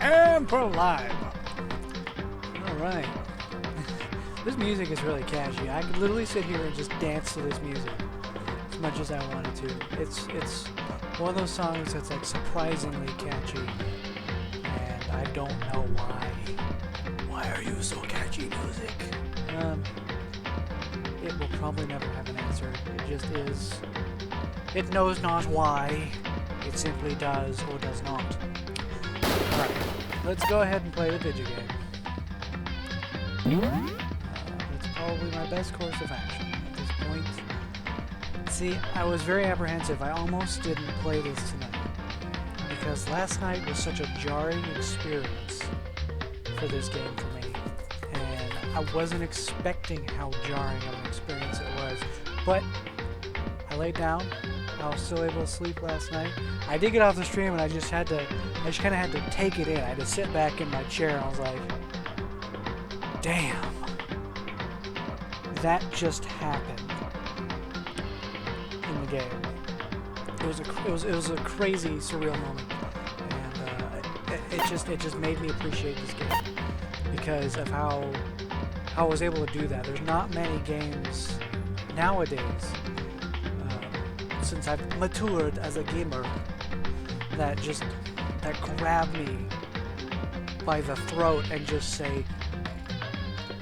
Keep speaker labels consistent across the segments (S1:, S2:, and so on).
S1: And we're live. Alright. This music is really catchy. I could literally sit here and just dance to this music as much as I wanted to. It's one of those songs that's like surprisingly catchy. And I don't know why. Why are you so catchy, music? It will probably never have an answer. It just is. It knows not why. It simply does or does not. Alright, let's go ahead and play the video game. That's probably my best course of action at this point. See, I was very apprehensive. I almost didn't play this tonight. Because last night was such a jarring experience for this game for me. And I wasn't expecting how jarring of an experience it was. But I laid down. I was still able to sleep last night. I did get off the stream and I just kind of had to take it in. I had to sit back in my chair and I was like, damn, that just happened in the game. It was a crazy, surreal moment, and it just made me appreciate this game because of how I was able to do that. There's not many games nowadays, since I've matured as a gamer, that grab me by the throat and just say,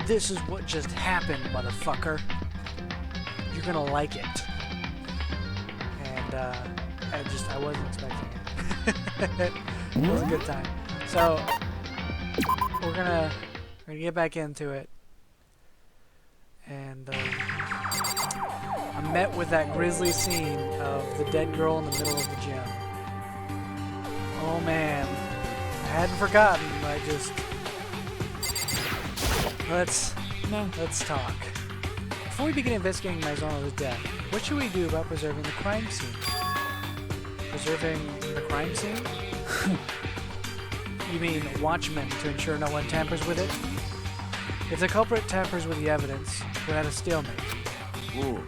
S1: this is what just happened, motherfucker. You're gonna like it. And I wasn't expecting it. It was a good time. So we're gonna get back into it. And I'm met with that grisly scene of the dead girl in the middle of the gym. Oh man, I hadn't forgotten. Let's talk. Before we begin investigating Maizono's death, what should we do about preserving the crime scene? Preserving the crime scene? You mean watchmen to ensure no one tampers with it? If the culprit tampers with the evidence, we're at a stalemate. Ooh.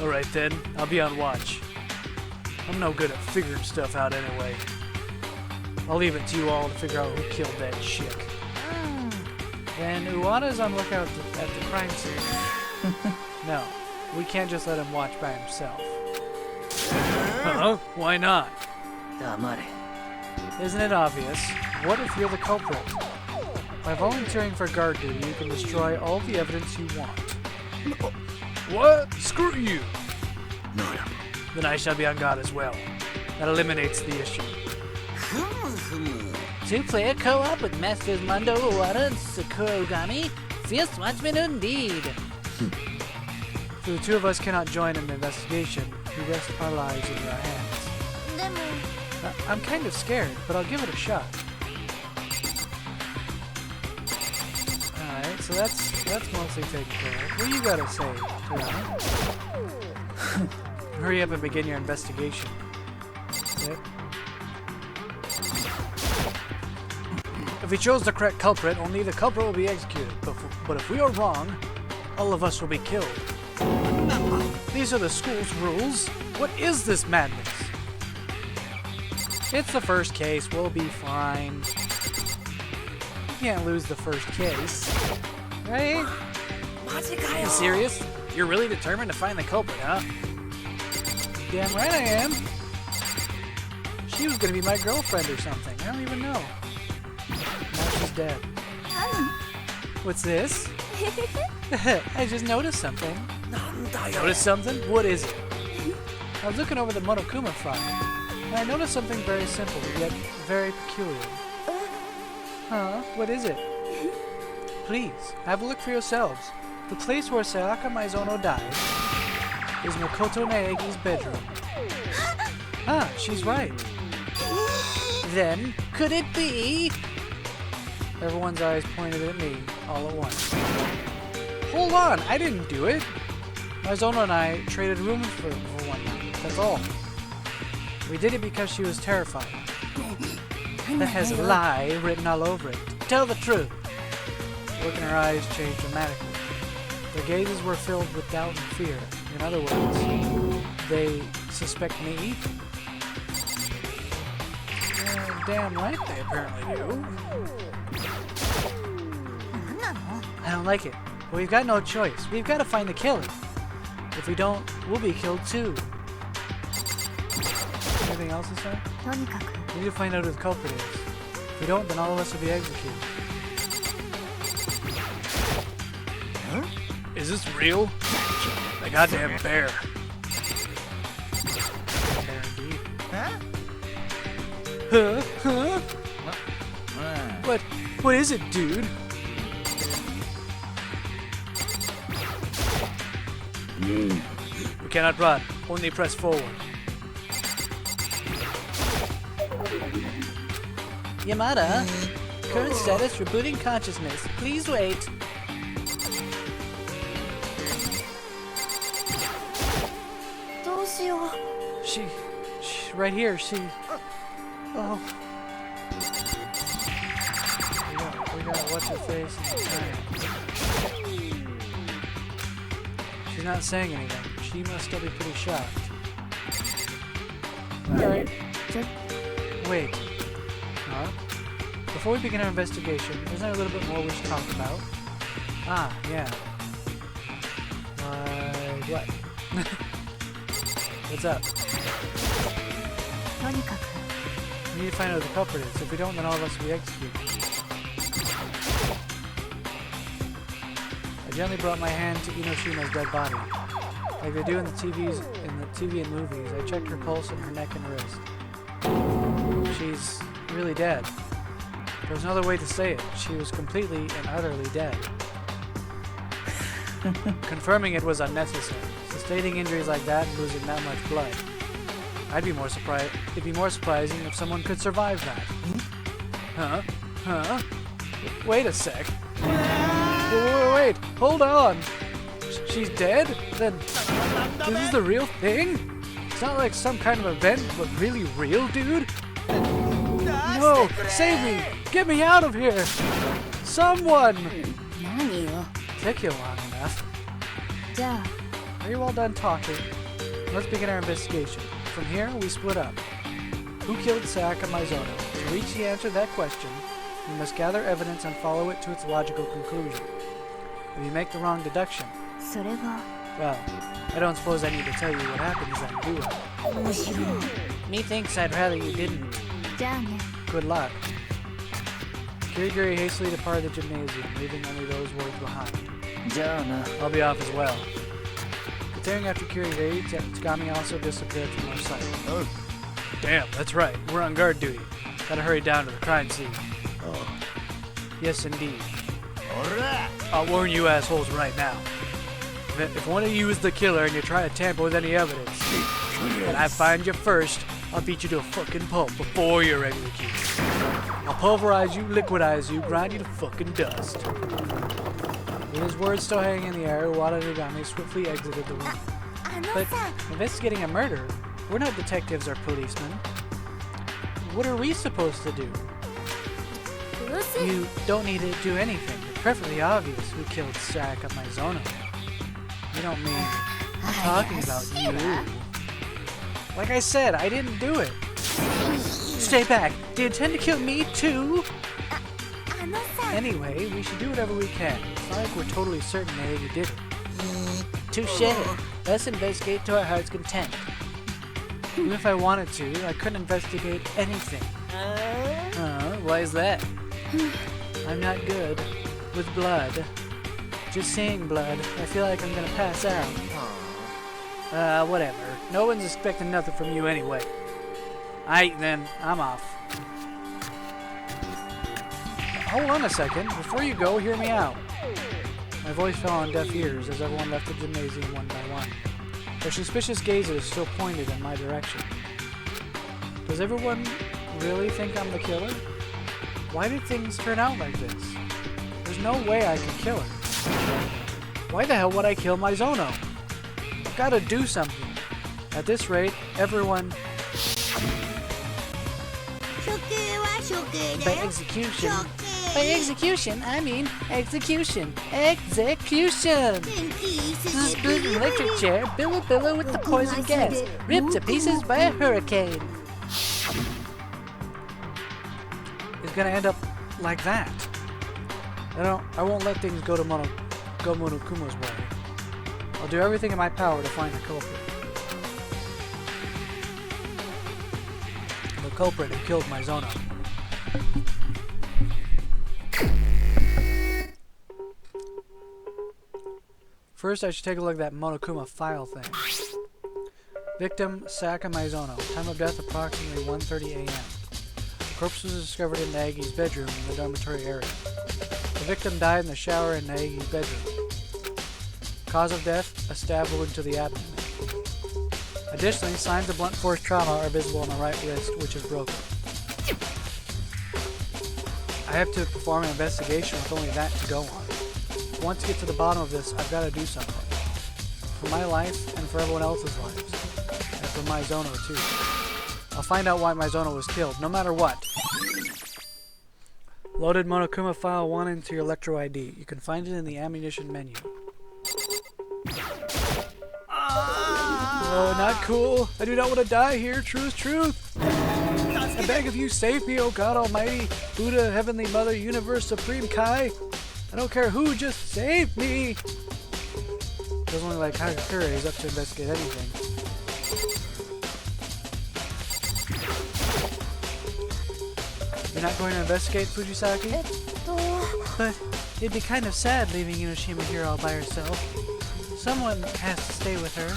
S1: Alright then, I'll be on watch. I'm no good at figuring stuff out anyway. I'll leave it to you all to figure out who killed that chick. And Uwana's on lookout at the crime scene. No, we can't just let him watch by himself. Why not? Isn't it obvious? What if you're the culprit? By volunteering for guard duty, you can destroy all the evidence you want. What? Screw you! Then I shall be on guard as well. That eliminates the issue.
S2: Two-player co-op with Masters Mundo, Uwata, and Sakurogami. Fierce watchman indeed.
S1: If the two of us cannot join in the investigation, we rest our lives in your hands. I'm kind of scared, but I'll give it a shot. Alright, so that's mostly taken care of. What do you gotta say, Uwata? Hurry up and begin your investigation. Yep. If we chose the correct culprit, only the culprit will be executed. But if we are wrong, all of us will be killed. These are the school's rules. What is this madness? It's the first case. We'll be fine. You can't lose the first case. Right? You serious? You're really determined to find the culprit, huh? Damn right I am. She was gonna be my girlfriend or something. I don't even know. Now she's dead. What's this? I just noticed something. Noticed something? What is it? I was looking over the Monokuma file, and I noticed something very simple, yet very peculiar. Huh? What is it? Please, have a look for yourselves. The place where Sayaka Maizono died is Makoto Naegi's bedroom. Ah, she's right. Then, could it be? Everyone's eyes pointed at me, all at once. Hold on, I didn't do it. Maizono and I traded rooms for one night, that's all. We did it because she was terrified. That has a lie written all over it. Tell the truth. The look in her eyes changed dramatically. Their gazes were filled with doubt and fear. In other words, they suspect me? damn right they apparently do. I don't like it, but we've got no choice. We've got to find the killer. If we don't, we'll be killed too. Anything else to say? We need to find out who the culprit is. If we don't, then all of us will be executed. Huh? Is this real? The goddamn bear. Bear indeed. Huh? Huh? What is it, dude? We cannot run, only press forward.
S2: Yamada, current status rebooting consciousness. Please wait.
S1: She's right here. Oh. We got what's her face. She's not saying anything. She must still be pretty shocked. Alright. Wait. Huh? Before we begin our investigation, isn't there a little bit more we should talk about? Ah, yeah. What? What's up? We need to find out who the culprit is. If we don't, then all of us will be executed. I gently brought my hand to Inoshima's dead body. Like they do in the TV and movies, I checked her pulse and her neck and wrist. She's really dead. There was no other way to say it. She was completely and utterly dead. Confirming it was unnecessary. Sustaining injuries like that and losing that much blood. I'd be more surprised. It'd be more surprising if someone could survive that. Huh? Huh? Wait a sec. Wait, hold on. She's dead? Then this is the real thing? It's not like some kind of event, but really real, dude? No! Save me! Get me out of here! Someone! Took you long enough. Are you all done talking? Let's begin our investigation. From here, we split up. Who killed Sayaka Maizono? To reach the answer to that question, we must gather evidence and follow it to its logical conclusion. If you make the wrong deduction, well, I don't suppose I need to tell you what happens then, do I?
S2: Methinks I'd rather you didn't.
S1: Good luck. Kirigiri hastily departed the gymnasium, leaving only those words behind. I'll be off as well. Continuing after Kirigiri, Tsugami also disappeared from our sight. Oh. Damn, that's right. We're on guard duty. Gotta hurry down to the crime scene. Oh. Yes, indeed. I'll warn you assholes right now. If one of you is the killer and you try to tamper with any evidence, and I find you first, I'll beat you to a fucking pulp before you're executed. I'll pulverize you, liquidize you, grind you to fucking dust. With his words still hanging in the air, Wada Nogami swiftly exited the room. But investigating a murder? We're not detectives or policemen. What are we supposed to do? You don't need to do anything. It's perfectly obvious who killed Sayaka Maizono. You don't mean I'm talking about you. Like I said, I didn't do it. Stay back. Do you intend to kill me too? Anyway, we should do whatever we can. It's not like we're totally certain that you did it.
S2: Touche. Let's investigate to our heart's content.
S1: Even if I wanted to, I couldn't investigate anything. Why is that? I'm not good with blood. Just seeing blood, I feel like I'm gonna pass out. Whatever. No one's expecting nothing from you anyway. Aight then, I'm off. Hold on a second. Before you go, hear me out. My voice fell on deaf ears as everyone left the gymnasium one by one. Their suspicious gazes still pointed in my direction. Does everyone really think I'm the killer? Why did things turn out like this? There's no way I could kill her. Why the hell would I kill Maizono? I've got to do something. At this rate, everyone...
S2: By execution, I mean execution. Execution! This big electric chair, billow with the poison gas, ripped to pieces by a hurricane.
S1: gonna end up like that. I won't let things go Monokuma's way. I'll do everything in my power to find the culprit. The culprit who killed Mizono. First, I should take a look at that Monokuma file thing. Victim, Saka Mizono. Time of death, approximately 1:30 a.m. The corpse was discovered in Naegi's bedroom in the dormitory area. The victim died in the shower in Naegi's bedroom. Cause of death, a stab wound to the abdomen. Additionally, signs of blunt force trauma are visible on the right wrist, which is broken. I have to perform an investigation with only that to go on. Once I get to the bottom of this, I've got to do something. For my life, and for everyone else's lives. And for Mizono, too. I'll find out why Mizono was killed, no matter what. Loaded Monokuma File 1 into your Electro ID. You can find it in the ammunition menu. Oh, not cool. I do not want to die here. Truth, truth. I beg of you, save me, O God Almighty, Buddha, Heavenly Mother, Universe, Supreme Kai. I don't care who, just save me! Doesn't look like Hagakure is up to investigate anything. You're not going to investigate, Fujisaki? But it'd be kind of sad leaving Inoshima here all by herself. Someone has to stay with her.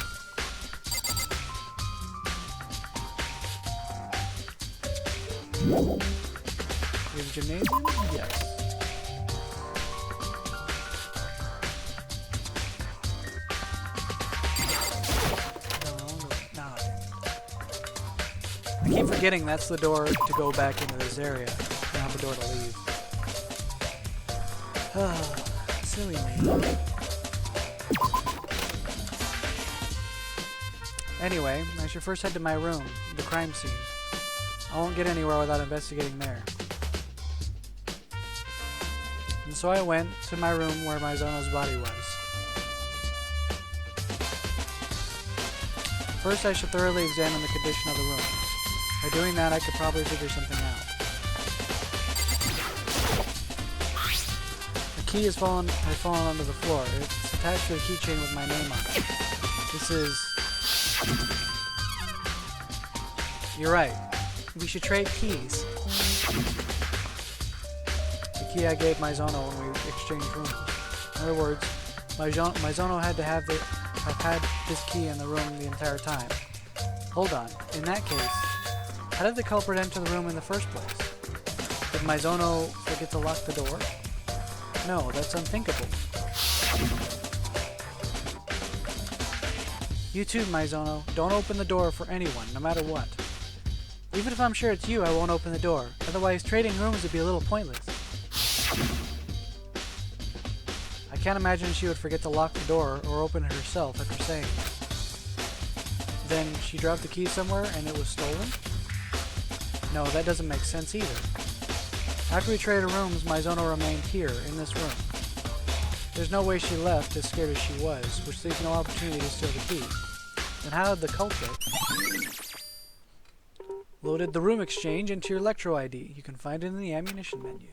S1: We have a gymnasium? Yes. I keep forgetting that's the door to go back into this area, not the door to leave. Oh, silly me. Anyway, I should first head to my room, the crime scene. I won't get anywhere without investigating there. And so I went to my room where Mizono's body was. First, I should thoroughly examine the condition of the room. By doing that, I could probably figure something out. The key has fallen onto the floor. It's attached to a keychain with my name on it. This is... You're right. We should trade keys. The key I gave Mizono when we exchanged rooms. In other words, Mizono had to have had this key in the room the entire time. Hold on. In that case, how did the culprit enter the room in the first place? Did Mizono forget to lock the door? No, that's unthinkable. You too, Mizono. Don't open the door for anyone, no matter what. Even if I'm sure it's you, I won't open the door. Otherwise, trading rooms would be a little pointless. I can't imagine she would forget to lock the door or open it herself after saying it. Then she dropped the key somewhere and it was stolen? No, that doesn't make sense either. After we traded rooms, Mizono remained here, in this room. There's no way she left, as scared as she was, which leaves no opportunity to steal the key. Then how did the culprit... Loaded the room exchange into your Electro ID. You can find it in the ammunition menu.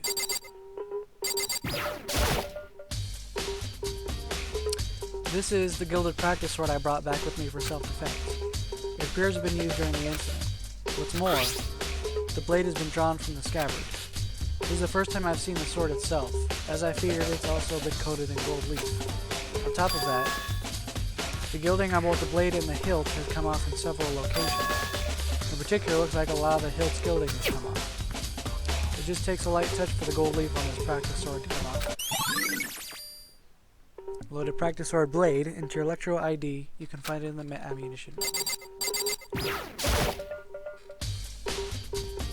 S1: This is the gilded practice sword I brought back with me for self-defense. It appears to have been used during the incident. What's more, the blade has been drawn from the scabbard. This is the first time I've seen the sword itself. As I feared, it's also been coated in gold leaf. On top of that, the gilding on both the blade and the hilt has come off in several locations. In particular, it looks like a lot of the hilt's gilding has come off. It just takes a light touch for the gold leaf on this practice sword to come off. Loaded practice sword blade into your Electro ID. You can find it in the ammunition.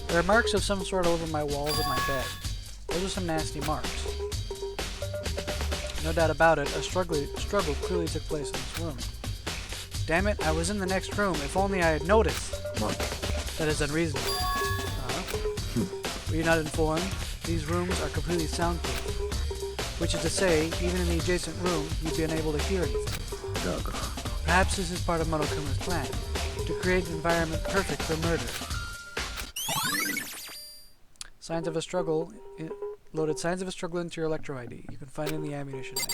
S1: There are marks of some sort over my walls of my bed. Those are some nasty marks. No doubt about it, a struggle clearly took place in this room. Damn it, I was in the next room. If only I had noticed. That is unreasonable. Were you not informed? These rooms are completely soundproof. Which is to say, even in the adjacent room, you'd be unable to hear anything. Perhaps this is part of Monokuma's plan, to create an environment perfect for murder. Signs of a struggle. Loaded signs of a struggle into your Electro ID. You can find it in the ammunition menu.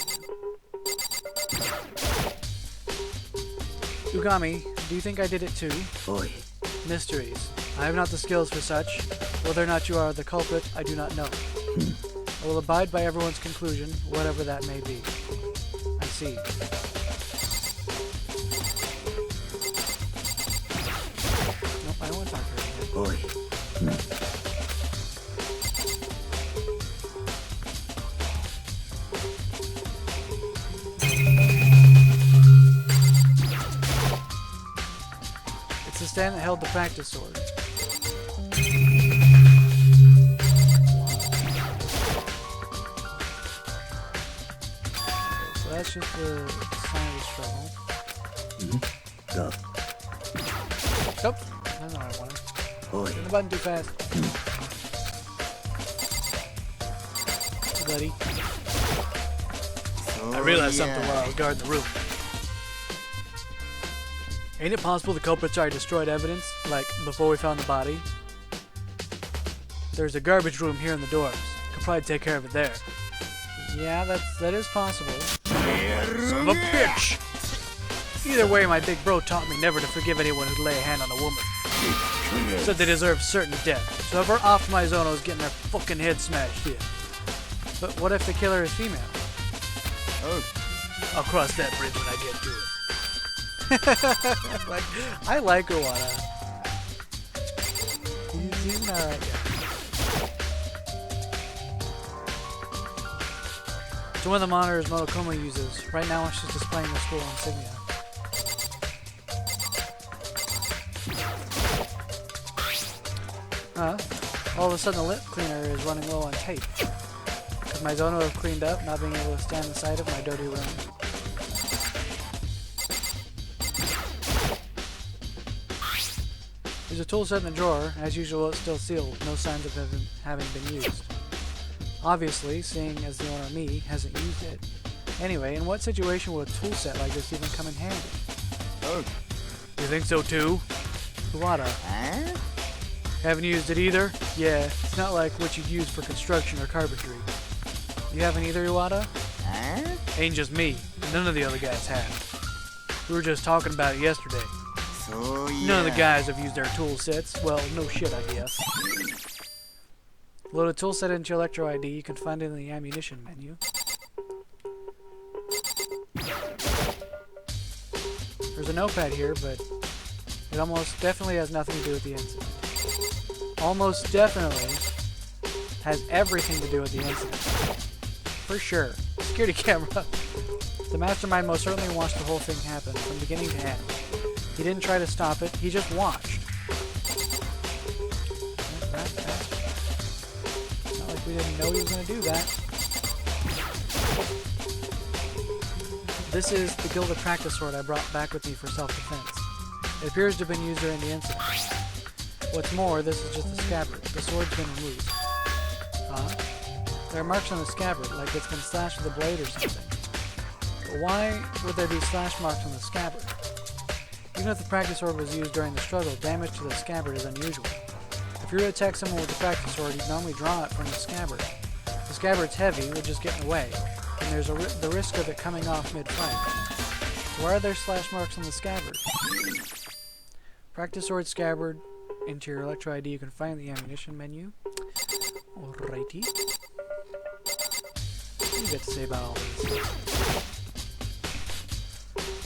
S1: Ugami, do you think I did it too?
S3: Oi.
S1: Mysteries. I have not the skills for such. Whether or not you are the culprit, I do not know. I will abide by everyone's conclusion, whatever that may be. I see. Nope, I don't want to talk to her again.
S3: Oi.
S1: It's the stand that held the practice sword. So that's just the sign of the struggle.
S3: Go.
S1: Nope, that's not what I wanted.
S3: Oi.
S1: Hit the button too fast. Hey, buddy. I realized something while I was guarding the room. Ain't it possible the culprits are destroyed evidence, like before we found the body? There's a garbage room here in the dorms. Could probably take care of it there. Yeah, that is possible. Son of a bitch! Either way, my big bro taught me never to forgive anyone who'd lay a hand on a woman. Said they deserve certain death. So whoever off my Zono's getting their fucking head smashed in. But what if the killer is female?
S3: Oh.
S1: I'll cross that bridge when I get to it. I like Iwata. He's an alright guy. So one of the monitors Monokuma uses. Right now she's displaying the school insignia. All of a sudden the lip cleaner is running low on tape. Could my Zono have cleaned up, not being able to stand the sight of my dirty room? There's a tool set in the drawer. As usual, it's still sealed. No signs of having been used. Obviously, seeing as the owner, me, hasn't used it. Anyway, in what situation would a tool set like this even come in handy?
S3: Oh.
S1: You think so too? Iwata.
S3: Huh?
S1: Haven't used it either? Yeah, it's not like what you'd use for construction or carpentry. You haven't either, Iwata?
S3: Huh?
S1: Ain't just me. None of the other guys have. We were just talking about it yesterday.
S3: So, yeah.
S1: None of the guys have used their tool sets. Well, no shit, I guess. Load a tool set into your Electro ID. You can find it in the ammunition menu. There's a notepad here, but it almost definitely has nothing to do with the incident. Almost definitely has everything to do with the incident. For sure. Security camera. The mastermind most certainly watched the whole thing happen from beginning to end. He didn't try to stop it, he just watched. It's not like we didn't know he was going to do that. This is the gilded practice sword I brought back with me for self-defense. It appears to have been used during the incident. What's more, this is just a scabbard. The sword's been removed. Huh? There are marks on the scabbard, like it's been slashed with a blade or something. But why would there be slash marks on the scabbard? Even if the practice sword was used during the struggle, damage to the scabbard is unusual. If you were to attack someone with the practice sword, you'd normally draw it from the scabbard. The scabbard's heavy, it would just get in the way, and there's the risk of it coming off mid-fight. So why are there slash marks on the scabbard? Practice sword scabbard. Into your Electro ID, you can find the ammunition menu. Alrighty. What do you got to say about all this?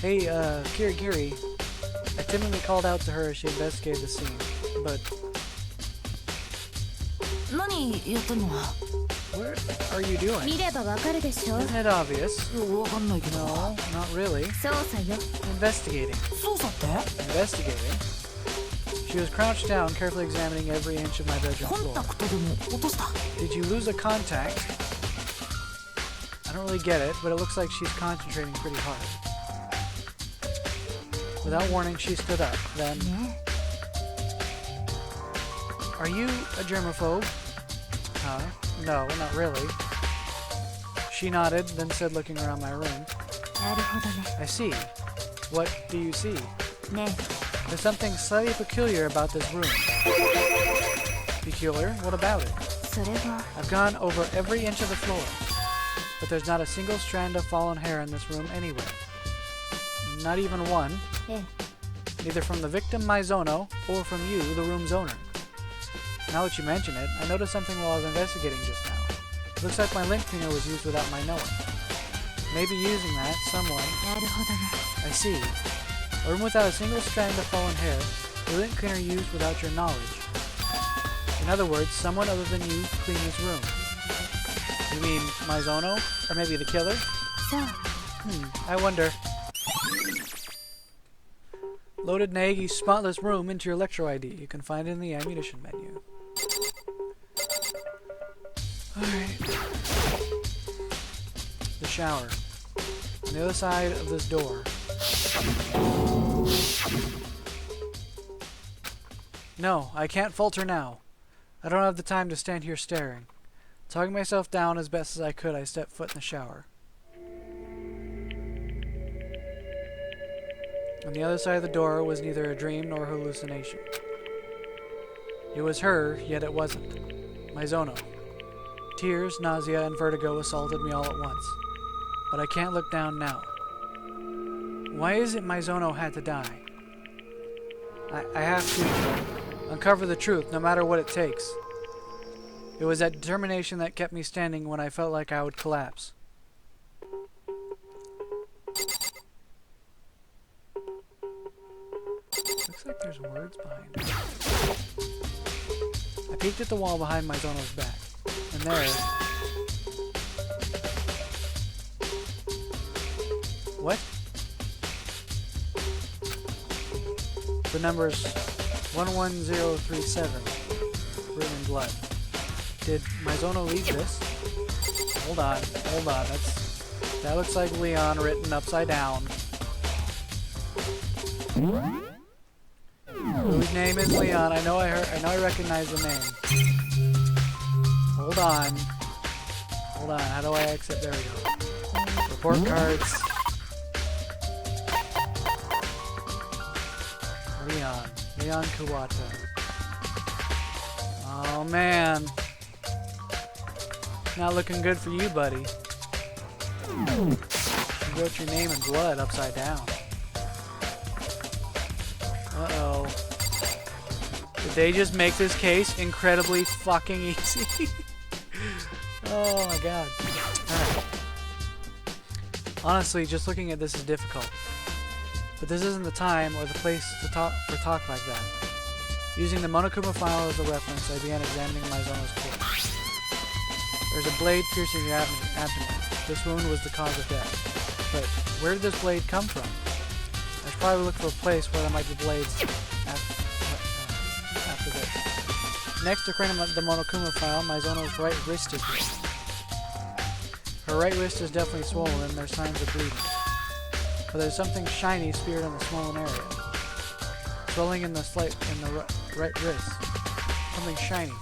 S1: Hey, Kiri. I timidly called out to her as she investigated the scene, but... What are you doing? Isn't it obvious? No, not really. Investigating. Investigating? She was crouched down, carefully examining every inch of my bedroom floor. Did you lose a contact? I don't really get it, but it looks like she's concentrating pretty hard. Without warning, she stood up. Then... Are you a germaphobe? Huh? No, not really. She nodded, then said, looking around my room. I see. What do you see? There's something slightly peculiar about this room. Peculiar? What about it?
S4: それは
S1: I've gone over every inch of the floor, but there's not a single strand of fallen hair in this room anywhere. Not even one.
S4: ええ
S1: Neither from the victim, Maizono, or from you, the room's owner. Now that you mention it, I noticed something while I was investigating just now. It looks like my lint cleaner was used without my knowing. Maybe using that, someone...
S4: なるほどな
S1: I see. A room without a single strand of fallen hair, the lint cleaner used without your knowledge. In other words, someone other than you cleaned this room. You mean Maizono? Or maybe the killer?
S4: さあ
S1: I wonder. Loaded Naegi's spotless room into your Electro ID. You can find it in the ammunition menu. Alright. The shower. On the other side of this door. No, I can't falter now. I don't have the time to stand here staring. Tugging myself down as best as I could, I stepped foot in the shower. On the other side of the door was neither a dream nor hallucination. It was her, yet it wasn't. Maizono. Tears, nausea, and vertigo assaulted me all at once. But I can't look down now. Why is it Maizono had to die? I have to uncover the truth, no matter what it takes. It was that determination that kept me standing when I felt like I would collapse. Looks like there's words behind it. I peeked at the wall behind Maizono's back, and there... What? The number's 11037, written in blood. Did Maizono leave this? Hold on. That looks like Leon written upside down. Whose name is Leon? I know I recognize the name. Hold on. How do I exit? There we go. Report cards. Leon Kuwata. Oh man. Not looking good for you, buddy. You wrote your name in blood upside down. Uh-oh. Did they just make this case incredibly fucking easy? Oh my god. Alright. Honestly, just looking at this is difficult. But this isn't the time or the place to talk like that. Using the Monokuma file as a reference, I began examining Maizono's corpse. There's a blade piercing your abdomen. This wound was the cause of death. But where did this blade come from? I should probably look for a place where there might be blades after this. Next, according to the Monokuma file, Maizono's right wrist is bleeding. Her right wrist is definitely swollen and there's signs of bleeding. But there's something shiny speared on the swollen area. Swelling in the right wrist. Something shiny.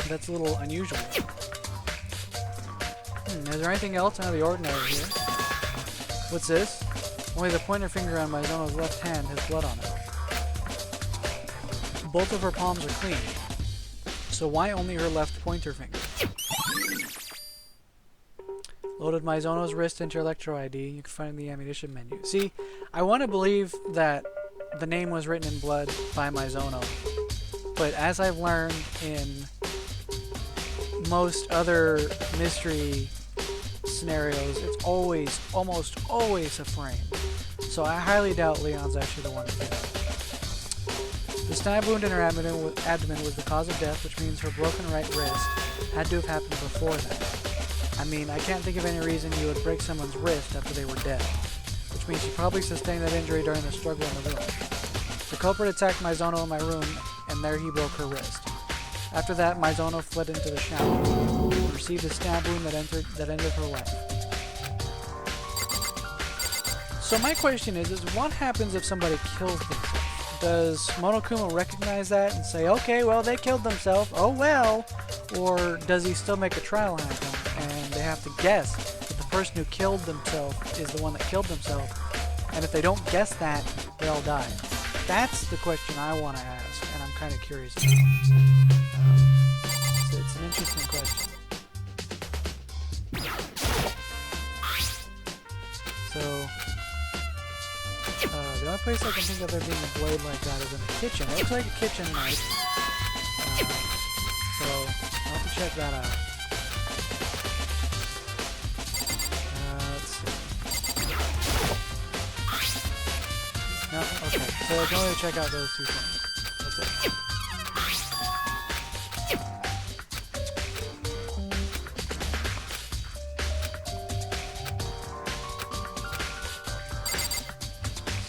S1: That's a little unusual. Is there anything else out of the ordinary here? What's this? Only the pointer finger on Maizono's left hand has blood on it. Both of her palms are clean. So why only her left pointer finger? Loaded Maizono's wrist into Electro ID. You can find it in the ammunition menu. See, I want to believe that the name was written in blood by Maizono. But as I've learned in most other mystery scenarios, it's almost always a frame. So I highly doubt Leon's actually the one who did it. The stab wound in her abdomen was the cause of death, which means her broken right wrist had to have happened before that. I mean, I can't think of any reason you would break someone's wrist after they were dead, which means she probably sustained that injury during the struggle in the room. The culprit attacked Maizono in my room, and there he broke her wrist. After that, Maizono fled into the shower and received a stab wound that ended her life. So my question is what happens if somebody kills themselves? Does Monokuma recognize that and say, okay, well, they killed themselves, oh well? Or does he still make a trial happen and they have to guess that the person who killed themselves is the one that killed themselves? And if they don't guess that, they'll die. That's the question I want to ask, and I'm kind of curious about. place I can think of there being a blade like that is in the kitchen. It looks like a kitchen knife. So I'll have to check that out. Let's see. No, okay. So I can only check out those two things. That's it.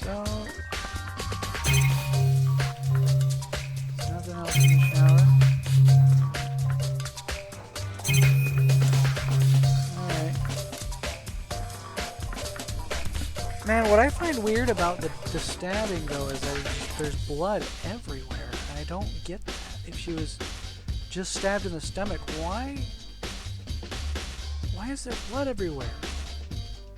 S1: So nothing else in the shower. Alright. Man, what I find weird about the stabbing though is that there's blood everywhere. And I don't get that. If she was just stabbed in the stomach, why is there blood everywhere?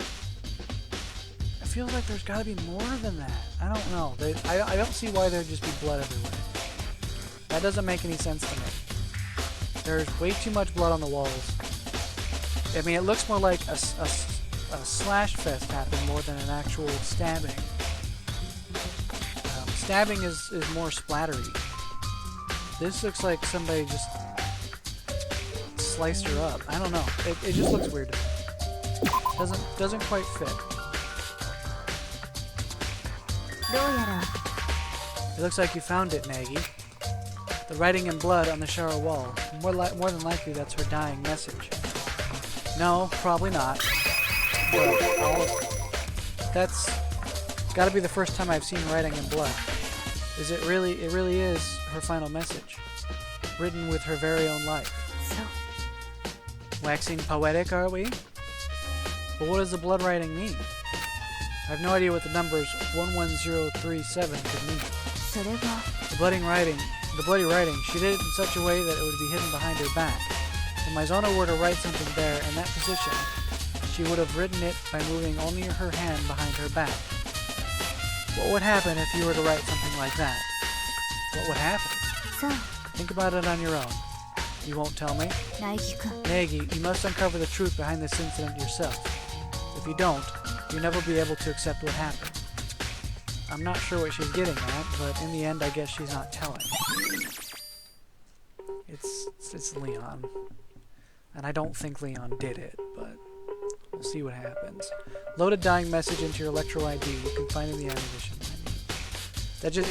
S1: It feels like there's gotta be more than that. I don't know. I don't see why there'd just be blood everywhere. That doesn't make any sense to me. There's way too much blood on the walls. I mean, it looks more like a slash fest happened more than an actual stabbing. Stabbing is more splattery. This looks like somebody just sliced her up. I don't know. It just looks weird to me. Doesn't quite fit. It looks like you found it, Nagi. The writing in blood on the shower wall. More than likely, that's her dying message. No, probably not. But that's got to be the first time I've seen writing in blood. It really is her final message, written with her very own life. Waxing poetic, are we? But what does the blood writing mean? I have no idea what the numbers 11037 could mean. The bloody writing, she did it in such a way that it would be hidden behind her back. If Maizono were to write something there in that position, she would have written it by moving only her hand behind her back. What would happen if you were to write something like that? What would happen? Think about it on your own. You won't tell me? Nagi, you must uncover the truth behind this incident yourself. If you don't, you'll never be able to accept what happened. I'm not sure what she's getting at, but in the end, I guess she's not telling. It's Leon. And I don't think Leon did it, but we'll see what happens. Load a dying message into your Electro ID. You can find in the ammunition menu.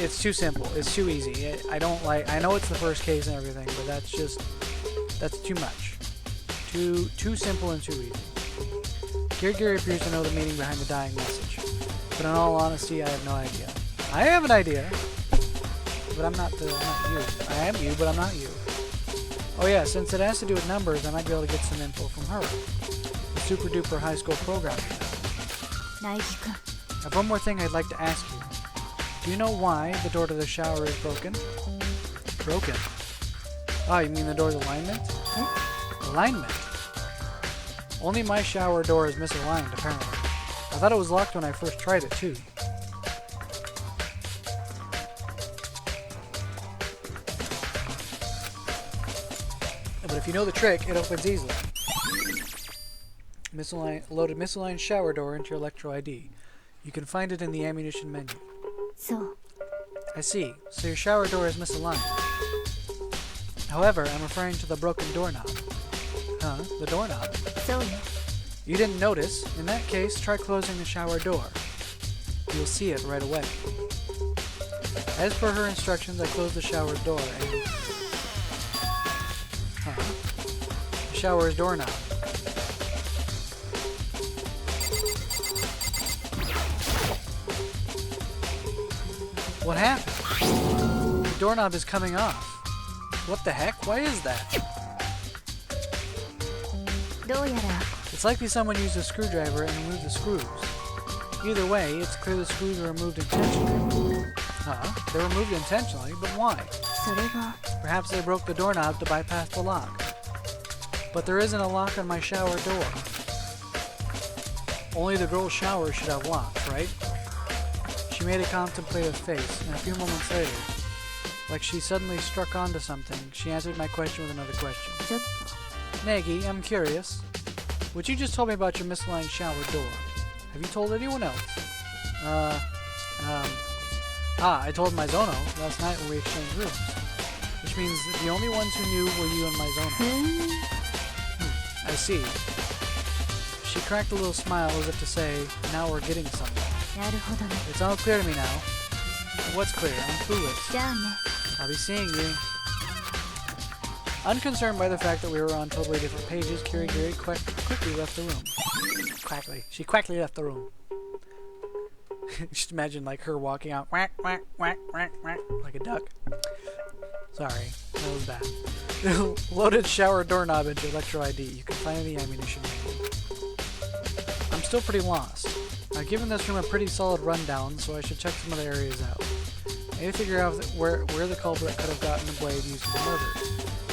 S1: It's too simple. It's too easy. I know it's the first case and everything, but that's too much. Too simple and too easy. Giri appears to know the meaning behind the dying message, but in all honesty, I have no idea. I have an idea, but I'm not you. I am you, but I'm not you. Oh yeah, since it has to do with numbers, I might be able to get some info from her. The super duper high school programmer. I have one more thing I'd like to ask you. Do you know why the door to the shower is broken? Broken? Oh, you mean the door's alignment? Alignment? Only my shower door is misaligned, apparently. I thought it was locked when I first tried it, too. But if you know the trick, it opens easily. Loaded misaligned shower door into your Electro ID. You can find it in the ammunition menu. I see. So your shower door is misaligned. However, I'm referring to the broken doorknob. Huh? The doorknob? You didn't notice? In that case, try closing the shower door. You'll see it right away. As per her instructions, I closed the shower door and... The shower's doorknob. What happened? The doorknob is coming off. What the heck? Why is that? It's likely someone used a screwdriver and removed the screws. Either way, it's clear the screws were removed intentionally. They were removed intentionally, but why? Perhaps they broke the doorknob to bypass the lock. But there isn't a lock on my shower door. Only the girl's shower should have locks, right? She made a contemplative face, and a few moments later, like she suddenly struck onto something, she answered my question with another question. Nagi, I'm curious. What you just told me about your misaligned shower door, have you told anyone else? I I told Maizono last night when we exchanged rooms. Which means that the only ones who knew were you and Maizono. I see. She cracked a little smile as if to say, now we're getting somewhere. It's all clear to me now. What's clear? I'm clueless. I'll be seeing you. Unconcerned by the fact that we were on totally different pages, Kirigiri quickly left the room. She quickly left the room. Just imagine like her walking out, whack, whack, whack, whack, whack, like a duck. Sorry, that was bad. Loaded shower doorknob into Electro ID. You can find the ammunition menu. I'm still pretty lost. I've given this room a pretty solid rundown, so I should check some other areas out. I need to figure out where the culprit could have gotten the blade used for the murder.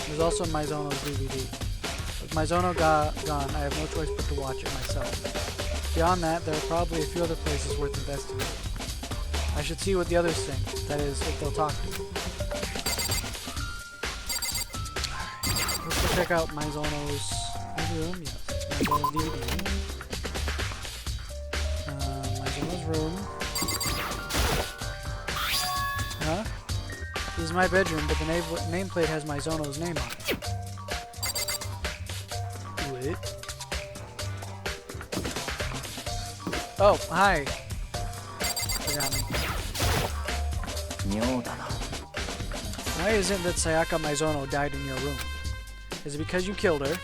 S1: There's also Maizono's DVD. With Maizono gone, I have no choice but to watch it myself. Beyond that, there are probably a few other places worth investigating. I should see what the others think, that is, if they'll talk to me. Alright, let's go check out Maizono's room. Yes, Maizono's DVD. Maizono's room. Huh? This is my bedroom, but the nameplate has Maizono's name on it. What? Oh, hi. Forgot me. Why is it that Sayaka Maizono died in your room? Is it because you killed her?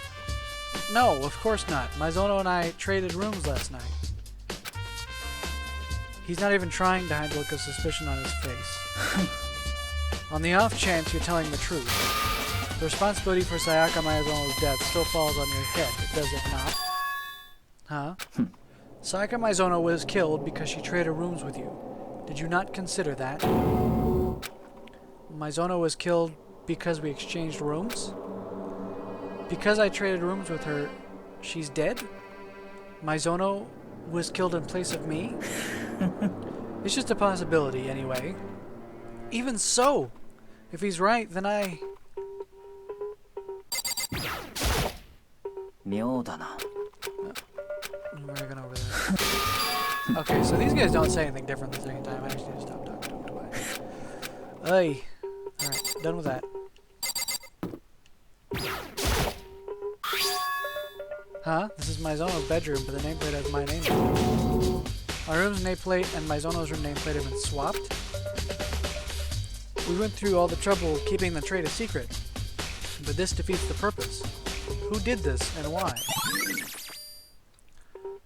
S1: No, of course not. Maizono and I traded rooms last night. He's not even trying to hide the look of suspicion on his face. On the off chance you're telling the truth, the responsibility for Sayaka Maizono's death still falls on your head, does it not? Huh? Sayaka Maizono was killed because she traded rooms with you. Did you not consider that? Maizono was killed because we exchanged rooms? Because I traded rooms with her, she's dead? Maizono was killed in place of me? It's just a possibility, anyway. Even so, if he's right, then I... We're gonna over there. Okay, so these guys don't say anything different the second time. I just need to stop talking to them. Ay. Alright, done with that. Huh? This is Maizono's bedroom, but the nameplate has my name on it. My room's nameplate and Maizono's room nameplate have been swapped. We went through all the trouble keeping the trade a secret, but this defeats the purpose. Who did this and why?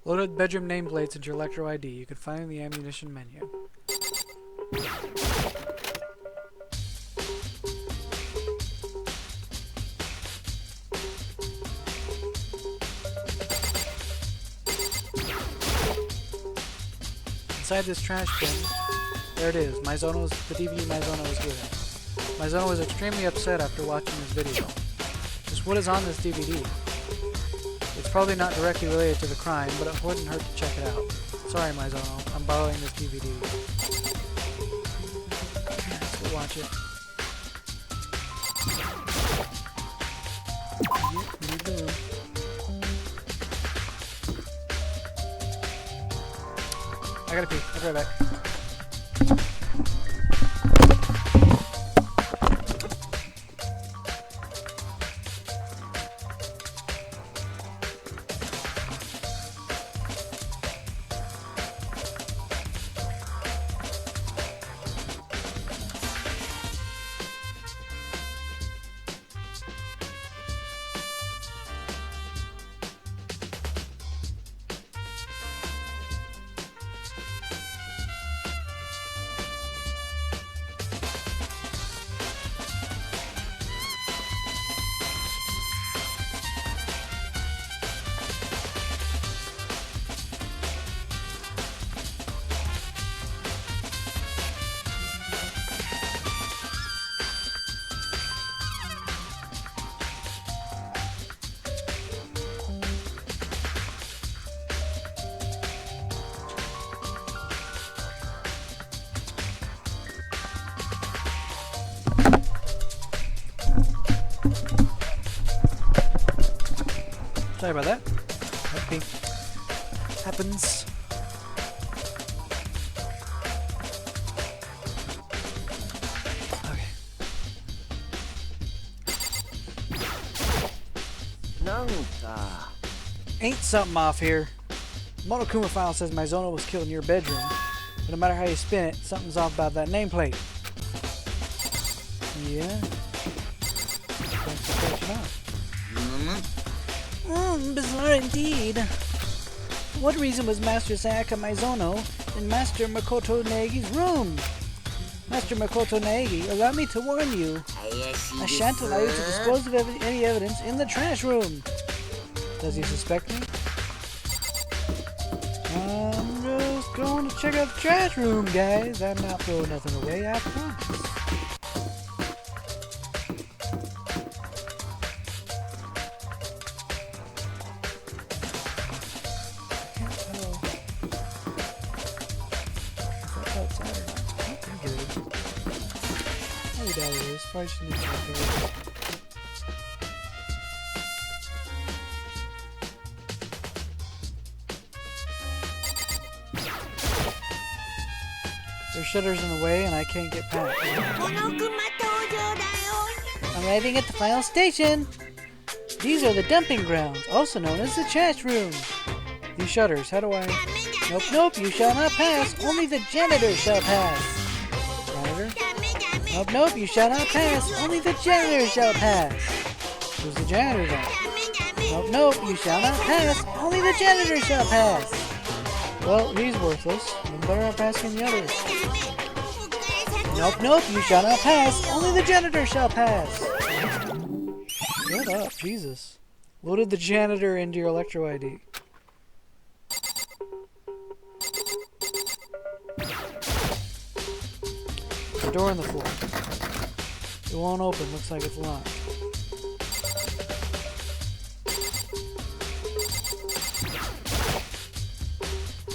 S1: Loaded bedroom nameplates into your Electro ID. You can find in the ammunition menu. Inside this trash bin, there it is, the DVD Maizono was given. Maizono was extremely upset after watching this video. Just what is on this DVD? It's probably not directly related to the crime, but it wouldn't hurt to check it out. Sorry, Maizono, I'm borrowing this DVD. Let's go watch it. Yep, leave the room. I gotta pee. I'll be right back. Sorry about that. Okay. Happens. Ain't something off here. Monokuma file says Mizono was killed in your bedroom, but no matter how you spin it, something's off about that nameplate. Yeah? Thanks for catching up.
S2: Bizarre indeed. What reason was Master Sayaka Mizono in Master Makoto Naegi's room? Master Makoto Naegi, allow me to warn you. I shan't allow you to dispose of any evidence in the trash room.
S1: Does he suspect me? I'm just going to check out the trash room, guys. I'm not throwing nothing away, I promise. Probably just need to check it. There's shutters in the way and I can't get past.
S2: I'm arriving at the final station. These are the dumping grounds, also known as the trash room.
S1: These shutters, how do I...
S2: Nope, nope, you shall not pass. Only the janitor shall pass.
S1: Janitor?
S2: Nope, nope, you shall not pass. Only the janitor shall pass.
S1: Who's the janitor then?
S2: Nope, nope, you shall not pass. Only the janitor shall pass.
S1: Well, he's worthless. I'm better off asking the others.
S2: Nope, nope, you shall not pass. Only the janitor shall pass.
S1: Shut up, Jesus. Loaded the janitor into your Electro ID. The door on the floor. It won't open. Looks like it's locked.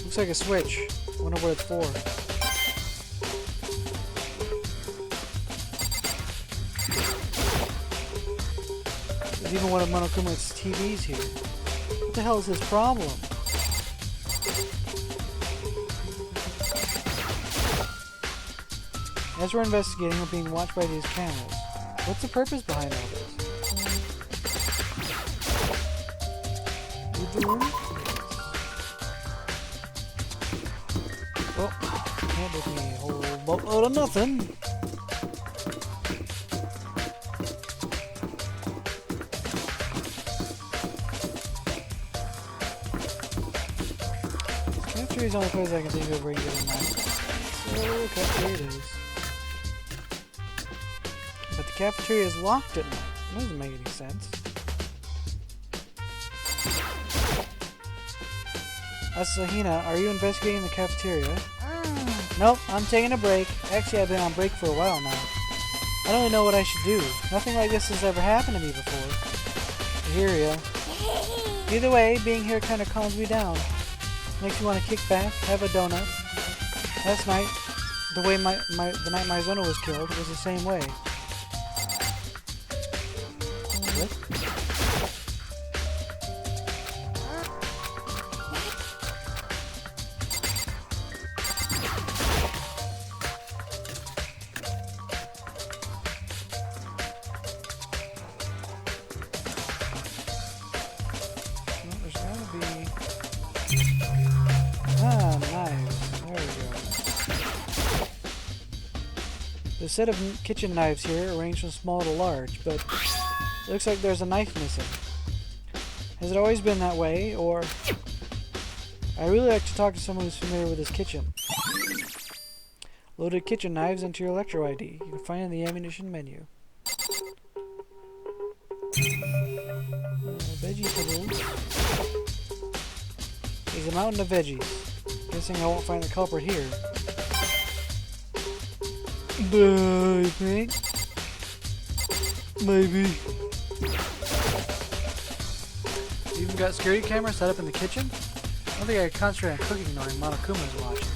S1: Looks like a switch. Wonder what it's for. There's even one of Monokuma's TVs here. What the hell is his problem? As we're investigating, we're being watched by these cameras. What's the purpose behind all this? Leave the room? Oh, can't give me a whole boatload of nothing. Cafeteria is the only place I can think of where you get a knife. So, cafeteria it is. But the cafeteria is locked at night. That doesn't make any sense. Asahina, are you investigating the cafeteria? Nope, I'm taking a break. Actually, I've been on break for a while now. I don't really know what I should do. Nothing like this has ever happened to me before. I hear ya. Either way, being here kind of calms me down. Makes me want to kick back, have a donut. Last night, the way the night Mizono was killed, was the same way. What? Well, there's gotta be... Ah, knives. There we go. There's a set of kitchen knives here, arranged from small to large, but it looks like there's a knife missing. Has it always been that way, or... I really like to talk to someone who's familiar with this kitchen. Loaded kitchen knives into your Electro ID. You can find it in the ammunition menu. Vegetables. There's a mountain of veggies. Guessing I won't find the culprit here. I think. Maybe. You even got security cameras set up in the kitchen? I don't think I can concentrate on cooking knowing Monokuma's watching.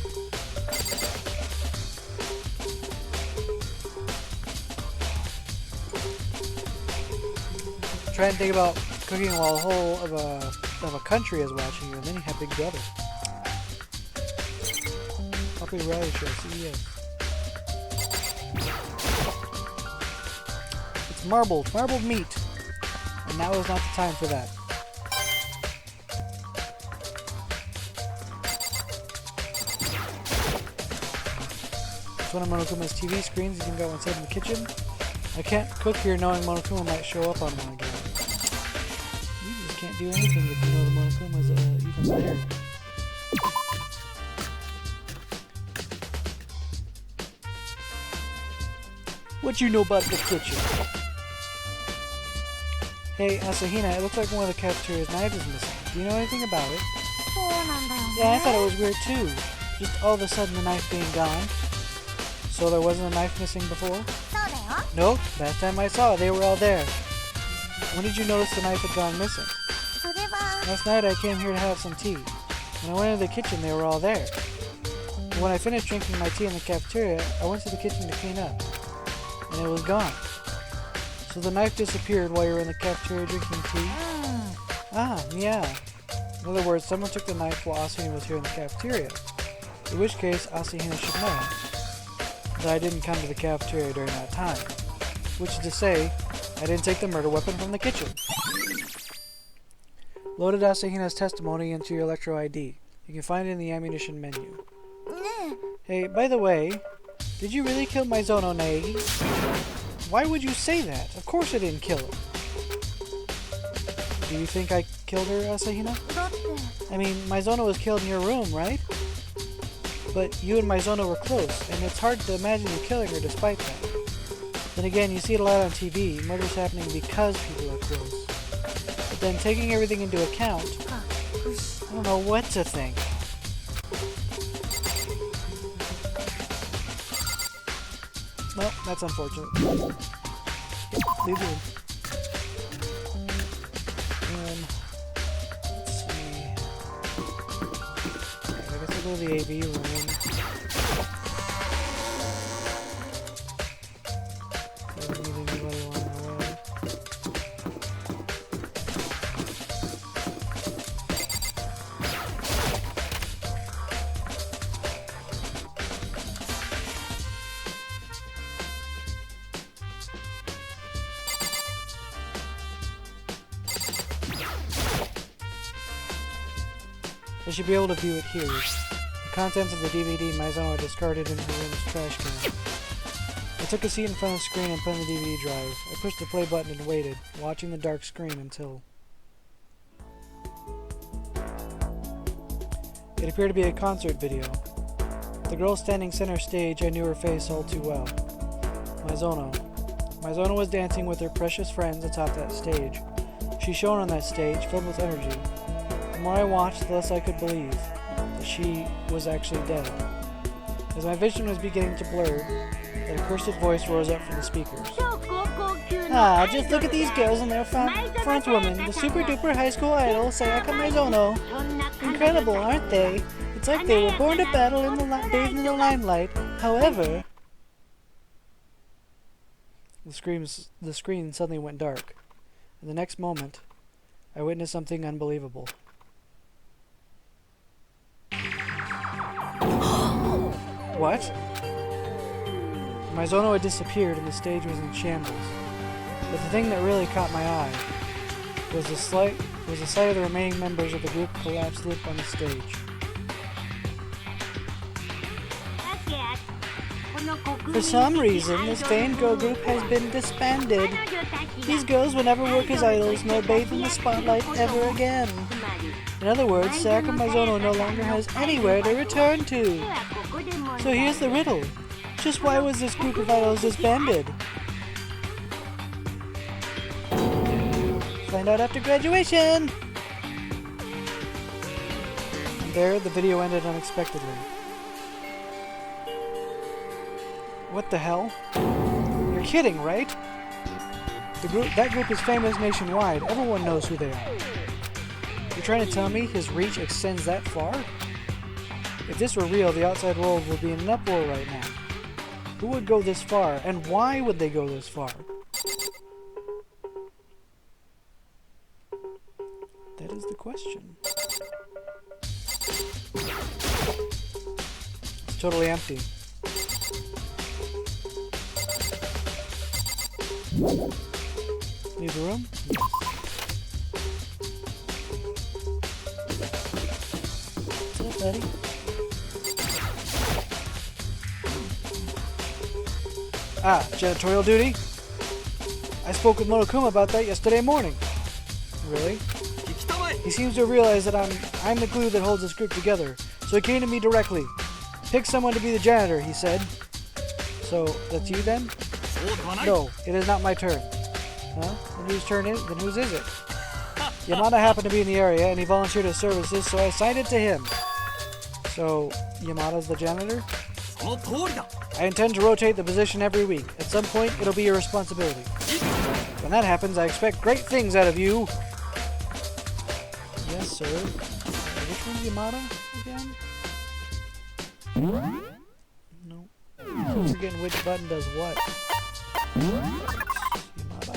S1: Try and think about cooking while the whole of a country is watching you, and then you have Big Brother. Puppy Reality Show, CES. It's marbled meat. And now is not the time for that.
S2: It's one of Monokuma's TV screens. He's even got one set in the kitchen. I can't cook here knowing Monokuma might show up on one again. You just can't do anything if you know the Monokuma's even there. What you know about the kitchen? Hey, Asahina, it looks like one of the cafeteria's knives is missing. Do you know anything about it? Yeah, I thought it was weird too. Just all of a sudden the knife being gone. So there wasn't a knife missing before? Nope, last time I saw it, they were all there. When did you notice the knife had gone missing? Last night I came here to have some tea. When I went into the kitchen, they were all there. But when I finished drinking my tea in the cafeteria, I went to the kitchen to clean up. And it was gone. So the knife disappeared while you were in the cafeteria drinking tea? Ah, yeah. In other words, someone took the knife while Asahina was here in the cafeteria. In which case, Asahina should know that I didn't come to the cafeteria during that time. Which is to say, I didn't take the murder weapon from the kitchen. Loaded Asahina's testimony into your Electro ID. You can find it in the ammunition menu. Hey, by the way, did you really kill Maizono Naegi? Why would you say that? Of course I didn't kill her. Do you think I killed her, Asahina? I mean, Maizono was killed in your room, right? But you and Maizono were close, and it's hard to imagine you killing her despite that. Then again, you see it a lot on TV, murders happening because people are close. But then taking everything into account, I don't know what to think. Well, that's unfortunate. Leave the room. Let's see. I guess I'll go to the AV room. I should be able to view it here. The contents of the DVD Maizono had discarded in her room's trash can. I took a seat in front of the screen and put in the DVD drive. I pushed the play button and waited, watching the dark screen until... It appeared to be a concert video. The girl standing center stage, I knew her face all too well. Maizono. Maizono was dancing with her precious friends atop that stage. She shone on that stage, filled with energy. The more I watched, the less I could believe that she was actually dead. As my vision was beginning to blur, an accursed voice rose up from the speakers. Ah, just look at these girls and their front woman, the super duper high school idol, Sayaka Maizono. Incredible, aren't they? It's like they were born to battle in the bathed in the limelight. However... The screen suddenly went dark. And the next moment, I witnessed something unbelievable. What? Maizono had disappeared and the stage was in shambles. But the thing that really caught my eye was the sight of the remaining members of the group collapsed limp on the stage. For some reason, this famed girl group has been disbanded. These girls will never work as idols nor bathe in the spotlight ever again. In other words, Sayaka Maizono no longer has anywhere to return to. So here's the riddle. Just why was this group of idols disbanded? Find out after graduation! And there, the video ended unexpectedly. What the hell? You're kidding, right? That group is famous nationwide. Everyone knows who they are. You're trying to tell me his reach extends that far? If this were real, the outside world would be in an uproar right now. Who would go this far, and why would they go this far? That is the question. It's totally empty. Leave the room? Yes. What's up, buddy? Ah, janitorial duty? I spoke with Monokuma about that yesterday morning. Really? He seems to realize that I'm the glue that holds this group together, so he came to me directly. Pick someone to be the janitor, he said. So, that's you then? No, it is not my turn. Huh? Then whose turn is? Then whose is it? Yamada happened to be in the area, and he volunteered his services, so I assigned it to him. So, Yamada's the janitor? I intend to rotate the position every week. At some point, it'll be your responsibility. When that happens, I expect great things out of you. Yes, sir. Which one's Yamada again? No. I'm forgetting which button does what. Yamada.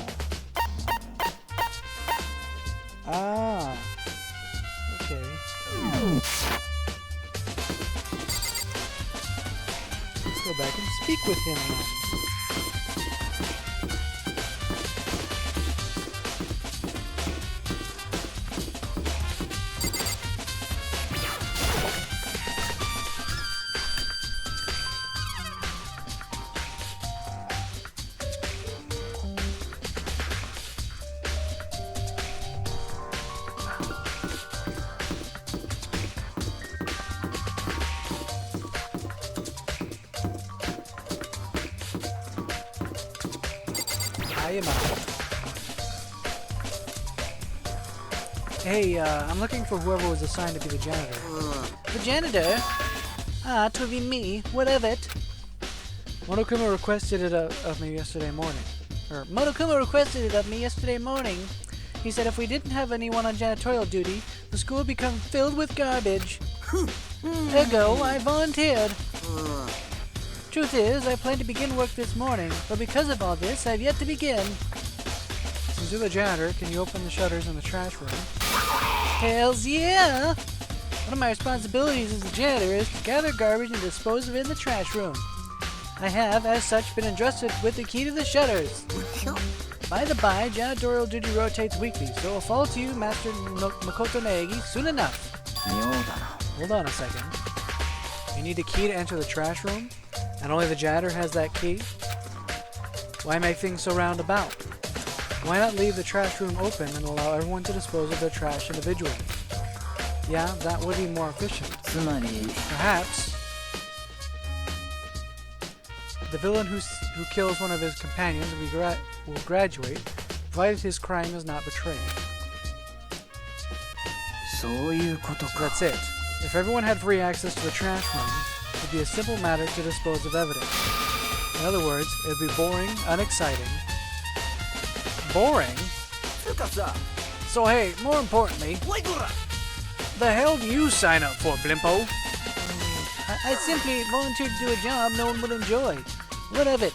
S2: Ah. Okay. Let's go back and speak with him then. Hey, I'm looking for whoever was assigned to be the janitor.
S5: The janitor? Ah, 'twill be me. What of it?
S2: Monokuma requested it of me yesterday morning.
S5: Monokuma requested it of me yesterday morning. He said if we didn't have anyone on janitorial duty, the school would become filled with garbage. Ergo, I volunteered. Truth is, I planned to begin work this morning, but because of all this, I've yet to begin.
S2: Since you're the janitor, can you open the shutters in the trash room?
S5: Hells yeah! One of my responsibilities as a janitor is to gather garbage and dispose of it in the trash room. I have, as such, been entrusted with the key to the shutters. By the by, janitorial duty rotates weekly, so it will fall to you, Master Makoto Naegi, soon enough.
S2: Hold on a second. You need a key to enter the trash room? And only the janitor has that key? Why make things so roundabout? Why not leave the trash room open and allow everyone to dispose of their trash individually? Yeah, that would be more efficient. Perhaps the villain who kills one of his companions will graduate, provided his crime is not betrayed. So that's it. If everyone had free access to the trash room, it would be a simple matter to dispose of evidence. In other words, it would be boring, unexciting. Boring? So hey, more importantly, the hell do you sign up for, Blimpo?
S5: I simply volunteered to do a job no one would enjoy. What of it?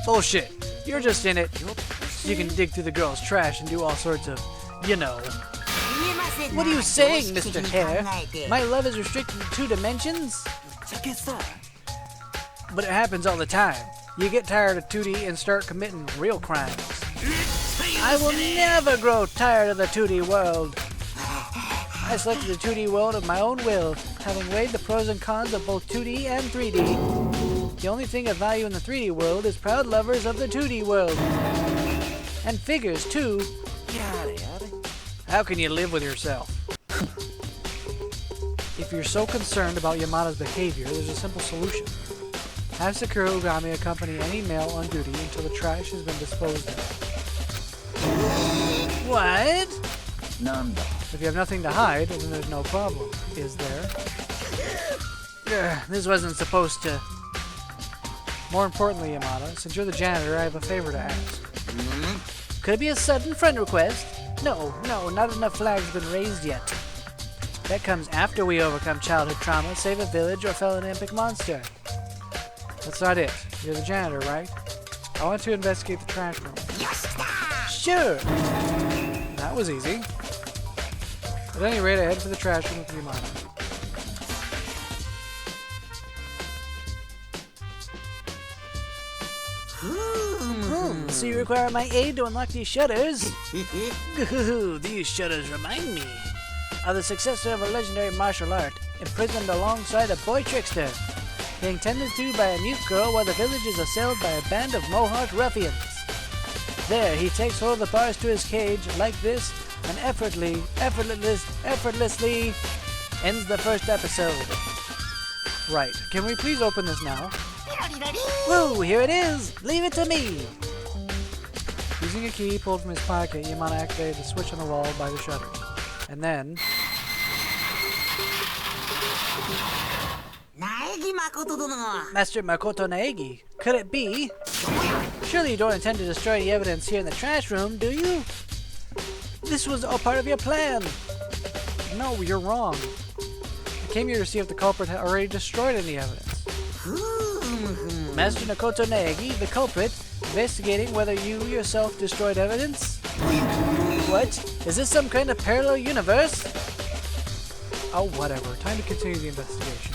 S2: Bullshit. You're just in it so you can dig through the girls' trash and do all sorts of, you know.
S5: What are you saying, Mr. Hare? My love is restricted to 2 dimensions?
S2: But it happens all the time. You get tired of 2D and start committing real crimes.
S5: I will never grow tired of the 2D world. I selected the 2D world of my own will, having weighed the pros and cons of both 2D and 3D. The only thing of value in the 3D world is proud lovers of the 2D world. And figures, too.
S2: How can you live with yourself? If you're so concerned about Yamada's behavior, there's a simple solution. Have Sakura Ugami accompany any male on duty until the trash has been disposed of.
S5: What?
S2: If you have nothing to hide, then there's no problem, is there?
S5: This wasn't supposed to...
S2: More importantly, Yamada, since you're the janitor, I have a favor to ask.
S5: Could it be a sudden friend request? No, not enough flags have been raised yet. That comes after we overcome childhood trauma, save a village, or fell an epic monster.
S2: That's not it. You're the janitor, right? I want to investigate the trash room.
S5: Sure!
S2: That was easy. At any rate, I head for the trash room with Yamada.
S5: So you require my aid to unlock these shutters? These shutters remind me of the successor of a legendary martial art, imprisoned alongside a boy trickster.
S2: being tended to by a mute girl while the village is assailed by a band of Mohawk ruffians. There, he takes hold of the bars to his cage like this and effortlessly ends the first episode. Right. Can we please open this now? Woo! Here it is! Leave it to me! Using a key pulled from his pocket, Yamada activated the switch on the wall by the shutters. And then... Master Makoto Naegi, could it be? Surely you don't intend to destroy the evidence here in the trash room, do you? This was all part of your plan! No, you're wrong. I came here to see if the culprit had already destroyed any evidence. Master Makoto Naegi, the culprit, investigating whether you yourself destroyed evidence? What? Is this some kind of parallel universe? Oh, whatever. Time to continue the investigation.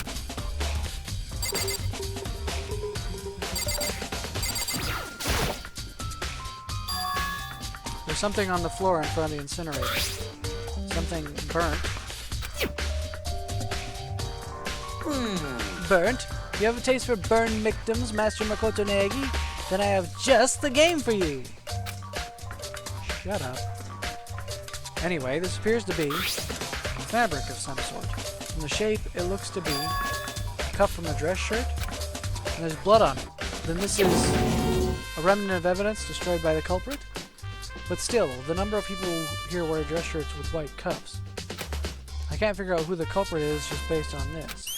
S2: There's something on the floor in front of the incinerator. Something burnt. Burnt? You have a taste for burned victims, Master Makoto Naegi? Then I have just the game for you! Shut up. Anyway, this appears to be fabric of some sort. From the shape, it looks to be cut from a dress shirt, and there's blood on it. Then this is a remnant of evidence destroyed by the culprit? But still, the number of people here wear dress shirts with white cuffs. I can't figure out who the culprit is just based on this.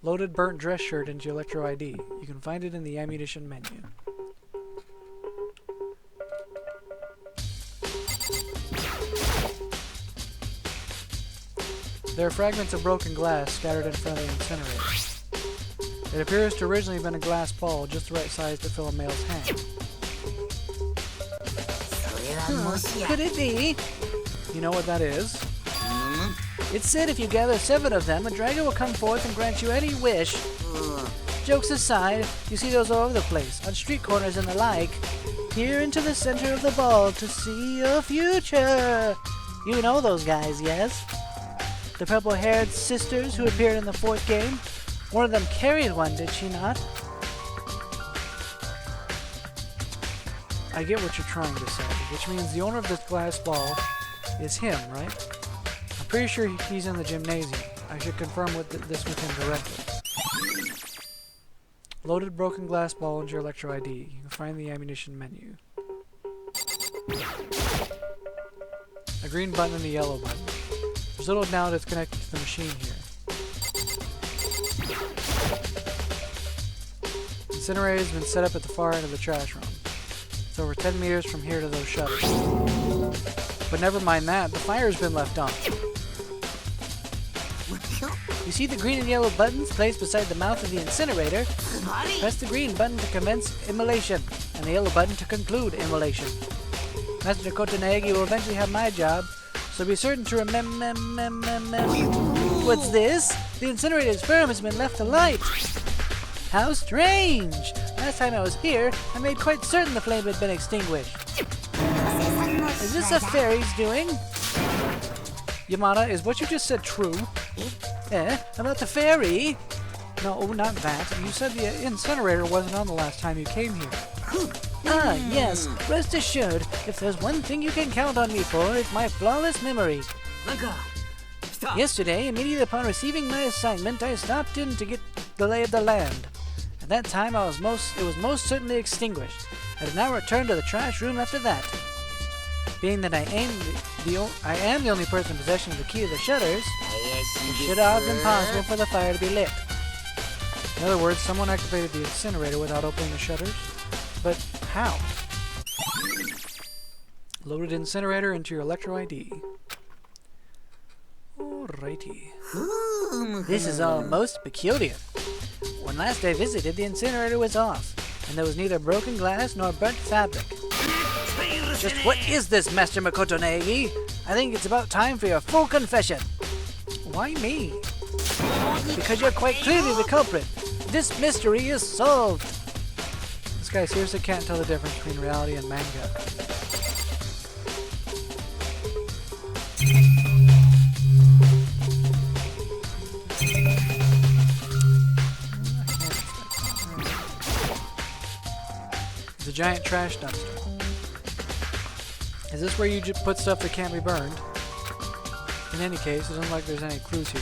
S2: Loaded burnt dress shirt into Electro ID. You can find it in the ammunition menu. There are fragments of broken glass scattered in front of the incinerator. It appears to originally have been a glass ball just the right size to fill a male's hand. Could it be? You know what that is? It's said if you gather 7 of them, a dragon will come forth and grant you any wish. Jokes aside, you see those all over the place, on street corners and the like. Peer into the center of the ball to see your future. You know those guys, yes? The purple-haired sisters who appeared in the 4th game. One of them carried one, did she not? I get what you're trying to say, which means the owner of this glass ball is him, right? I'm pretty sure he's in the gymnasium. I should confirm this with him directly. Loaded broken glass ball into your Electro ID. You can find the ammunition menu. A green button and a yellow button. There's little doubt it's connected to the machine here. The incinerator has been set up at the far end of the trash room. It's over 10 meters from here to those shutters. But never mind that, the fire's been left on. You see the green and yellow buttons placed beside the mouth of the incinerator? Press the green button to commence immolation, and the yellow button to conclude immolation. Master Makoto Naegi will eventually have my job, so be certain to remember. What's this? The incinerator's firm has been left alight. How strange! Last time I was here, I made quite certain the flame had been extinguished. Is this a fairy's doing? Yamada, is what you just said true? About the fairy? No, not that. You said the incinerator wasn't on the last time you came here. Ah, yes. Rest assured, if there's one thing you can count on me for, it's my flawless memory. Yesterday, immediately upon receiving my assignment, I stopped in to get the lay of the land. At that time, it was most certainly extinguished. I did not return to the trash room after that. Being that I am the only person in possession of the key to the shutters, it should have been possible for the fire to be lit. In other words, someone activated the incinerator without opening the shutters. But how? Loaded incinerator into your Electro ID. Alrighty. This is all most peculiar. When last I visited, the incinerator was off, and there was neither broken glass nor burnt fabric. Just what is this, Master Makoto Naegi? I think it's about time for your full confession. Why me? Because you're quite clearly the culprit. This mystery is solved. This guy seriously can't tell the difference between reality and manga.
S1: giant trash dumpster. Is this where you just put stuff that can't be burned? In any case, it doesn't look like there's any clues here.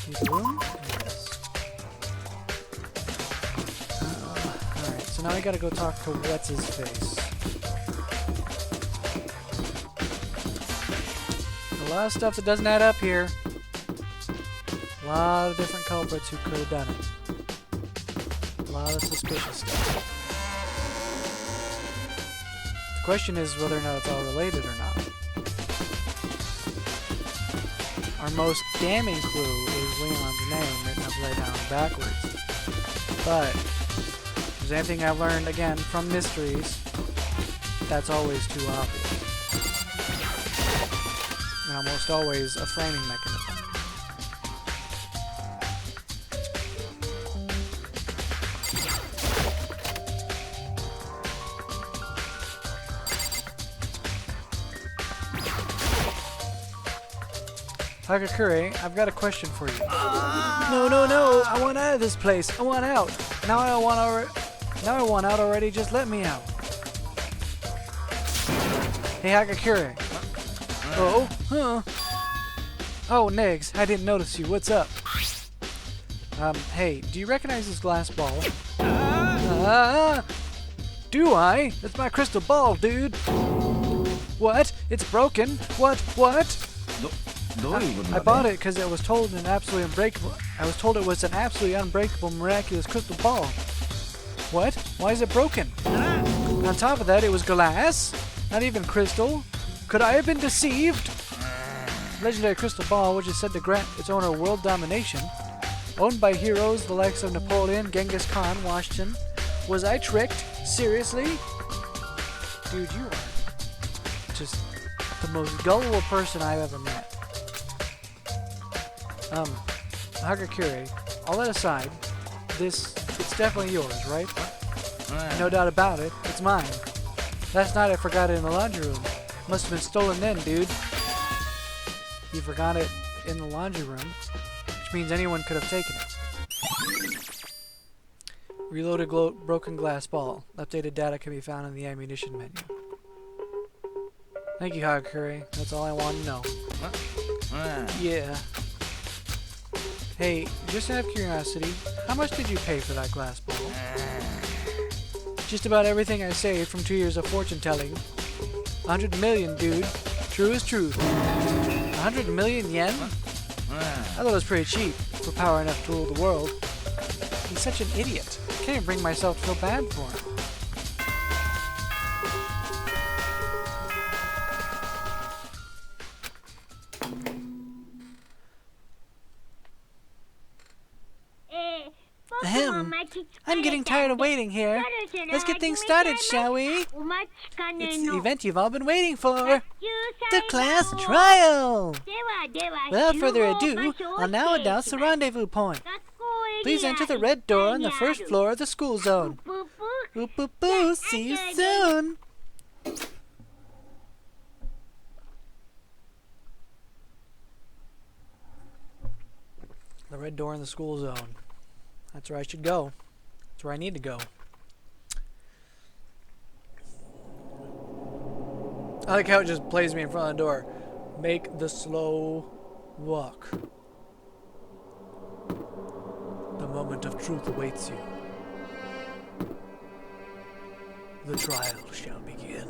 S1: Use the room? Yes. Alright, so now I gotta go talk to What's-His-Face. A lot of stuff that doesn't add up here. A lot of different culprits who could have done it. A lot of suspicious stuff. The question is whether or not it's all related or not. Our most damning clue is Leon's name written upside down and backwards. But if there's anything I've learned, again, from mysteries, that's always too obvious. And almost always a framing mechanism. Hagakure, I've got a question for you. No, no, no! I want out of this place. I want out. Now I want out already. Just let me out. Hey, Hagakure. Oh, huh? Oh, Negs, I didn't notice you. What's up? Hey, do you recognize this glass ball? Do I? That's my crystal ball, dude. What? It's broken? What? I bought it because it was told an absolutely unbreakable. I was told it was an absolutely unbreakable, miraculous crystal ball. What? Why is it broken? And on top of that, it was glass, not even crystal. Could I have been deceived? Legendary crystal ball, which is said to grant its owner world domination, owned by heroes the likes of Napoleon, Genghis Khan, Washington. Was I tricked? Seriously? Dude, you are just the most gullible person I've ever met. Hagakure, all that aside, it's definitely yours, right? No doubt about it, it's mine. Last night I forgot it in the laundry room. Must have been stolen then, dude. You forgot it in the laundry room, which means anyone could have taken it. Reloaded broken glass ball. Updated data can be found in the ammunition menu. Thank you, Hagakure. That's all I want to know. Yeah. Hey, just out of curiosity, how much did you pay for that glass ball? Just about everything I saved from 2 years of fortune telling. 100 million, dude. True as truth. 100 million yen? I thought it was pretty cheap for power enough to rule the world. He's such an idiot. I can't even bring myself to feel bad for him. Ahem. I'm getting tired of waiting here. Let's get things started, shall we? It's the event you've all been waiting for. The class trial! Without further ado, I'll now announce the rendezvous point. Please enter the red door on the first floor of the school zone. Boop boop boo, see you soon! The red door in the school zone. That's where I should go. That's where I need to go. I like how it just plays me in front of the door. Make the slow walk. The moment of truth awaits you. The trial shall begin.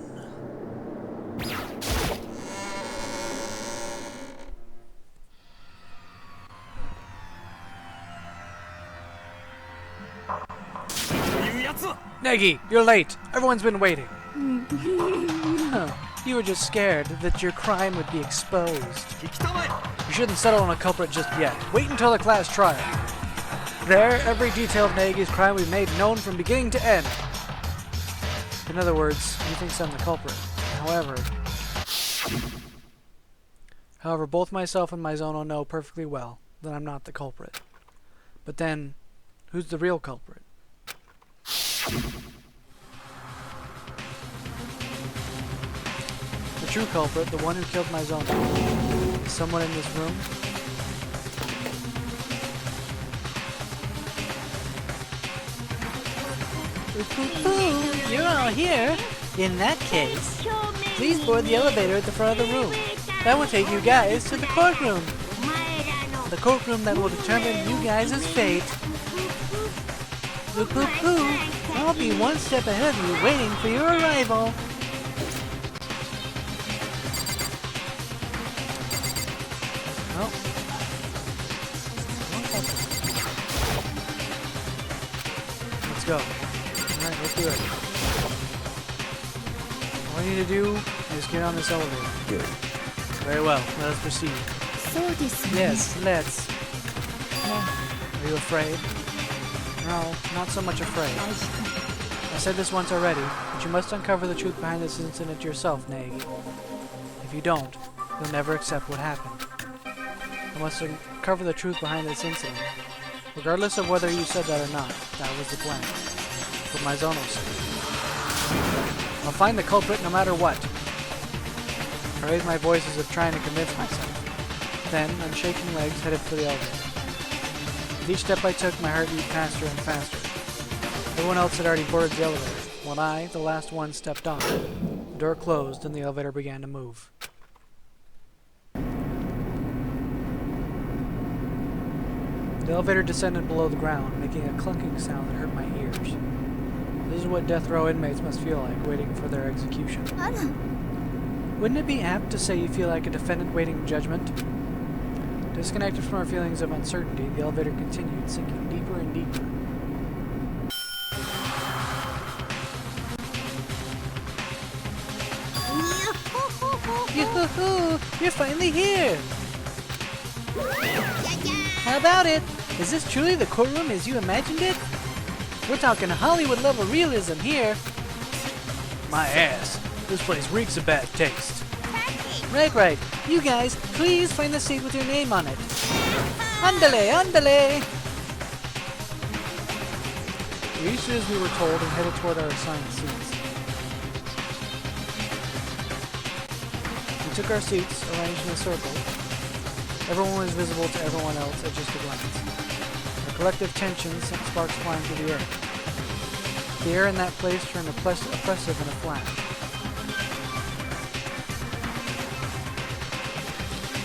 S1: Negi, you're late. Everyone's been waiting. Huh. You were just scared that your crime would be exposed. You shouldn't settle on a culprit just yet. Wait until the class trial. There, every detail of Negi's crime will be made known from beginning to end. In other words, he thinks I'm the culprit. However, both myself and Maizono know perfectly well that I'm not the culprit. But then, who's the real culprit? The true culprit, the one who killed Maizono, is someone in this room.
S2: Ooh, you're all here? In that case, please board the elevator at the front of the room. That will take you guys to the courtroom. The courtroom that will determine you guys' fate. I'll be one step ahead of you, waiting for your arrival. Oh. Let's go. Alright, let's do it. All I need to do is get on this elevator.
S3: Good.
S2: Very well, let us proceed. Yes, let's. Are you afraid? No, not so much afraid. I said this once already, but you must uncover the truth behind this incident yourself, Nagi. If you don't, you'll never accept what happened. You must uncover the truth behind this incident. Regardless of whether you said that or not, that was the plan. For Maizono's sake. I'll find the culprit no matter what. I raised my voice as if trying to convince myself. Then, on shaking legs, headed for the elevator. With each step I took, my heart beat faster and faster. Everyone else had already boarded the elevator. When I, the last one, stepped on, the door closed and the elevator began to move. The elevator descended below the ground, making a clunking sound that hurt my ears. This is what death row inmates must feel like, waiting for their execution. Wouldn't it be apt to say you feel like a defendant waiting judgment? Disconnected from our feelings of uncertainty, the elevator continued, sinking deeper and deeper. Yoo-hoo-hoo! You're finally here! How about it? Is this truly the courtroom as you imagined it? We're talking Hollywood-level realism here. My ass. This place reeks of bad taste. Right. You guys, please find the seat with your name on it. Andale, andale! We reached as we were told and headed toward our assigned seats. We took our seats, arranged in a circle. Everyone was visible to everyone else at just a glance. Our collective tension sent sparks flying through the air. The air in that place turned oppressive in a flash.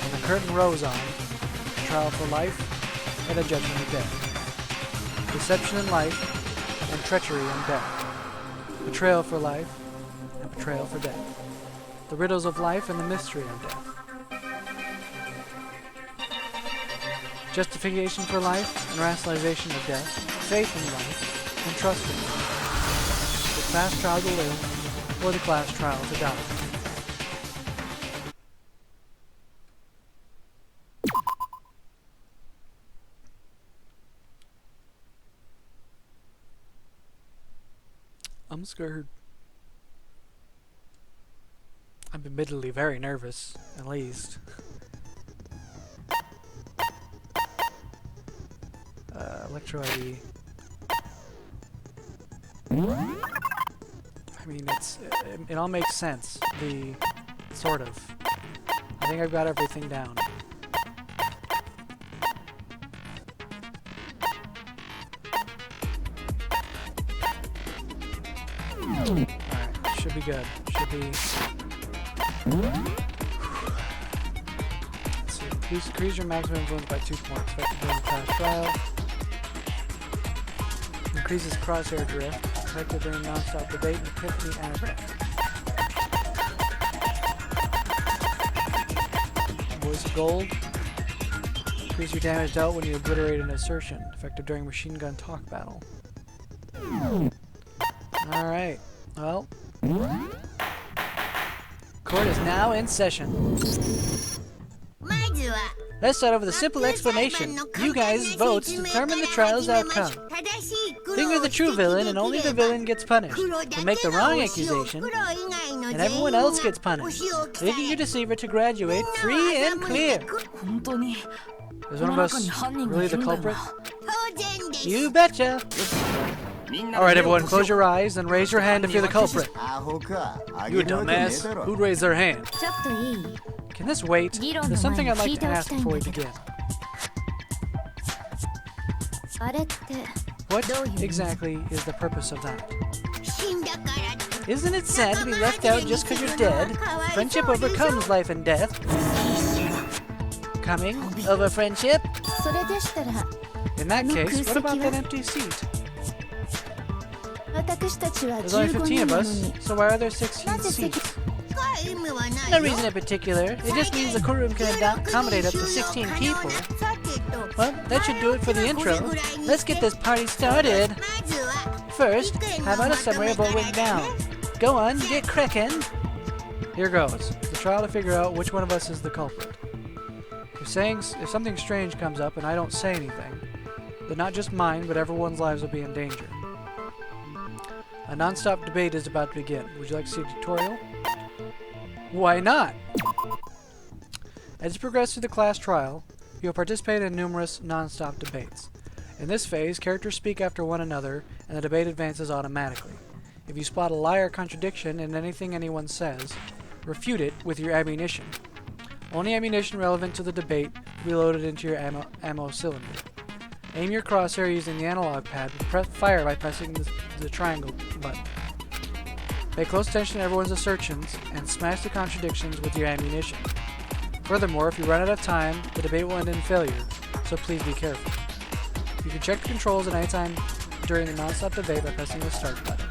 S2: When the curtain rose on, a trial for life and a judgment of death. Deception in life and treachery in death. Betrayal for life and betrayal for death. The riddles of life and the mystery of death. Justification for life and rationalization of death. Faith in life and trust in life. The class trial to live or the class trial to die. I'm scared. I'm admittedly very nervous, at least. Electro ID. I mean, it all makes sense. Sort of. I think I've got everything down. Alright, should be good. Should be... Let's see. Increase your maximum influence by 2 points. Effective during the class trial. Increases crosshair drift. Effective during non-stop debate and epiphany anagram. Voice of gold. Increase your damage dealt when you obliterate an assertion. Effective during machine gun talk battle. Alright. Well. Court is now in session. Let's start off with a simple explanation. You guys' votes determine the trial's outcome. Finger the true villain and only the villain gets punished. You make the wrong accusation and everyone else gets punished, leaving your deceiver to graduate free and clear. Is one of us really the culprit? You betcha! Alright everyone, close your eyes and raise your hand if you're the culprit. You a dumbass. Who'd raise their hand? Can this wait? There's something I'd like to ask before we begin.
S1: What exactly is the purpose of that? Isn't it sad to be left out just because you're dead? Friendship overcomes life and death. Coming over friendship? In that case, what about that empty seat? There's only 15 of us, so why are there 16 seats? No reason in particular. It just means the courtroom can accommodate up to 16 people. Well, that should do it for the intro. Let's get this party started. First, how about a summary of what went down? Go on, get crackin'. Here goes. The trial to figure out which one of us is the culprit. If something strange comes up and I don't say anything, then not just mine, but everyone's lives will be in danger. A non-stop debate is about to begin. Would you like to see a tutorial? Why not? As you progress through the class trial, you will participate in numerous non-stop debates. In this phase, characters speak after one another, and the debate advances automatically. If you spot a lie or contradiction in anything anyone says, refute it with your ammunition. Only ammunition relevant to the debate will be loaded into your ammo cylinder. Aim your crosshair using the analog pad, and fire by pressing the triangle button. Pay close attention to everyone's assertions, and smash the contradictions with your ammunition. Furthermore, if you run out of time, the debate will end in failure, so please be careful. You can check the controls at any time during the non-stop debate by pressing the start button.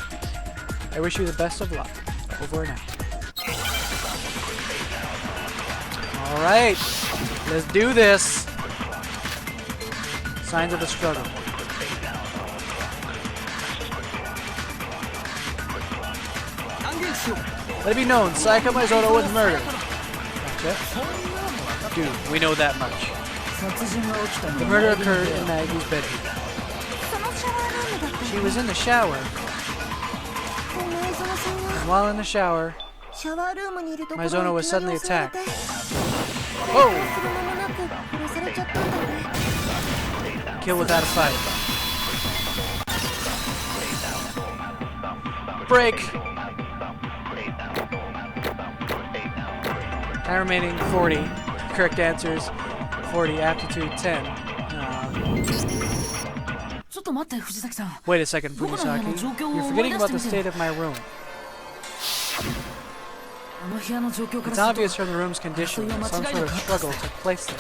S1: I wish you the best of luck. Over and out. Alright, let's do this! Signs of a struggle. Let it be known, Sayaka Mizono was murdered. Gotcha. Dude, we know that much. The murder occurred in Nagi's bedroom. She was in the shower. And while in the shower, Mizono was suddenly attacked. Oh! Kill without a fight. Break! Time remaining 40. Correct answers 40. Aptitude 10. Wait a second, Fujisaki. You're forgetting about the state of my room. It's obvious from the room's condition that some sort of struggle took place there.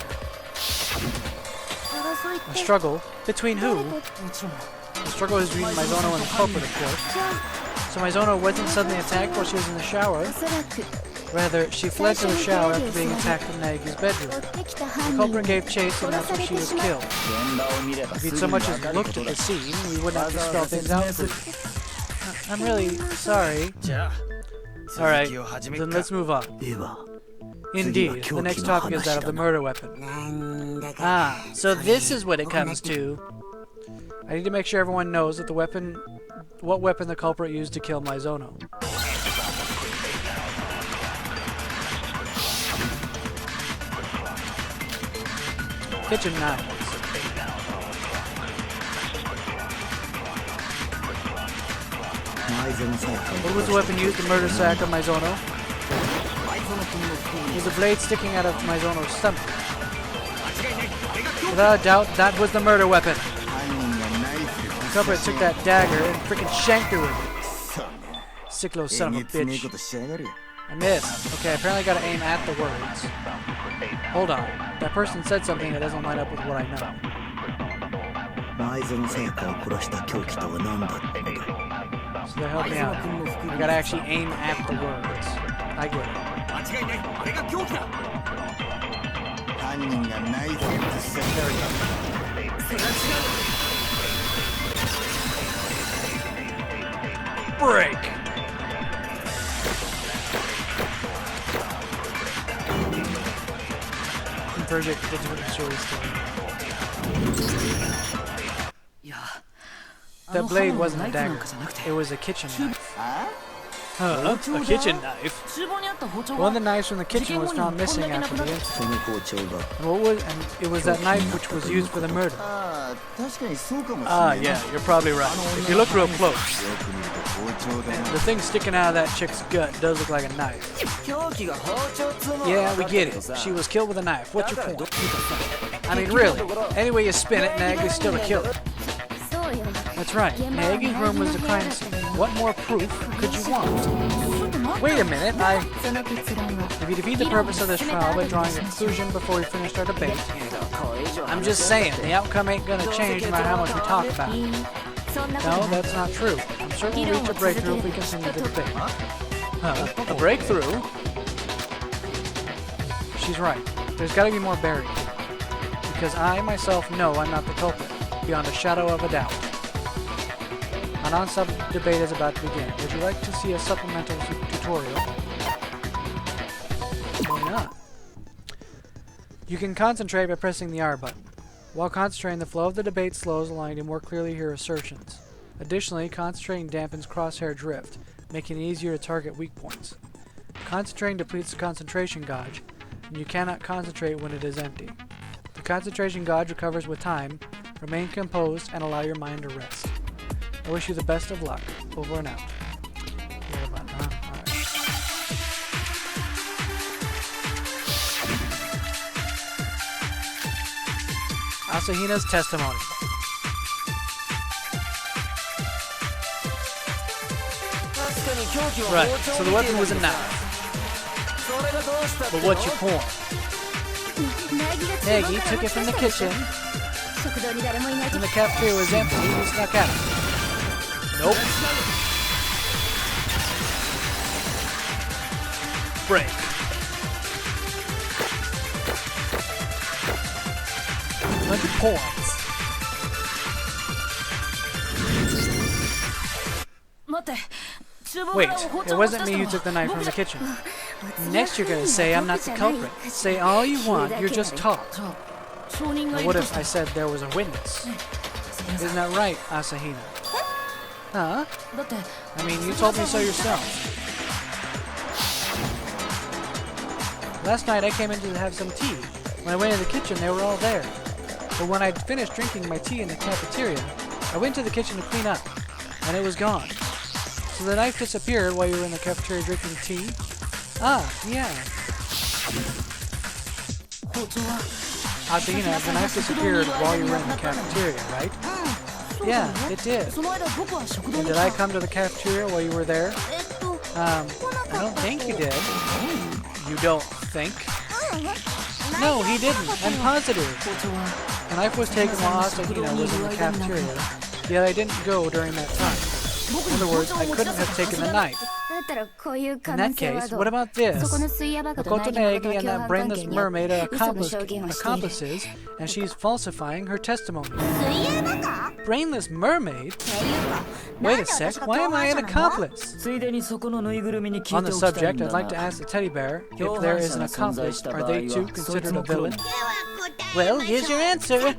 S1: A struggle? Between who? The struggle is between Mizono and the culprit, of course. So Mizono wasn't suddenly attacked while she was in the shower. Rather, she fled to the shower after being attacked in Nagi's bedroom. The culprit gave chase and that's when she was killed. If you'd so much as looked at the scene, we wouldn't have to spell things out for you. I'm really sorry. Alright, then let's move on. Indeed, the next topic is that of the murder weapon. Ah, so this is what it comes to. I need to make sure everyone knows that what weapon the culprit used to kill Mizono. Kitchen knives. What was the weapon used to murder Sayaka Mizono? It was a blade sticking out of Mizono's stomach. Without a doubt, that was the murder weapon. The culprit took that dagger and freaking shanked her with it. Sick little son of a bitch. I missed. Okay, apparently I gotta aim at the words. Hold on. That person said something that doesn't line up with what I know. So they help me out. I gotta actually aim at the words. I get it. There we go. Break! Convergent digital story. That blade wasn't a dagger. It was a kitchen knife. Huh? A kitchen knife? One of the knives from the kitchen was found missing after the incident. And it was that knife which was used for the murder. Ah, yeah, you're probably right. If you look real close, the thing sticking out of that chick's gut does look like a knife. Yeah, we get it. She was killed with a knife. What's your point? I mean, really, any way you spin it, Nag is still a killer. That's right. Naegi's room was the crime scene. What more proof could you want? Wait a minute, if you defeat the purpose of this trial by drawing a conclusion before we finish our debate, I'm just saying, the outcome ain't gonna change no matter how much we talk about it. No, that's not true. I'm certain we'll reach a breakthrough if we continue the debate. A breakthrough? She's right. There's gotta be more buried. Because I, myself, know I'm not the culprit, beyond a shadow of a doubt. A non-stop debate is about to begin. Would you like to see a supplemental tutorial? Why not? You can concentrate by pressing the R button. While concentrating, the flow of the debate slows, allowing you to more clearly hear assertions. Additionally, concentrating dampens crosshair drift, making it easier to target weak points. Concentrating depletes the concentration gauge, and you cannot concentrate when it is empty. The concentration gauge recovers with time. Remain composed and allow your mind to rest. I wish you the best of luck. Over and out. Alright. Asahina's testimony. Right, so the weapon was a knife. But what's your point? Nagi took it from the kitchen. When the cafeteria was empty, he snuck out. Nope. Break. Bunch of points. Wait, it wasn't me who took the knife from the kitchen. Next you're gonna say I'm not the culprit. Say all you want, you're just taught. Now what if I said there was a witness? Isn't that right, Asahina? Huh? I mean, you told me so yourself. Last night I came in to have some tea. When I went in the kitchen, they were all there. But when I'd finished drinking my tea in the cafeteria, I went to the kitchen to clean up, and it was gone. So the knife disappeared while you were in the cafeteria drinking tea? Ah, yeah. Asahina, the knife disappeared while you were in the cafeteria, right? Yeah, it did. And did I come to the cafeteria while you were there? I don't think you did. You don't think? No, he didn't. I'm positive. The knife was taken while Asahina was in the cafeteria, yet I didn't go during that time. In other words, I couldn't have taken the knife. In that case, what about this? Makoto Naegi and that brainless mermaid are accomplices, and she's falsifying her testimony. Brainless mermaid? Wait a sec, why am I an accomplice? On the subject, I'd like to ask the teddy bear, if there is an accomplice, are they too considered a villain? Well, here's your answer.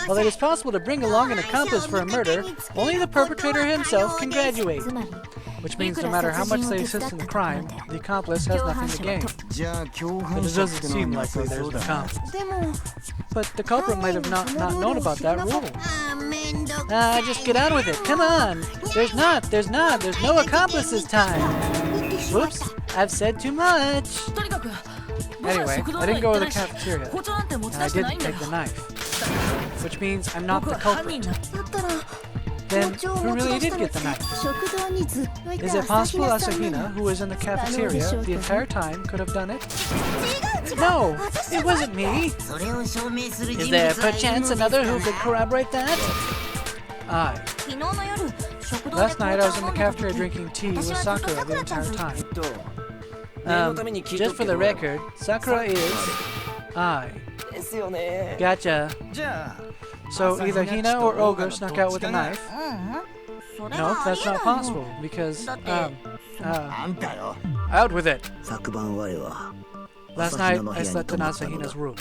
S1: While it is possible to bring along an accomplice for a murder, only the perpetrator himself can graduate. Which means no matter how much they assist in the crime, the accomplice has nothing to gain. But it doesn't seem likely there's an accomplice. But the culprit might have not known about that rule. Just get on with it. Come on. There's no accomplice this time. Whoops, I've said too much. Anyway, I didn't go to the cafeteria, and I didn't take the knife. Which means I'm not the culprit. Then, who really did get the knife? Is it possible Asahina, who was in the cafeteria the entire time, could have done it? No, it wasn't me. Is there perchance another who could corroborate that? Aye. Last night I was in the cafeteria drinking tea with Sakura the entire time. Just for the record, Sakura is... Aye. Gotcha. So either Hina or Ogre snuck out with a knife. No, that's not possible, because, out with it! Last night, I slept in Asahina's room.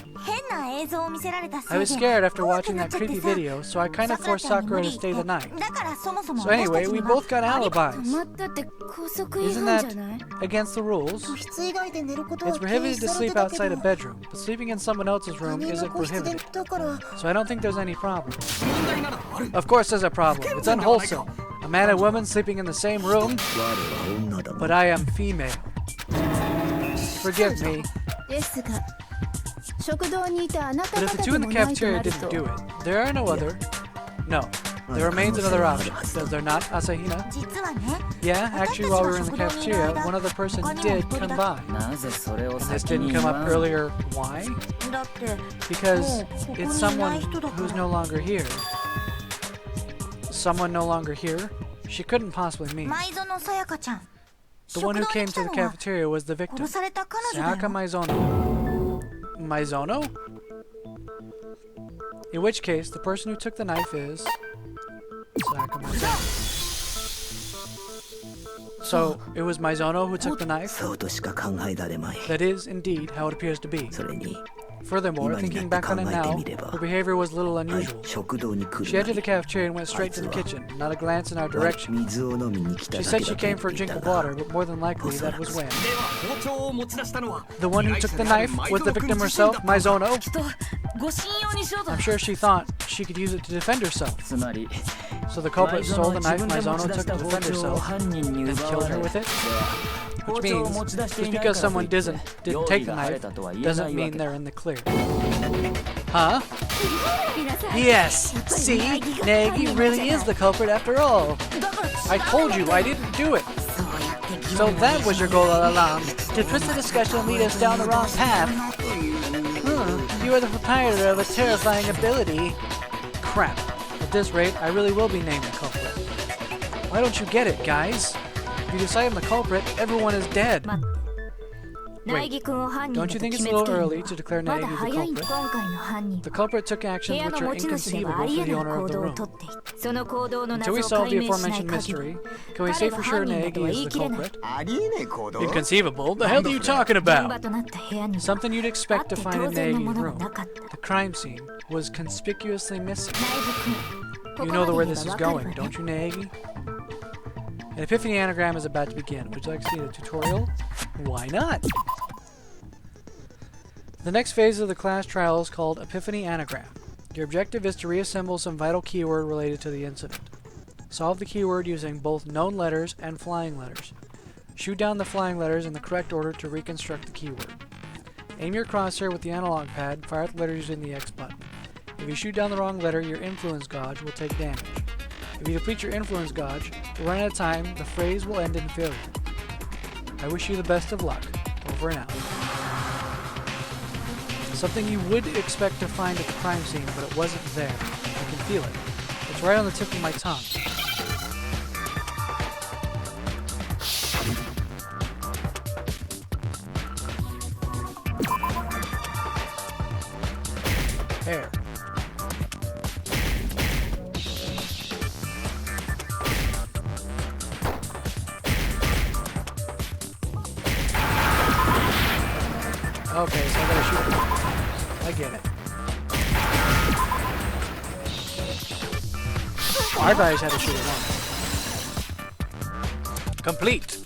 S1: I was scared after watching that creepy video, so I kind of forced Sakura to stay the night. So anyway, we both got alibis. Isn't that against the rules? It's prohibited to sleep outside a bedroom, but sleeping in someone else's room isn't prohibited. So I don't think there's any problem. Of course there's a problem. It's unwholesome. A man and woman sleeping in the same room. But I am female. Forgive me. But if the two in the cafeteria didn't do it, there are no other... No. There remains another option. Does there not, Asahina?
S6: 実はね
S1: Yeah, actually while we were in the cafeteria, one other person did come by.
S3: なぜそれを
S1: This
S3: 先
S1: didn't
S3: に
S1: come
S3: 言
S1: up
S3: わん
S1: earlier. Why?
S6: だって
S1: Because
S6: もうここ
S1: it's
S6: にいな
S1: someone
S6: い人だか
S1: who's
S6: ら
S1: no longer here. Someone no longer here? She couldn't possibly mean.
S6: 前園さやかちゃん
S1: The one who
S6: 食堂
S1: came
S6: に来
S1: to
S6: た
S1: the
S6: のは
S1: cafeteria was the victim.
S6: 殺された彼女だ
S1: Sayaka
S6: よ
S1: Maizono. Maizono? In which case, the person who took the knife is Sayaka Maizono. So, it was Maizono who took the knife?
S3: そうとしか考えられまい
S1: That is, indeed, how it appears to be.
S3: それに
S1: Furthermore, thinking back on it now, her behavior was a little
S3: はい
S1: unusual.
S3: 食堂に来
S1: She
S3: る
S1: entered the cafeteria and went straight to the kitchen, not a glance in our direction.
S3: 水を飲みに来た
S1: She
S3: だ
S1: said
S3: け
S1: she
S3: だと
S1: came
S3: 言っ
S1: for a
S3: てい
S1: drink
S3: た
S1: of
S3: が
S1: water, but more than likely that was when.
S7: では包丁を持ち出したのは
S1: The one who took the knife was the victim herself, Maizono.
S6: きっとご信用にしようと
S1: I'm sure she thought she could use it to defend herself.
S3: つまり
S1: So the culprit
S3: 前園
S1: stole
S3: は
S1: the
S3: 自
S1: knife
S3: 分で持
S1: Maizono
S3: ち出
S1: took
S3: した
S1: to
S3: 包
S1: defend
S3: 丁を
S1: herself
S3: 犯人に
S1: and
S3: 奪
S1: killed
S3: わ
S1: her
S3: れ
S1: with it.
S3: 包
S1: Which
S3: 丁を
S1: means
S3: 持ち出して
S1: just
S3: いない
S1: because
S3: からとい
S1: someone
S3: って
S1: didn't
S3: 容
S1: take
S3: 疑
S1: the
S3: が晴れ
S1: knife
S3: たとは言えな
S1: doesn't
S3: いわ
S1: mean
S3: け
S1: they're in the clear. Huh?
S6: 皆さん
S1: Yes! See? Nagi really is the culprit after all.
S6: だから
S1: I told you I didn't do it.
S6: そうやって
S1: So that was your goal all along, to twist the discussion and lead us down the wrong path. You are the proprietor of a terrifying ability. Crap. At this rate, I really will be named the culprit. Why don't you get it, guys? If you decide I'm the culprit, everyone is dead.
S6: 待って苗木君を犯人
S1: Don't
S6: だ
S1: you
S6: と
S1: think
S6: 決
S1: it's
S6: め
S1: a
S6: つけ
S1: little
S6: るの
S1: early to declare
S6: ま
S1: Nagi
S6: だ
S1: the
S6: 早い
S1: culprit?
S6: 今回の犯人
S1: The culprit took
S6: 部
S1: actions
S6: 屋
S1: which
S6: の
S1: are
S6: 持ち主ではあ
S1: inconceivable
S6: り
S1: for
S6: え
S1: the
S6: ない
S1: owner
S6: 行
S1: of the
S6: 動を
S1: room.
S6: とっていてその行動の
S1: Until
S6: 謎
S1: we
S6: を
S1: solve
S6: 解
S1: the
S6: 明しない
S1: aforementioned
S6: 限り
S1: mystery, can we say for sure
S6: 彼が犯人だと
S1: Nagi
S6: は
S1: is
S6: 言
S1: the
S6: い切れない
S1: culprit?
S3: ありえねえ行動
S1: Inconceivable? The hell are you talking
S6: 現
S1: about?
S6: 場となった部屋には
S1: Something you'd
S6: あっ
S1: expect
S6: て
S1: to find
S6: 当
S1: in
S6: 然の
S1: Nagi's
S6: ものが
S1: room.
S6: なかった
S1: The crime scene was conspicuously missing.
S6: 苗木君
S1: You
S6: こ
S1: know
S6: こま
S1: where
S6: で
S1: this
S6: 言
S1: is
S6: えばわか
S1: going,
S6: るわ
S1: don't
S6: ね
S1: you, Nagi? An epiphany anagram is about to begin. Would you like to see the tutorial? Why not? The next phase of the class trial is called Epiphany Anagram. Your objective is to reassemble some vital keyword related to the incident. Solve the keyword using both known letters and flying letters. Shoot down the flying letters in the correct order to reconstruct the keyword. Aim your crosshair with the analog pad, fire at the letters using the X button. If you shoot down the wrong letter, your influence gauge will take damage. If you deplete your influence gauge, to run out of time, the phrase will end in failure. I wish you the best of luck. Over and out. Something you would expect to find at the crime scene, but it wasn't there. I can feel it. It's right on the tip of my tongue. Hair. Okay, so I gotta shoot it. I get it. I thought I just had to shoot it once. Complete!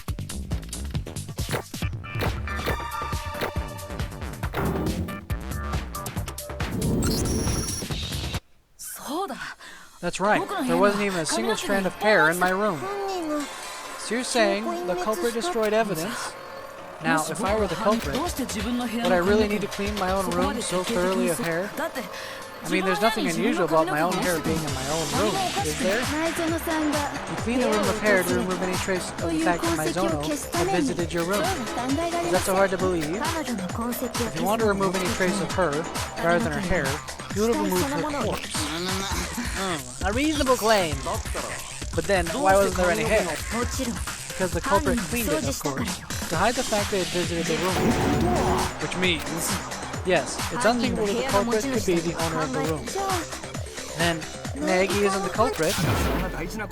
S1: That's right. There wasn't even a single strand of hair in my room.
S6: 犯人が
S1: So you're saying the culprit destroyed evidence? Now, if I were the culprit, would I really need to clean my own room so thoroughly of hair? I mean, there's nothing unusual about my own hair being in my own room, is there?
S6: 前園さんが
S1: You clean the room of hair to remove any trace of
S6: と
S1: the
S6: いう
S1: fact
S6: 痕
S1: that
S6: 跡を
S1: Maizono
S6: 消すた
S1: had
S6: めに
S1: visited your
S6: そう
S1: room.
S6: は考えられ
S1: Is
S6: ま
S1: that
S6: せ
S1: so
S6: ん
S1: hard to believe?
S6: 彼女の痕跡を
S1: If you want to remove any trace of her, rather than her hair, you would have removed her corpse. A reasonable claim. But then, why wasn't there any hair?
S6: もちろん
S1: Because the culprit cleaned it, of course, to hide the fact they had visited the room. Which means, yes, it's
S6: 犯人が
S1: unthinkable
S6: 部
S1: that the
S6: 屋の持
S1: culprit
S6: ち
S1: could
S6: 主
S1: be
S6: だ
S1: the
S6: と
S1: owner of the
S6: 考
S1: room.
S6: えじゃあ
S1: Then, Nagi isn't the culprit,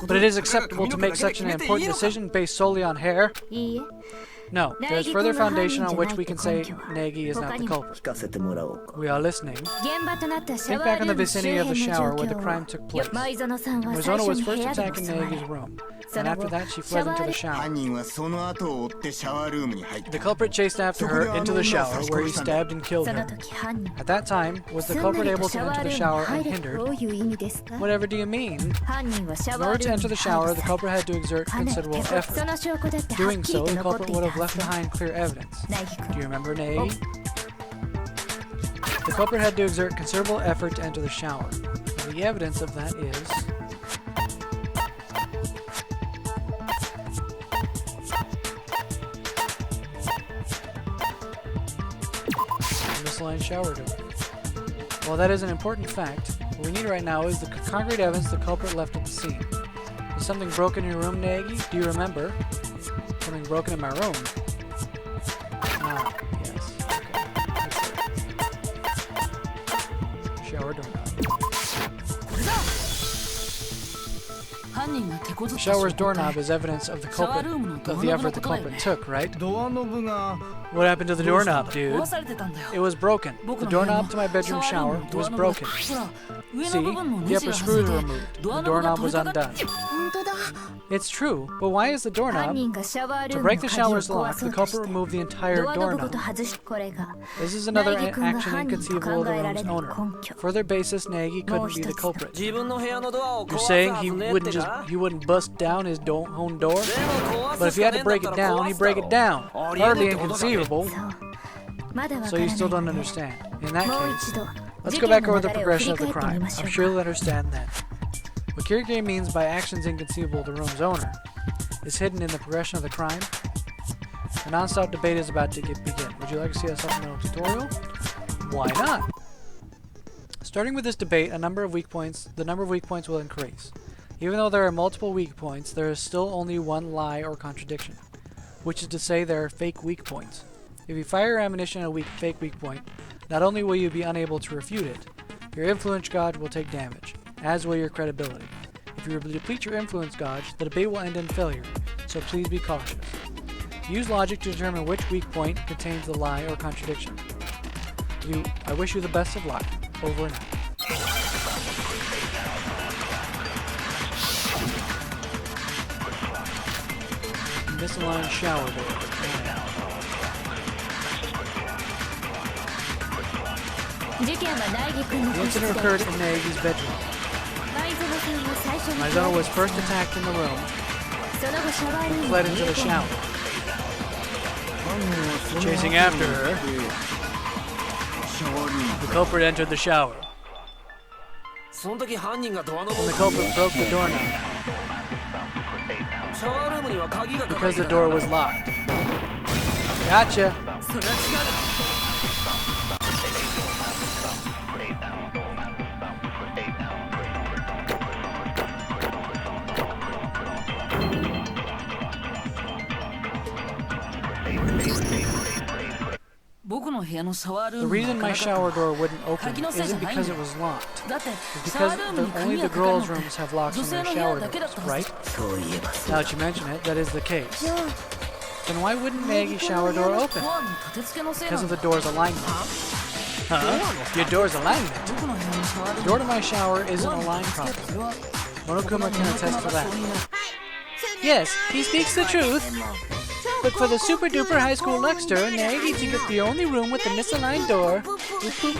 S1: but it is acceptable to make such an important decision based solely on hair?
S6: いいえ
S1: No, there's further foundation on which we can say Nagi is not the culprit.
S3: 聞かせてもらおうか
S1: We are listening.
S6: 現場となったシャ
S1: Think
S6: ワ
S1: back
S6: ー
S1: in
S6: ル
S1: the
S6: ーム周
S1: vicinity of
S6: 辺
S1: the
S6: の
S1: shower
S6: 状
S1: where the
S6: 況
S1: crime
S6: を
S1: took place.
S6: 前園さんは最
S1: Mizono
S6: 初
S1: was
S6: に部
S1: first
S6: 屋で
S1: attacking
S6: 襲われ
S1: Nagi's room,
S6: そ
S1: and
S6: の
S1: after
S6: 後
S1: that she fled into the shower.
S3: 犯人はその後を追ってシャワールームに入った
S1: The culprit chased after her into the shower where he stabbed and killed
S6: その
S1: her.
S6: 時犯人
S1: At that time, was the
S6: すんな
S1: culprit
S6: り
S1: able
S6: と
S1: to
S6: シャワ
S1: enter
S6: ール
S1: the
S6: ーム
S1: shower
S6: に入れ
S1: unhindered?
S6: どういう意味ですか
S1: Whatever do you mean?
S6: 犯人はシャ
S1: In
S6: ワー
S1: order
S6: ル
S1: to
S6: ーム
S1: enter
S6: に
S1: the
S6: 入
S1: shower,
S6: る
S1: the
S6: 際
S1: culprit had to exert
S6: かなり
S1: considerable
S6: そ
S1: effort.
S6: の証拠だってはっ
S1: Doing
S6: きり
S1: so,
S6: と
S1: the
S6: 残って
S1: culprit
S6: い
S1: would
S6: た
S1: have
S6: は
S1: left
S6: ず
S1: behind clear evidence.
S6: 苗木
S1: Do
S6: 君
S1: you remember Nagi? The culprit had to exert considerable effort to enter the shower. And the evidence of that is misaligned shower door. While that is an important fact, what we need right now is the concrete evidence the culprit left at the scene. Is something broken in your room, Nagy? Do you remember? Something broken in my room. Ah, yes. Okay. Shower doorknob. The shower's doorknob is evidence of the culprit, of the effort the culprit took, right? What happened to the doorknob, dude? It was broken. The doorknob to my bedroom shower was broken. See, the upper screws were removed. The doorknob was undone. It's true, but why is the doorknob? To break the shower's lock, the culprit removed the entire doorknob. This is another action inconceivable of the room's owner. Further basis, Nagy couldn't be the culprit. You're saying he wouldn't bust down his own door? But if he had to break it down, he'd break it down. Hardly inconceivable. So you still don't understand. In that case, let's go back over the progression of the crime. I'm sure you'll understand then. What Kirigiri means by actions inconceivable to the room's owner is hidden in the progression of the crime. A non-stop debate is about to begin. Would you like to see a supplemental tutorial? Why not? Starting with this debate, the number of weak points will increase. Even though there are multiple weak points, there is still only one lie or contradiction, which is to say there are fake weak points. If you fire your ammunition at a fake weak point, not only will you be unable to refute it, your influence gauge will take damage, as will your credibility. If you deplete your influence gauge, the debate will end in failure, so please be cautious. Use logic to determine which weak point contains the lie or contradiction. I wish you the best of luck. Over and out. Misaligned shower door. The incident occurred in Nagy's bedroom. Maizono was first attacked in the room and fled into the shower. Chasing after her, the culprit entered the shower. And the culprit broke the doorknob because the door was locked. Gotcha! The reason my shower door wouldn't open isn't because it was locked. It's because only the girls' rooms have locks on their shower doors, right? Now that you mention it, that is the case. Then why wouldn't Nagy's shower door open? Because of the door's alignment. Huh? Your door's alignment? The door to my shower isn't aligned properly. Monokuma can attest to that. Yes, he speaks the truth. But for the super duper high school luckster, Nagy to get the only room with the misaligned door.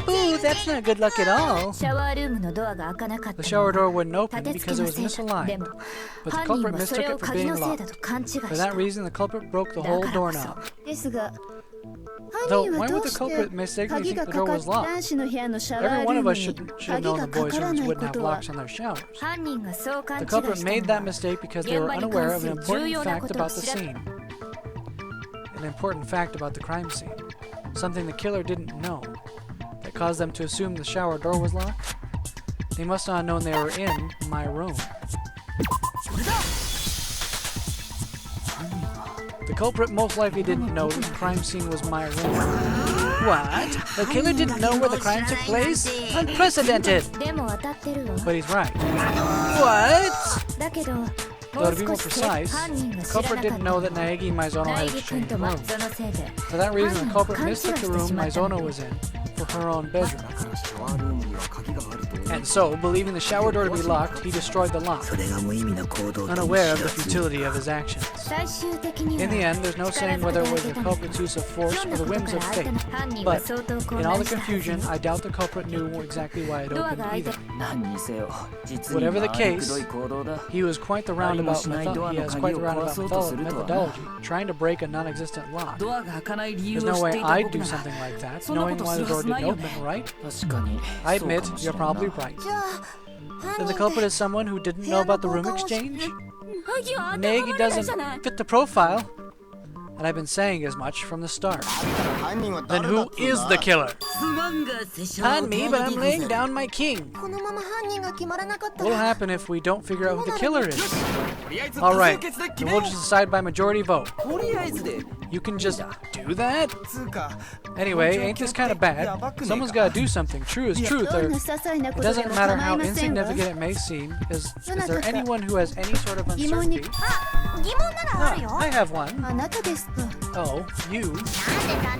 S1: Ooh, that's not good luck at all. The shower door wouldn't open because it was misaligned, but the culprit mistook it for being locked. For that reason, the culprit broke the whole doorknob. Though, why would the culprit mistakenly think the door was locked? Every one of us should have known the boys' rooms wouldn't have locks on their showers. The culprit made that mistake because they were unaware of an important fact about the scene. An important fact about the crime scene. Something the killer didn't know. That caused them to assume the shower door was locked. They must not have known they were in my room. The culprit most likely didn't know that the crime scene was my room. What? The killer didn't know where the crime took place? Unprecedented! But he's right. What? Though to be more precise, the culprit didn't know that Naegi Maizono had exchanged rooms. For that reason, the culprit mistook the room Maizono was in for her own bedroom. And so, believing the shower door to be locked, he destroyed the lock, unaware of the futility of his actions. In the end, there's no saying whether it was the culprit's use of force or the whims of fate. But, in all the confusion, I doubt the culprit knew exactly why it opened either. Whatever the case, he was quite the roundabout methodology, trying to break a non-existent lock. There's no way I'd do something like that, knowing why the door didn't open, right? I admit, you're probably right. Then the culprit is someone who didn't know about the room exchange? Nagy doesn't fit the profile. and I've been saying as much from the start.
S3: 犯人は
S1: Then
S3: 誰だ
S1: who
S3: っつうん
S1: is
S3: だ
S1: the killer?
S7: すまんが拙者
S1: Pardon me, but I'm laying down my king.
S6: このまま犯人が決まらなかったら
S1: What'll happen if we don't figure out who the killer is?
S7: とりあえず
S1: Alright,
S7: 決で決
S1: then
S7: め
S1: we'll
S7: よ
S1: just decide by majority vote.
S7: うとりあえずで
S1: You can just do that?
S7: つうか
S1: Anyway, ain't this kind of bad? Someone's gotta do something. True is truth,
S6: ど
S1: or
S6: んな些細な
S1: it
S6: ことで
S1: doesn't
S6: も
S1: matter
S6: 構い
S1: how
S6: ませんわ
S1: insignificant it may seem. Is there anyone who has any sort of
S6: 疑問に
S1: uncertainty?
S6: 疑問ならあるよ
S1: I have one.
S6: あなたですか
S1: Oh, you.
S6: なんで残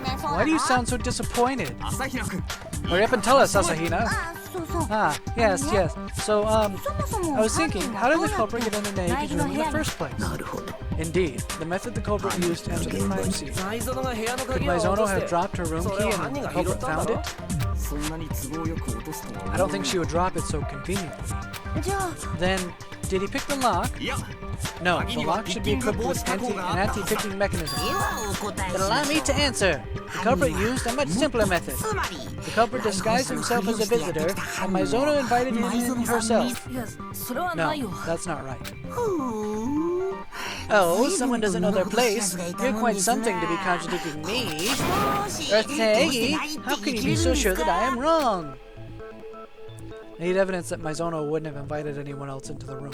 S6: 念そう
S1: Why
S6: な
S1: do you
S6: の
S1: sound so disappointed?
S7: 朝日奈君
S1: Hurry up and tell us, Asahina.
S6: あそうそう
S1: Ah, yes, yes. So,
S6: そもそも
S1: I was
S6: 犯
S1: thinking,
S6: 人
S1: how
S6: が
S1: did
S6: どう
S1: the
S6: やって
S1: culprit get into
S6: 苗
S1: Nagi's
S6: 木の
S1: room
S6: 部
S1: in
S6: 屋
S1: the
S6: に
S1: first place?
S3: なるほど
S1: Indeed, the method the culprit used to enter the crime scene.
S7: 内園が部屋の
S1: Could
S7: 鍵を落
S1: Maizono
S7: とし
S1: have
S7: て
S1: dropped her room
S7: そ
S1: key
S7: れを
S1: and
S7: 犯人
S1: the
S7: が拾っ
S1: culprit
S7: たん
S1: found
S7: だろ
S1: it?
S7: そんなに都合よく落とすとは
S1: I don't think she would drop it so conveniently.
S6: じゃあ
S1: Then, did he pick the lock?
S7: いや
S1: No, the lock should be equipped with an anti-picking mechanism.
S6: ではお答えし
S1: Then
S6: ま
S1: allow
S6: し
S1: me
S6: ょ
S1: to answer. The culprit used a much simpler method.
S6: つまり
S1: The culprit disguised himself as a visitor, and Maizono invited him in herself.
S6: いやそれは
S1: No,
S6: ないよ
S1: that's not right.
S6: ふー
S1: Oh, someone doesn't know their place. You're quite something to be contradicting me. Earth-Nagi, how can you be so sure that I am wrong? I need evidence that Maizono wouldn't have invited anyone else into the room.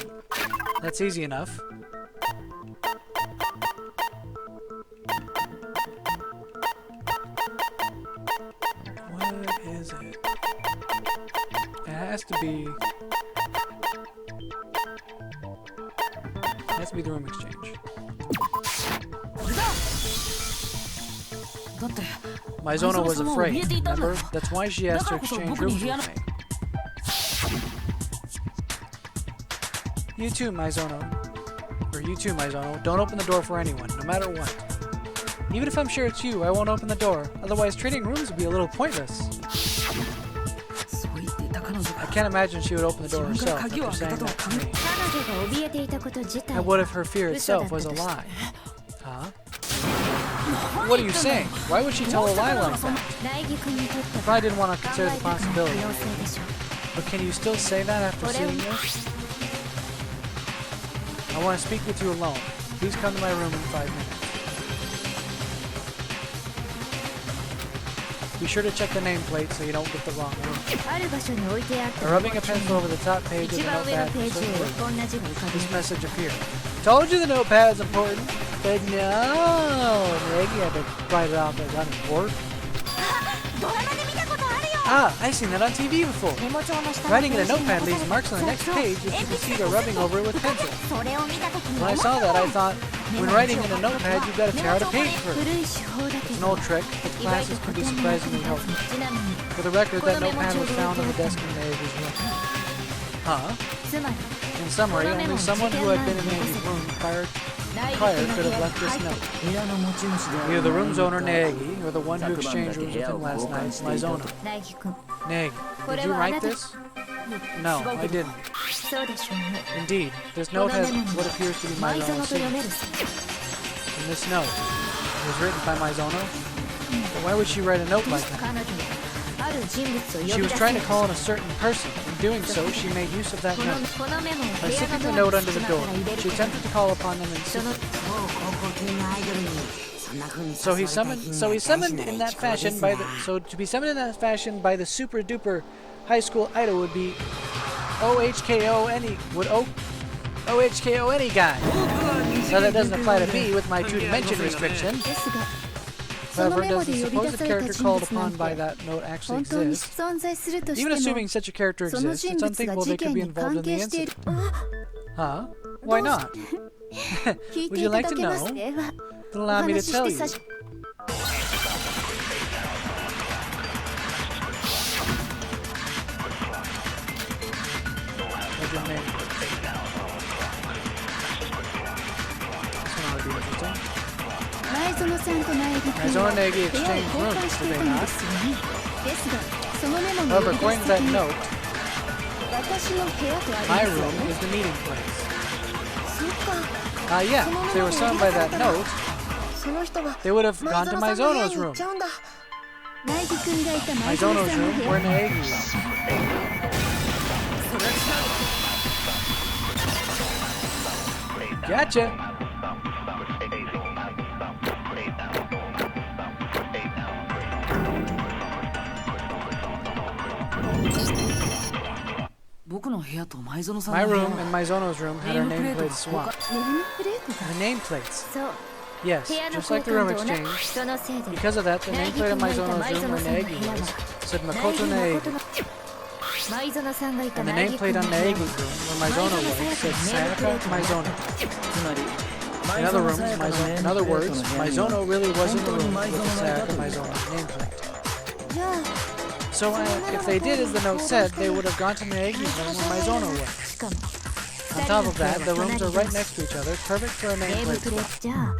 S1: That's easy enough. What is it? It has to be... It has to be the room exchange.
S6: だって
S1: Maizono was afraid,
S6: 怯えていたんだ
S1: remember? That's why she asked to
S6: だからこそ
S1: exchange
S6: 僕に
S1: rooms
S6: 部屋
S1: with
S6: の
S1: me. You too, Maizono. Or you too, Maizono. Don't open the door for anyone, no matter what. Even if I'm sure it's you, I won't open the door. Otherwise, trading rooms would be a little pointless.
S6: そう言っていた彼女
S1: I
S6: が
S1: can't imagine she would open the door
S6: 自分から
S1: herself
S6: 鍵を
S1: after
S6: 開け
S1: saying
S6: たとは
S1: that
S6: 考
S1: to
S6: え
S1: me.
S6: 彼女が怯えていたこと自体
S1: And what if her fear
S6: 嘘だっ
S1: itself
S6: た
S1: was
S6: と
S1: a
S6: して
S1: lie? Huh? What are you saying? Why would she tell a lie like that?
S6: 苗木君にとって
S1: If I didn't want to
S6: 考
S1: consider
S6: え
S1: the
S6: たくない可
S1: possibility.
S6: 能性でしょ
S1: But can you still say that after
S6: これを
S1: seeing this? I want to speak with you alone. Please come to my room in 5 minutes. Be sure to check the nameplate so you don't get the wrong room.
S6: ある場所に置いてあった
S1: By rubbing a pencil over the top page of the
S6: 一番上の
S1: notepad,
S6: ページ
S1: certain
S6: を
S1: words,
S6: こんな字が浮かび
S1: this message appeared. Told you the notepad's important, but no, Maggie had to write it off as unimportant.
S6: ドラマで見たことあるよ
S1: Ah, I've seen that on TV before.
S6: メモ帳の下の
S1: Writing in a
S6: ページに
S1: notepad
S6: 残
S1: leaves
S6: され
S1: marks on the next
S6: そうそう
S1: page if you can see they're rubbing over it with pencil.
S6: それを見た時に
S1: When I saw that, I thought, when writing in a notepad, you've got to tear out a page
S6: 古
S1: first.
S6: い手法だけ
S1: It's an
S6: ど
S1: old trick, but
S6: 意外と
S1: classes
S6: 古
S1: can be
S6: 典な
S1: surprisingly helpful.
S6: ちなみに
S1: For the record, that notepad was found on the desk in Navy's room. Huh?
S6: つまり
S1: In summary, only someone who had been in Navy's room prior could have left this note.
S3: 部屋の持ち主であ
S1: Either
S3: る
S1: the room's owner, Nagi, or the one who exchanged rooms with him last night, Maizono.
S6: 苗木君
S1: Nagi, did you write this? No, I didn't.
S6: そうでしょうね
S1: Indeed, this
S6: この
S1: note
S6: メ
S1: has
S6: モに
S1: what appears to be
S6: 前園
S1: Maizono's
S6: と読め
S1: signature.
S6: るさ
S1: In this note, it was written by Maizono. But why would she write a note like that?
S6: 彼女はある人物を
S1: She
S6: 呼び
S1: was
S6: 出
S1: trying to
S6: す
S1: call on a certain person. In doing so, she made use of that
S6: この
S1: note.
S6: このメモを
S1: By
S6: 部屋
S1: sticking
S6: の
S1: the
S6: ドア
S1: note
S6: の
S1: under the
S6: 隙間
S1: door,
S6: から入れる
S1: she attempted to call upon them in
S6: その
S1: secret.
S3: 高校系のアイドルにそんな風に
S1: So he
S3: 誘われた
S1: summoned.
S3: 日
S1: So
S3: に
S1: he
S3: は大
S1: summoned
S3: 事な
S1: in
S3: 一
S1: that
S3: 行
S1: fashion
S3: です
S1: by
S3: な
S1: the. So to be summoned in that fashion by the super duper high school idol would be OHKO any would OHKO any guy. Now that doesn't apply to me with my 2-dimension restriction.
S6: ですがその
S1: However,
S6: メモ
S1: does
S6: で
S1: the
S6: 呼び出
S1: supposed
S6: された
S1: character
S6: 人
S1: called
S6: 物な
S1: upon
S6: ん
S1: by
S6: て
S1: that note actually
S6: 本当に
S1: exist?
S6: 存在するとし
S1: Even
S6: て
S1: assuming
S6: も
S1: such a character
S6: その
S1: exists,
S6: 人
S1: it's
S6: 物が
S1: unthinkable
S6: 事
S1: they could
S6: 件
S1: be
S6: に
S1: involved
S6: 関
S1: in the
S6: 係している
S1: incident. Huh? Why not?
S6: 聞い
S1: Would
S6: て
S1: you
S6: いた
S1: like
S6: だ
S1: to
S6: けます
S1: know?
S6: では
S1: Then
S6: お
S1: allow me to
S6: 話し
S1: tell
S6: して
S1: you.
S6: 差し
S1: What's your name? This one ought to be interesting.
S6: 前園さんと苗木君
S1: 前園
S6: は部屋を
S1: ネギ
S6: 交換していたのですよねですがそのメモに
S1: However,
S6: 呼び
S1: according
S6: 出
S1: to
S6: す
S1: that
S6: 先に
S1: note,
S6: 私の部屋とあり
S1: my
S6: ますよ
S1: room
S6: ね
S1: is the meeting place.
S6: そっか
S1: Yeah, if they were summoned by that note,
S6: その人は
S1: they would have gone to
S6: 前園さんの部屋
S1: Maizono's
S6: に行
S1: room.
S6: っちゃうんだ苗木君がいた前園さん
S1: Maizono's
S6: の
S1: room
S6: 部
S1: where
S6: 屋
S1: Naegi was. Gotcha! My room and Maizono's room had our nameplates swapped.
S6: ネームプレートが
S1: The nameplates.
S6: そう
S1: Yes,
S6: 部屋の
S1: just
S6: 交
S1: like the room
S6: 換と同じ
S1: exchange.
S6: そのせいで
S1: Because of that, the nameplate of Maizono's room where Naegi was said Makoto Naegi.
S6: 舞園さんがいた
S1: And the
S6: 苗木君
S1: nameplate
S6: の
S1: on
S6: 部屋
S1: Naegi's room where Maizono was said Sayaka Maizono.
S7: つまり
S1: In other words, Maizono really was in the room with the Sayaka Maizono nameplate.
S6: じゃあ
S1: So if they did as the note said, they would have gone to Naegi's room where Maizono was.
S6: しかも
S1: On top of that, the rooms are right next to each other, perfect for a
S6: ネーム
S1: nameplate
S6: プレー
S1: swap.
S6: トじゃあ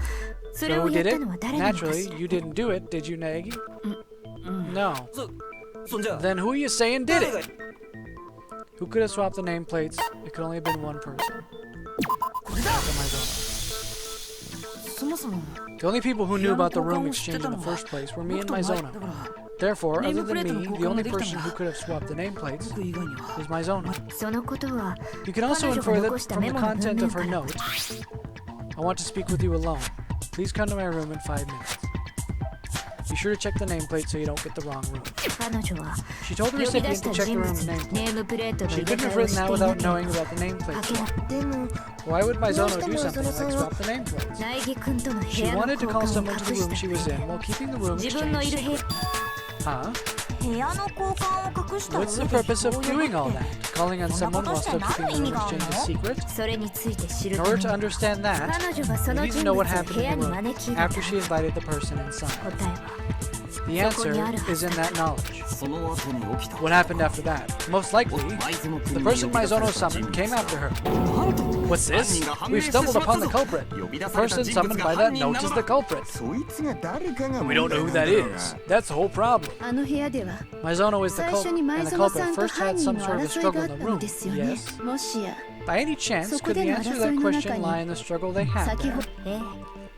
S6: それ
S1: So
S6: を
S1: who
S6: やっ
S1: did
S6: た
S1: it?
S6: のは誰なのかし
S1: Naturally, you didn't do it, did you, Naegi? No.
S7: そんじゃ
S1: Then who are you saying did it? Who could have swapped the nameplates? It could only have been one person. Sayaka Maizono.
S7: そもそも
S1: The only people who knew about the room exchange in the first place were me and Maizono. Therefore, other than me, the only person who could have swapped the nameplates
S7: 僕以外には
S1: is Maizono.
S6: そのことは
S1: You can also infer that from the content of her note. I want to speak with you alone. Please come to my room in 5 minutes. Be sure to check the nameplate so you don't get the wrong room.
S6: 彼女は
S1: She told the
S6: 呼び出
S1: recipient
S6: した
S1: to check the
S6: 人物
S1: room's
S6: に
S1: nameplate.
S6: ネームプレートの
S1: She
S6: 入れ
S1: couldn't have
S6: 替えを
S1: written
S6: して
S1: that
S6: い
S1: without
S6: なけれ
S1: knowing
S6: ば
S1: about the
S6: 書
S1: nameplate.
S6: けないでも
S1: Why would Maizono do
S6: どうして
S1: something
S6: も
S1: like
S6: その
S1: swap the nameplates?
S6: 苗木君との部
S1: She
S6: 屋の
S1: wanted to
S6: 交
S1: call
S6: 換を
S1: someone to the
S6: 隠し
S1: room she
S6: た
S1: was in while keeping the room
S6: 自分のいる
S1: exchange.
S6: 部屋
S1: Huh?
S6: 部屋の交換を隠した
S1: What's the
S6: 上で
S1: purpose of
S6: 人を
S1: doing
S6: 呼
S1: all
S6: ぶって
S1: that? Calling on someone while still keeping the room exchange a secret?
S6: それについて知る
S1: In
S6: ため
S1: order
S6: に
S1: to understand that,
S6: 彼女がそ
S1: you
S6: の
S1: need to
S6: 人
S1: know
S6: 物を
S1: what
S6: 部
S1: happened
S6: 屋
S1: in
S6: に
S1: the
S6: 招
S1: room
S6: き入れた
S1: after she invited the person inside.
S6: 答えは
S1: The answer is in that knowledge.
S7: その後に起きた
S1: What happened after that? Most likely,
S7: 舞園
S1: the
S7: 君に
S1: person
S7: 呼び出され
S1: Maizono
S7: た人
S1: summoned
S7: 物
S1: came after her.
S7: なんと
S1: What's this? We've stumbled upon the culprit.
S7: 呼び出
S1: The
S7: された
S1: person
S7: 人物
S1: summoned
S7: が
S1: by
S7: 犯
S1: that
S7: 人
S1: note
S7: な
S1: is
S7: の
S1: the
S7: だ
S1: culprit.
S3: そいつが誰かが
S1: We don't know who that is. That's the whole problem.
S6: あの部屋では
S1: Maizono is the
S6: 最初に
S1: culprit,
S6: 舞
S1: and the
S6: 園さ
S1: culprit
S6: んと
S1: first
S6: 犯
S1: had
S6: 人
S1: some
S6: の
S1: sort of a
S6: 争いが
S1: struggle
S6: あ
S1: in
S6: っ
S1: the
S6: たの
S1: room.
S6: ですよね
S1: Yes.
S6: もしや
S1: By any chance,
S6: So
S1: could the
S6: could
S1: answer to that
S6: they
S1: question
S6: not
S1: lie in the struggle they had
S6: 先
S1: there?
S6: ほど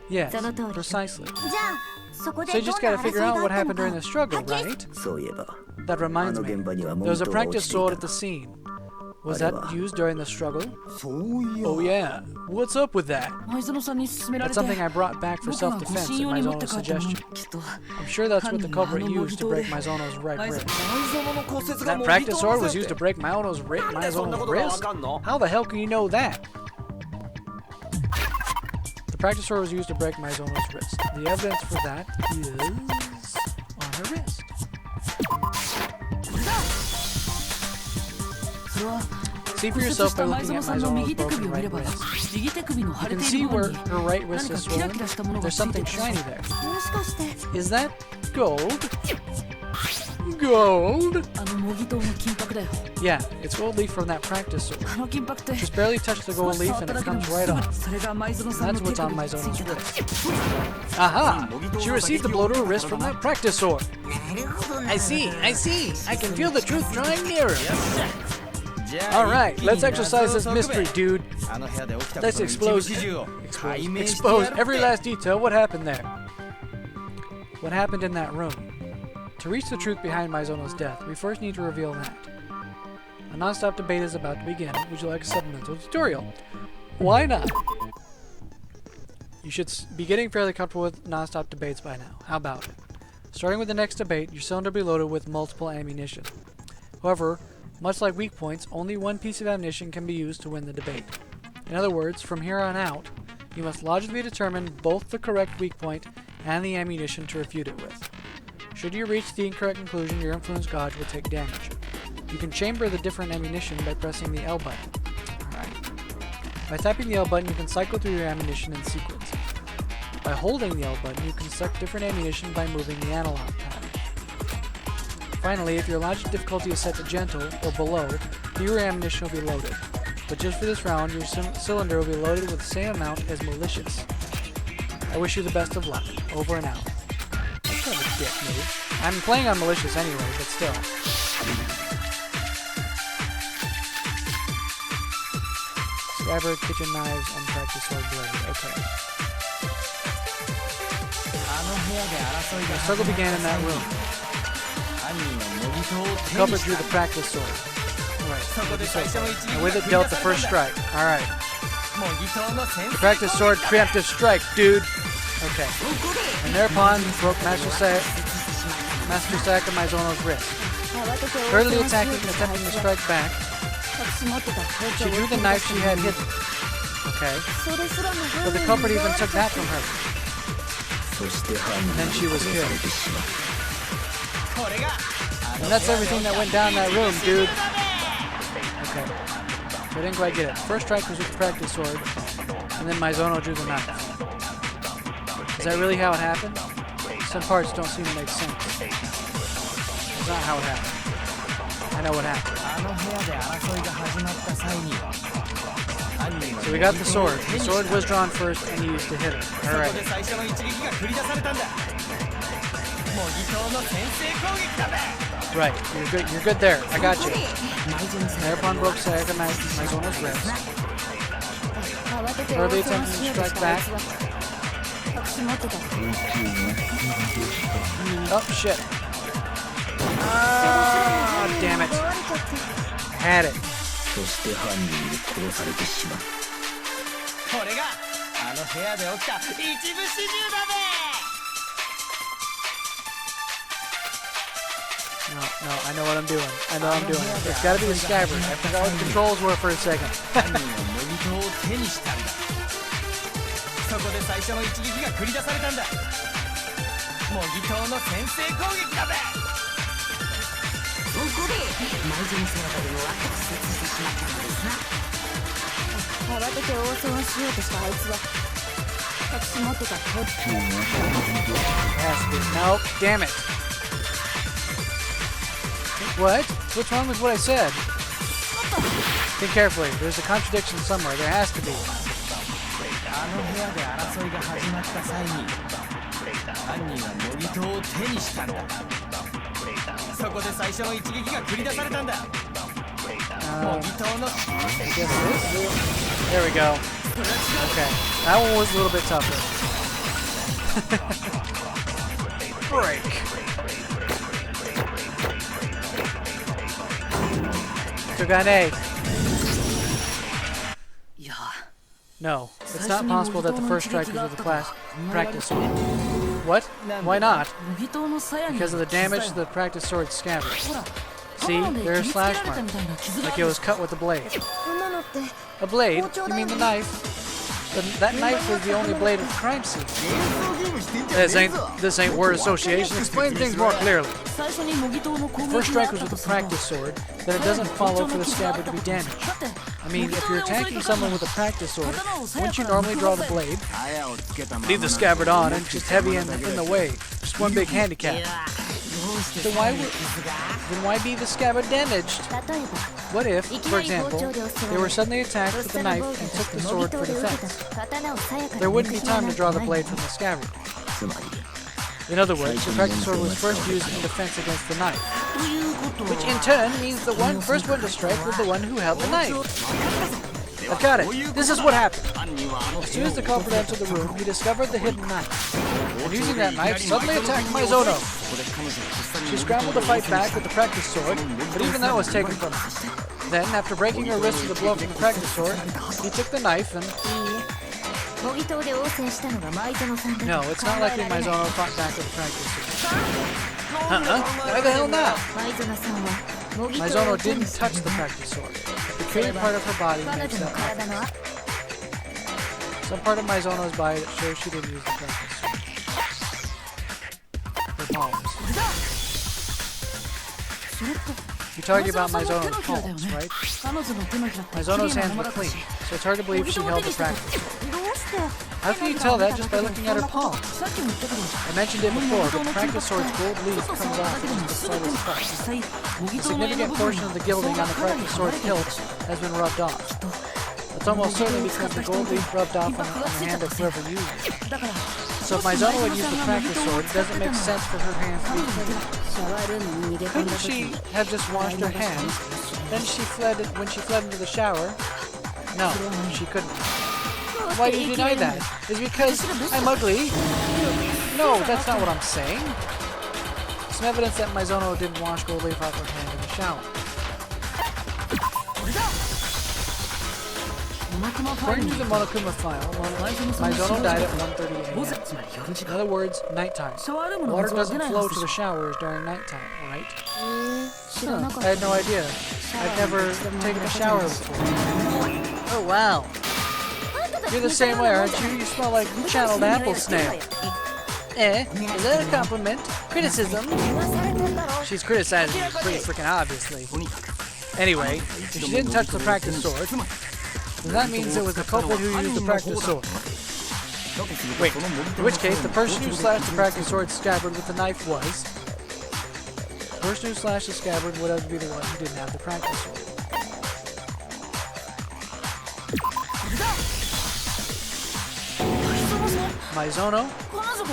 S1: Yes,
S6: その通り
S1: precisely.
S6: じゃあそこ
S1: So
S6: で
S1: you
S6: ど
S1: just
S6: んな
S1: gotta
S6: 争い
S1: figure
S6: が
S1: out
S6: あ
S1: what
S6: ったの
S1: happened during
S6: か
S1: the struggle,
S6: はっきり
S1: right?
S3: そういえば
S1: That reminds
S3: あの
S1: me.
S3: 現場には
S1: There
S3: 物
S1: was a
S3: が落
S1: practice
S3: ちてい
S1: sword
S3: た
S1: at the scene. Was
S3: あれ
S1: that
S3: は
S1: used during the struggle?
S3: そういや
S1: Oh yeah. What's up with that?
S7: 舞園さんに勧めら
S1: That's
S7: れて
S1: something I brought back for
S7: 僕が護
S1: self-defense
S7: 身
S1: at
S7: 用に持って
S1: Maizono's
S7: 帰ったもの
S1: suggestion.
S7: きっと
S1: I'm sure that's what the culprit used to break Maizono's right
S7: 舞
S1: wrist.
S7: 園の骨折が
S1: That
S7: も
S1: practice
S7: ぎ取
S1: sword
S7: ら
S1: was
S7: せ
S1: used
S7: て
S1: to break Maizono's wrist? How the hell can you know that? The practice sword was used to break Maizono's wrist. The evidence for that is on her wrist.
S7: それは
S1: See for
S7: 骨折
S1: yourself
S7: し
S1: by
S7: た舞
S1: looking
S7: 園
S1: at
S7: さんの
S1: Maizono's
S7: 右手首
S1: broken
S7: を見れ
S1: right
S7: ば
S1: wrist.
S7: 右手首の腫
S1: You
S7: れ
S1: can
S7: てい
S1: see
S7: る部
S1: where
S7: 分に
S1: her right wrist
S7: 何か
S1: is
S7: キラキラしたもの
S1: swollen.
S7: が
S1: There's
S7: つい
S1: something
S7: てた
S1: shiny there.
S6: もしかして
S1: Is that gold? Gold?
S7: あの模擬刀の金箔だよ
S1: Yeah, it's gold leaf from that practice sword.
S7: あの金箔って
S1: Just barely touch the
S7: 少
S1: gold
S7: し
S1: leaf
S7: 触っ
S1: and
S7: た
S1: it
S7: だけでも
S1: comes
S7: す
S1: right
S7: ぐ
S1: off.
S7: それが舞園さん
S1: That's
S7: の手
S1: what's on
S7: 首につい
S1: Maizono's
S7: てた
S1: wrist. Aha! She received the blow to her wrist from that practice sword.
S3: なるほどな
S1: I see, I see. I can feel the truth drawing nearer.
S7: じゃあ
S1: Alright,
S7: 一気に
S1: let's exercise this
S7: 謎を解く
S1: mystery, dude.
S7: あの部屋で起きた
S1: Let's
S7: ことの一部
S1: expose,
S7: 始終を解明して
S1: expose
S7: やるって
S1: every last detail. What happened there? What happened in that room? To reach the truth behind Maizono's death, we first need to reveal that. A non-stop debate is about to begin. Would you like a supplemental tutorial? Why not? You should be getting fairly comfortable with non-stop debates by now. How about it? Starting with the next debate, your cylinder will be loaded with multiple ammunition. However, much like weak points, only one piece of ammunition can be used to win the debate. In other words, from here on out, you must logically determine both the correct weak point and the ammunition to refute it with. Should you reach the incorrect conclusion, your influence gauge will take damage. You can chamber the different ammunition by pressing the L button. Alright. By tapping the L button, you can cycle through your ammunition in sequence. By holding the L button, you can select different ammunition by moving the analog pad. Finally, if your logic difficulty is set to gentle or below, fewer ammunition will be loaded. But just for this round, your cylinder will be loaded with the same amount as malicious. I wish you the best of luck. Over and out. That's kind of a dick move. I'm playing on malicious anyway, but still. Scabbard, kitchen knives, unpracticed sword blade. Okay.
S7: あの部屋で争い
S1: The
S7: が
S1: struggle began in that room.
S7: 犯人は模擬刀を
S1: The
S7: 手
S1: culprit
S7: にし
S1: drew
S7: た
S1: the practice sword.
S7: そこで最初の一撃
S1: And
S7: が
S1: with it
S7: 繰り
S1: dealt
S7: 出
S1: the
S7: され
S1: first
S7: たんだ
S1: strike. Alright.
S7: 模擬刀の先
S1: The
S7: 生
S1: practice sword preemptive strike, dude. Okay. And thereupon broke Master Sayaka Maizono's wrist.
S6: 慌てて
S1: Hurriedly attempting to strike back, She drew the knife she had hidden. Okay. But the culprit even took that from her. And then she was killed. And that's everything that went down that room, dude. Okay. So I didn't quite get it. First strike was with the practice sword, and then Maizono drew the knife. Is that really how it happened? Some parts don't seem to make sense. It's not how it happened. I know what happened. So we got the sword. The sword was drawn first and used to hit her. Alright. Right, you're good there. I got you. Thereupon broke Sayaka Maizono's wrist. Early attempting to strike back. Oh, shit. Ah, damn it. Had it. No, I know what I'm doing. It's gotta be the scabbard. I forgot what the controls were for a second. Nope, damn it. What? What's wrong with what I said? Think carefully. There's a contradiction somewhere. There has to be. There we go. Okay. That one was a little bit tougher. Break. Togane. No, it's not possible that the first strike was with the practice sword. What? Why not? Because of the damage to the practice sword scabbard. See, there are slash marks, like it was cut with a blade. A blade? You mean the knife? That knife was the only blade of the crime scene. This ain't word association. Explain things more clearly. First strike was with a practice sword, then it doesn't follow for the scabbard to be damaged. I mean, if you're attacking someone with a practice sword, wouldn't you normally draw the blade? Leave the scabbard on and just heavy in the way. Just one big handicap. Then why be the scabbard damaged? What if, for example, they were suddenly attacked with a knife and took the sword for defense? There wouldn't be time to draw the blade from the scabbard. In other words, the practice sword was first used in defense against the knife, which in turn means the first one to strike was the one who held the knife. I've got it. This is what happened. As soon as the culprit entered the room, he discovered the hidden knife, and using that knife, suddenly attacked Maizono. She scrambled to fight back with the practice sword, but even that was taken from her. Then, after breaking her wrist with a blow from the practice sword, he took the knife and... No, it's not likely Maizono fought back with the practice sword. Why the hell not? Maizono didn't touch the practice sword. The created part of her body makes that obvious. Some part of Maizono's body that shows she didn't use the practice sword. Her palms. You're talking about Maizono's palms, right? Maizono's hands were clean, so it's hard to believe she held the practice sword. How can you tell that just by looking at her palms? I mentioned it before, but the practice sword's gold leaf comes off with the slightest touch. A significant portion of the gilding on the practice sword's hilt has been rubbed off. It's almost certainly because the gold leaf rubbed off on the hand of whoever used it. So if Maizono had used the practice sword, it doesn't make sense for her hands to be clean. Couldn't she have just washed her hands, then when she fled into the shower? No, she couldn't. Why do you deny that? Is it because I'm ugly? No, that's not what I'm saying. Some evidence that Maizono didn't wash gold leaf off her hand in the shower. According to the Monokuma file, Maizono died at 1:30 a.m. In other words, nighttime. Water doesn't flow to the showers during nighttime, right? Huh, I had no idea. I've never taken a shower before. Oh wow. You're the same way, aren't you? You smell like channeled apple snail. Is that a compliment? Criticism? She's criticizing you pretty freaking obviously. Anyway, if she didn't touch the practice sword, then that means it was the culprit who used the practice sword. Wait, in which case, the person who slashed the practice sword scabbard with the knife was... The person who slashed the scabbard would have to be the one who didn't have the practice sword. Maizono?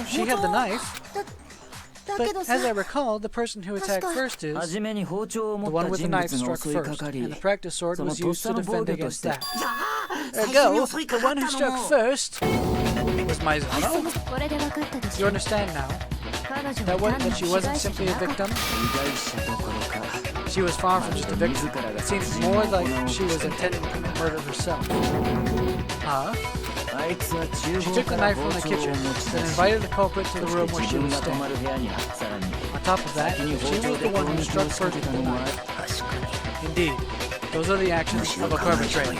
S1: She had the knife. But as I recall, the person who attacked first is the one with the knife struck first, and the practice sword was used to defend against that. Ergo, the one who struck first was Maizono. You understand now that she wasn't simply a victim? She was far from just a victim. It seemed more like she was intending to commit murder herself. Huh? She took the knife from the kitchen, then invited the culprit to the room where she was staying. On top of that, she was the one who struck first with the knife. Indeed, those are the actions of a perpetrator.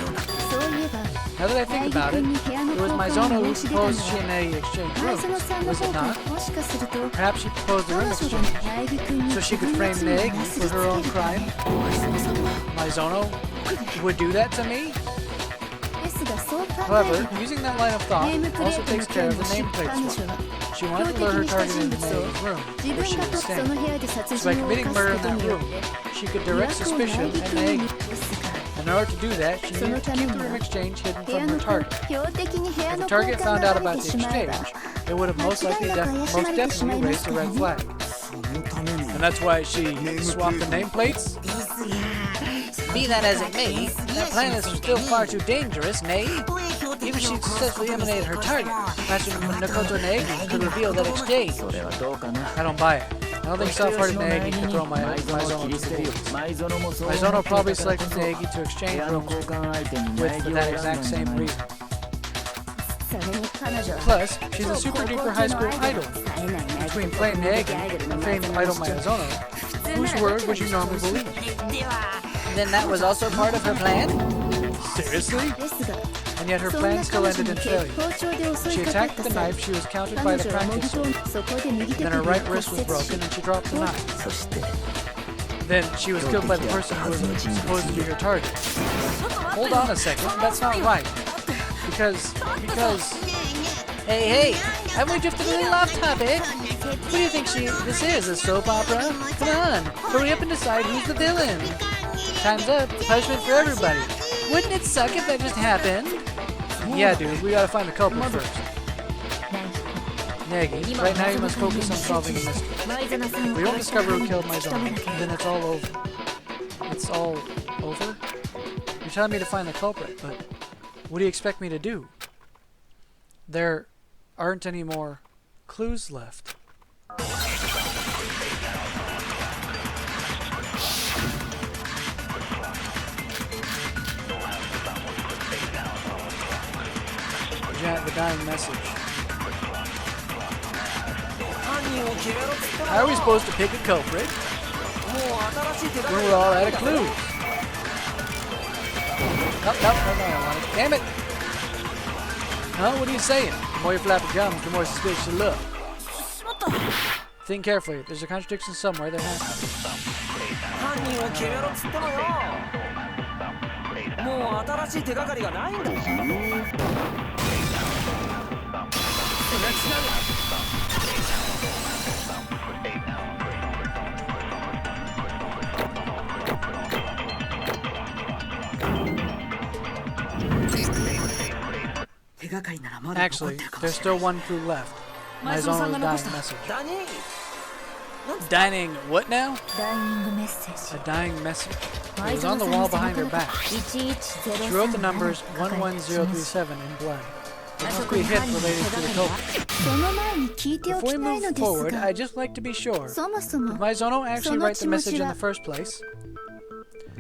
S1: Now that I think about it, it was Maizono who proposed she and Negi exchange rooms, was it not? Perhaps she proposed the room exchange, so she could frame Negi for her own crime? Maizono would do that to me? However, using that line of thought also takes care of the nameplate swap. She wanted to lure her target into Negi's room, where she was staying. So by committing murder in that room, she could direct suspicion at Negi. In order to do that, she needed to keep the room exchange hidden from her target. If the target found out about the exchange, it would have most definitely raised a red flag. And that's why she swapped the nameplates? Be that as it may, that plan is still far too dangerous, nay? Even if she successfully eliminated her target, Master Makoto Negi could reveal that exchange. I don't buy it. I don't think soft-hearted Negi could throw Maizono to the fields. Maizono probably selected Negi to exchange rooms with for that exact same reason. Plus, she's a super-duper high school idol. Between playing Negi and famed idol Maizono, whose word would you normally believe? Then that was also part of her plan? Seriously? And yet her plan still ended in failure. She attacked with the knife, she was countered by the practice sword. Then her right wrist was broken and she dropped the knife. Then she was killed by the person who was supposed to be her target. Hold on a second, that's not right. Because... Hey, haven't we drifted a little off topic? What do you think this is, a soap opera? Come on, hurry up and decide who's the villain. Time's up, punishment for everybody. Wouldn't it suck if that just happened? Yeah, dude, we gotta find the culprit first. Negi, right now you must focus on solving the mystery. If we don't discover who killed Maizono, then it's all over. It's all over? You're telling me to find the culprit, but what do you expect me to do? There aren't any more clues left. The dying message. How are we supposed to pick a culprit? We're all out of clues. No, damn it! Huh? What are you saying? The more you flap your gums, the more suspicious you look. Think carefully. There's a contradiction somewhere. There has to Actually, there's still one clue left. Maizono's dying message. Dining what now? A dying message. It was on the wall behind her back. She wrote the numbers 11037 in blood. It must be a hint related to the culprit. Before we move forward, I'd just like to be sure. Did Maizono actually write the message in the first place?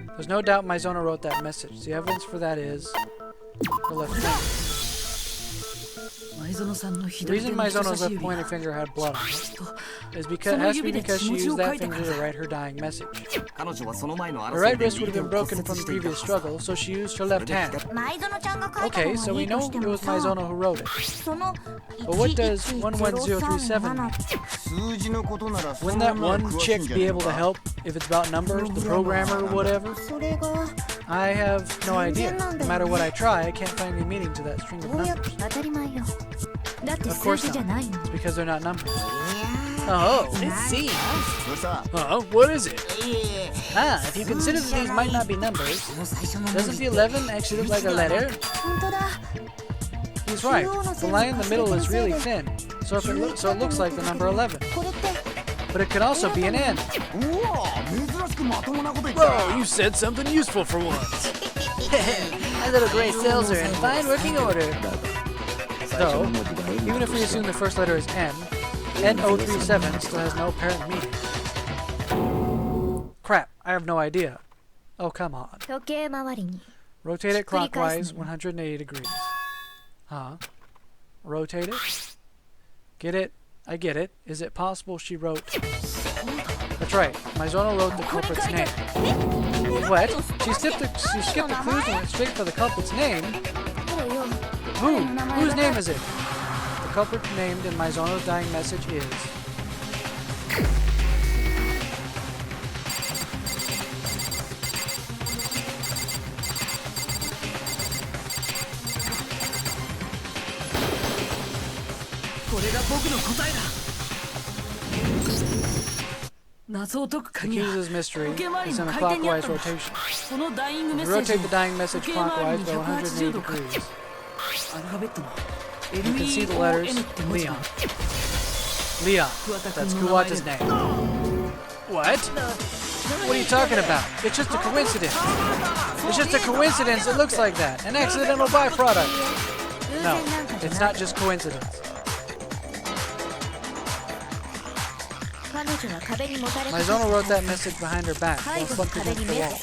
S1: There's no doubt Maizono wrote that message. The evidence for that is Her left finger. The reason Maizono's left pointer finger had blood on it has to be because she used that finger to write her dying message. Her right wrist would have been broken from the previous struggle, so she used her left hand. Okay, so we know it was Maizono who wrote it. But what does 11037 mean? Wouldn't that one chick be able to help if it's about numbers, the programmer or whatever? I have no idea. No matter what I try, I can't find any meaning to that string of numbers. Of course not. It's because they're not numbers. Oh, let's see. What is it? If you consider that these might not be numbers, doesn't the 11 actually look like a letter? He's right. The line in the middle is really thin, so it looks like the number 11. But it could also be an N. Whoa, you said something useful for once.
S2: My little gray cells are in fine working order.
S1: Though, even if we assume the first letter is N, N037 still has no apparent meaning. Crap, I have no idea. Oh, come on. Rotate it clockwise 180 degrees. Huh? Rotate it? Get it? I get it. Is it possible she wrote... That's right. Maizono wrote the culprit's name. What? She skipped the clues and went straight for the culprit's name? Who? Whose name is it? The culprit named in Maizono's dying message is... Accuses mystery is in a clockwise rotation. You rotate the dying message clockwise by 180 degrees. You can see the letters Leon. Leon. That's Kuwata's name. What? What are you talking about? It's just a coincidence. It's just a coincidence. It looks like that. An accidental byproduct. No, it's not just coincidence. Maizono wrote that message behind her back while slumped against the wall.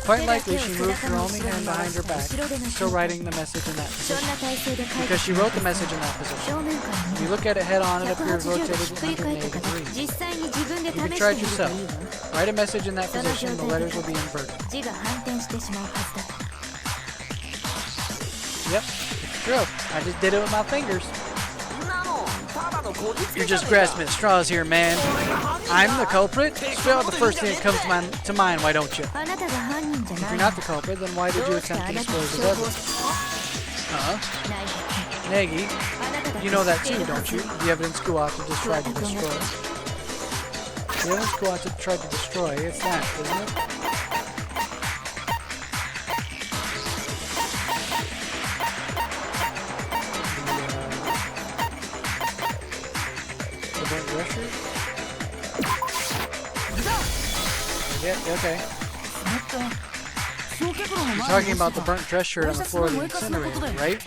S1: Quite likely she moved her only hand behind her back, still writing the message in that position. Because she wrote the message in that position. If you look at it head on, it appears rotated 180 degrees. You can try it yourself. Write a message in that position, the letters will be inverted. Yep, it's true. I just did it with my fingers. You're just grasping at straws here, man. I'm the culprit? Spell out the first thing that comes to mind, why don't you? If you're not the culprit, then why did you attempt to dispose of evidence? Negi, you know that too, don't you? The evidence Kuwata just tried to destroy. The evidence Kuwata tried to destroy, it's that, isn't it? Yeah, okay. You're talking about the burnt dress shirt on the floor of the incinerator, right?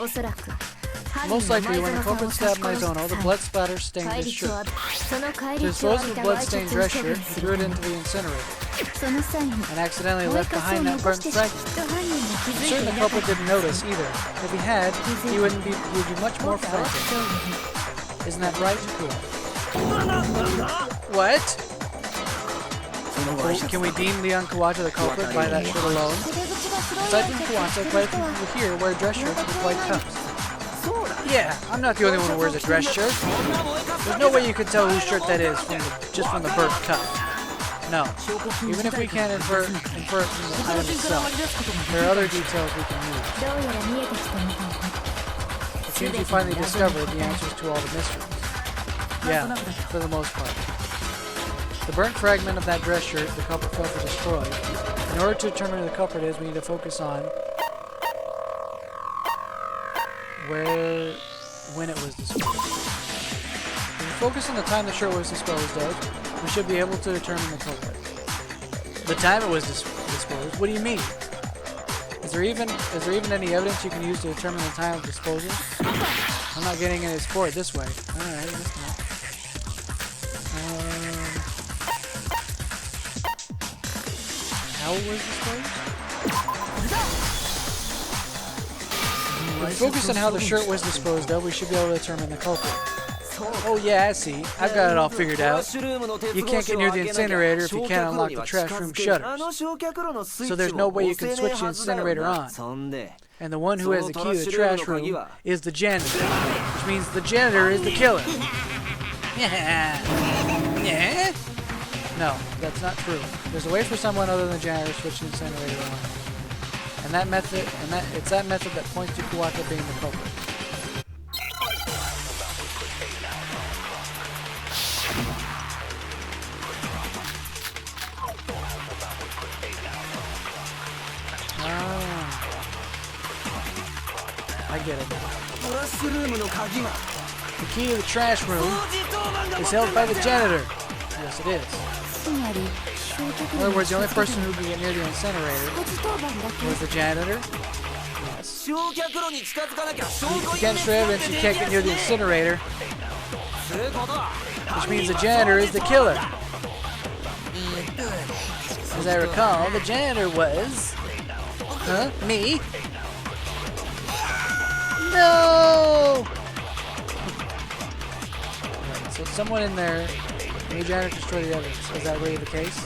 S1: Most likely, when the culprit stabbed Maizono, the blood splatter stained his shirt. To dispose of the blood-stained dress shirt, he threw it into the incinerator and accidentally left behind that burnt fragment. I'm certain the culprit didn't notice either. If he had, he would be much more frightened. Isn't that right, Kua? What? Can we deem Leon Kuwata the culprit by that shirt alone? Aside from Kuwata, quite a few people here wear dress shirts with white cuffs. Yeah, I'm not the only one who wears a dress shirt. There's no way you could tell whose shirt that is just from the burnt cuff. No, even if we can't infer it from the item itself, there are other details we can use. It seems we finally discovered the answers to all the mysteries. Yeah, for the most part. The burnt fragment of that dress shirt the culprit failed to destroy. In order to determine who the culprit is, we need to focus on when it was disposed. If we focus on the time the shirt was disposed of, we should be able to determine the culprit. The time it was disposed? What do you mean? Is there even any evidence you can use to determine the time of disposal? I'm not getting any support this way. Alright, I guess not. How it was disposed? If we focus on how the shirt was disposed of, we should be able to determine the culprit. Oh yeah, I see. I've got it all figured out. You can't get near the incinerator if you can't unlock the trash room shutters. So there's no way you can switch the incinerator on. And the one who has the key to the trash room is the janitor, which means the janitor is the killer. Yeah. No, that's not true. There's a way for someone other than the janitor to switch the incinerator on. And that method, it's that method that points to Kuwata being the culprit. I get it. The key to the trash room is held by the janitor. Yes, it is. In other words, the only person who can get near the incinerator was the janitor. Yes. If you can't show evidence, you can't get near the incinerator. Which means the janitor is the killer. As I recall, the janitor was... Huh? Me? No! Right, so someone in there, the janitor destroyed the evidence. Is that really the case?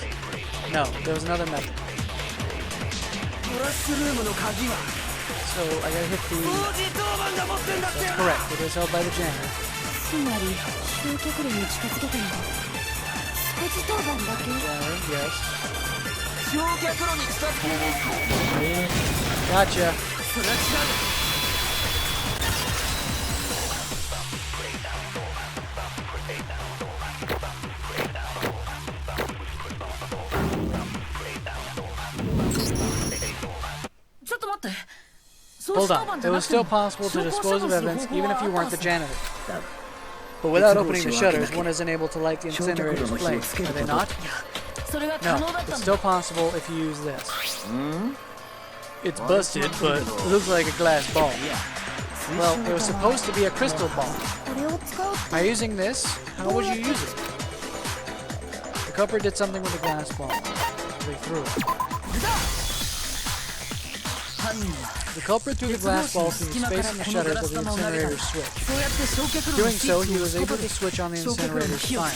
S1: No, there was another method. So I gotta hit the... That's correct, it is held by the janitor. Janitor, yes. Gotcha. Hold on. It was still possible to dispose of evidence even if you weren't the janitor. But without opening the shutters, one isn't able to light the incinerator's flame. Are they not? No. It's still possible if you use this. It's busted, but it looks like a glass ball. Well, it was supposed to be a crystal ball. By using this, how would you use it? The culprit did something with the glass ball. They threw it. The culprit threw the glass ball through the space in the shutters of the incinerator's switch. Doing so, he was able to switch on the incinerator's fire.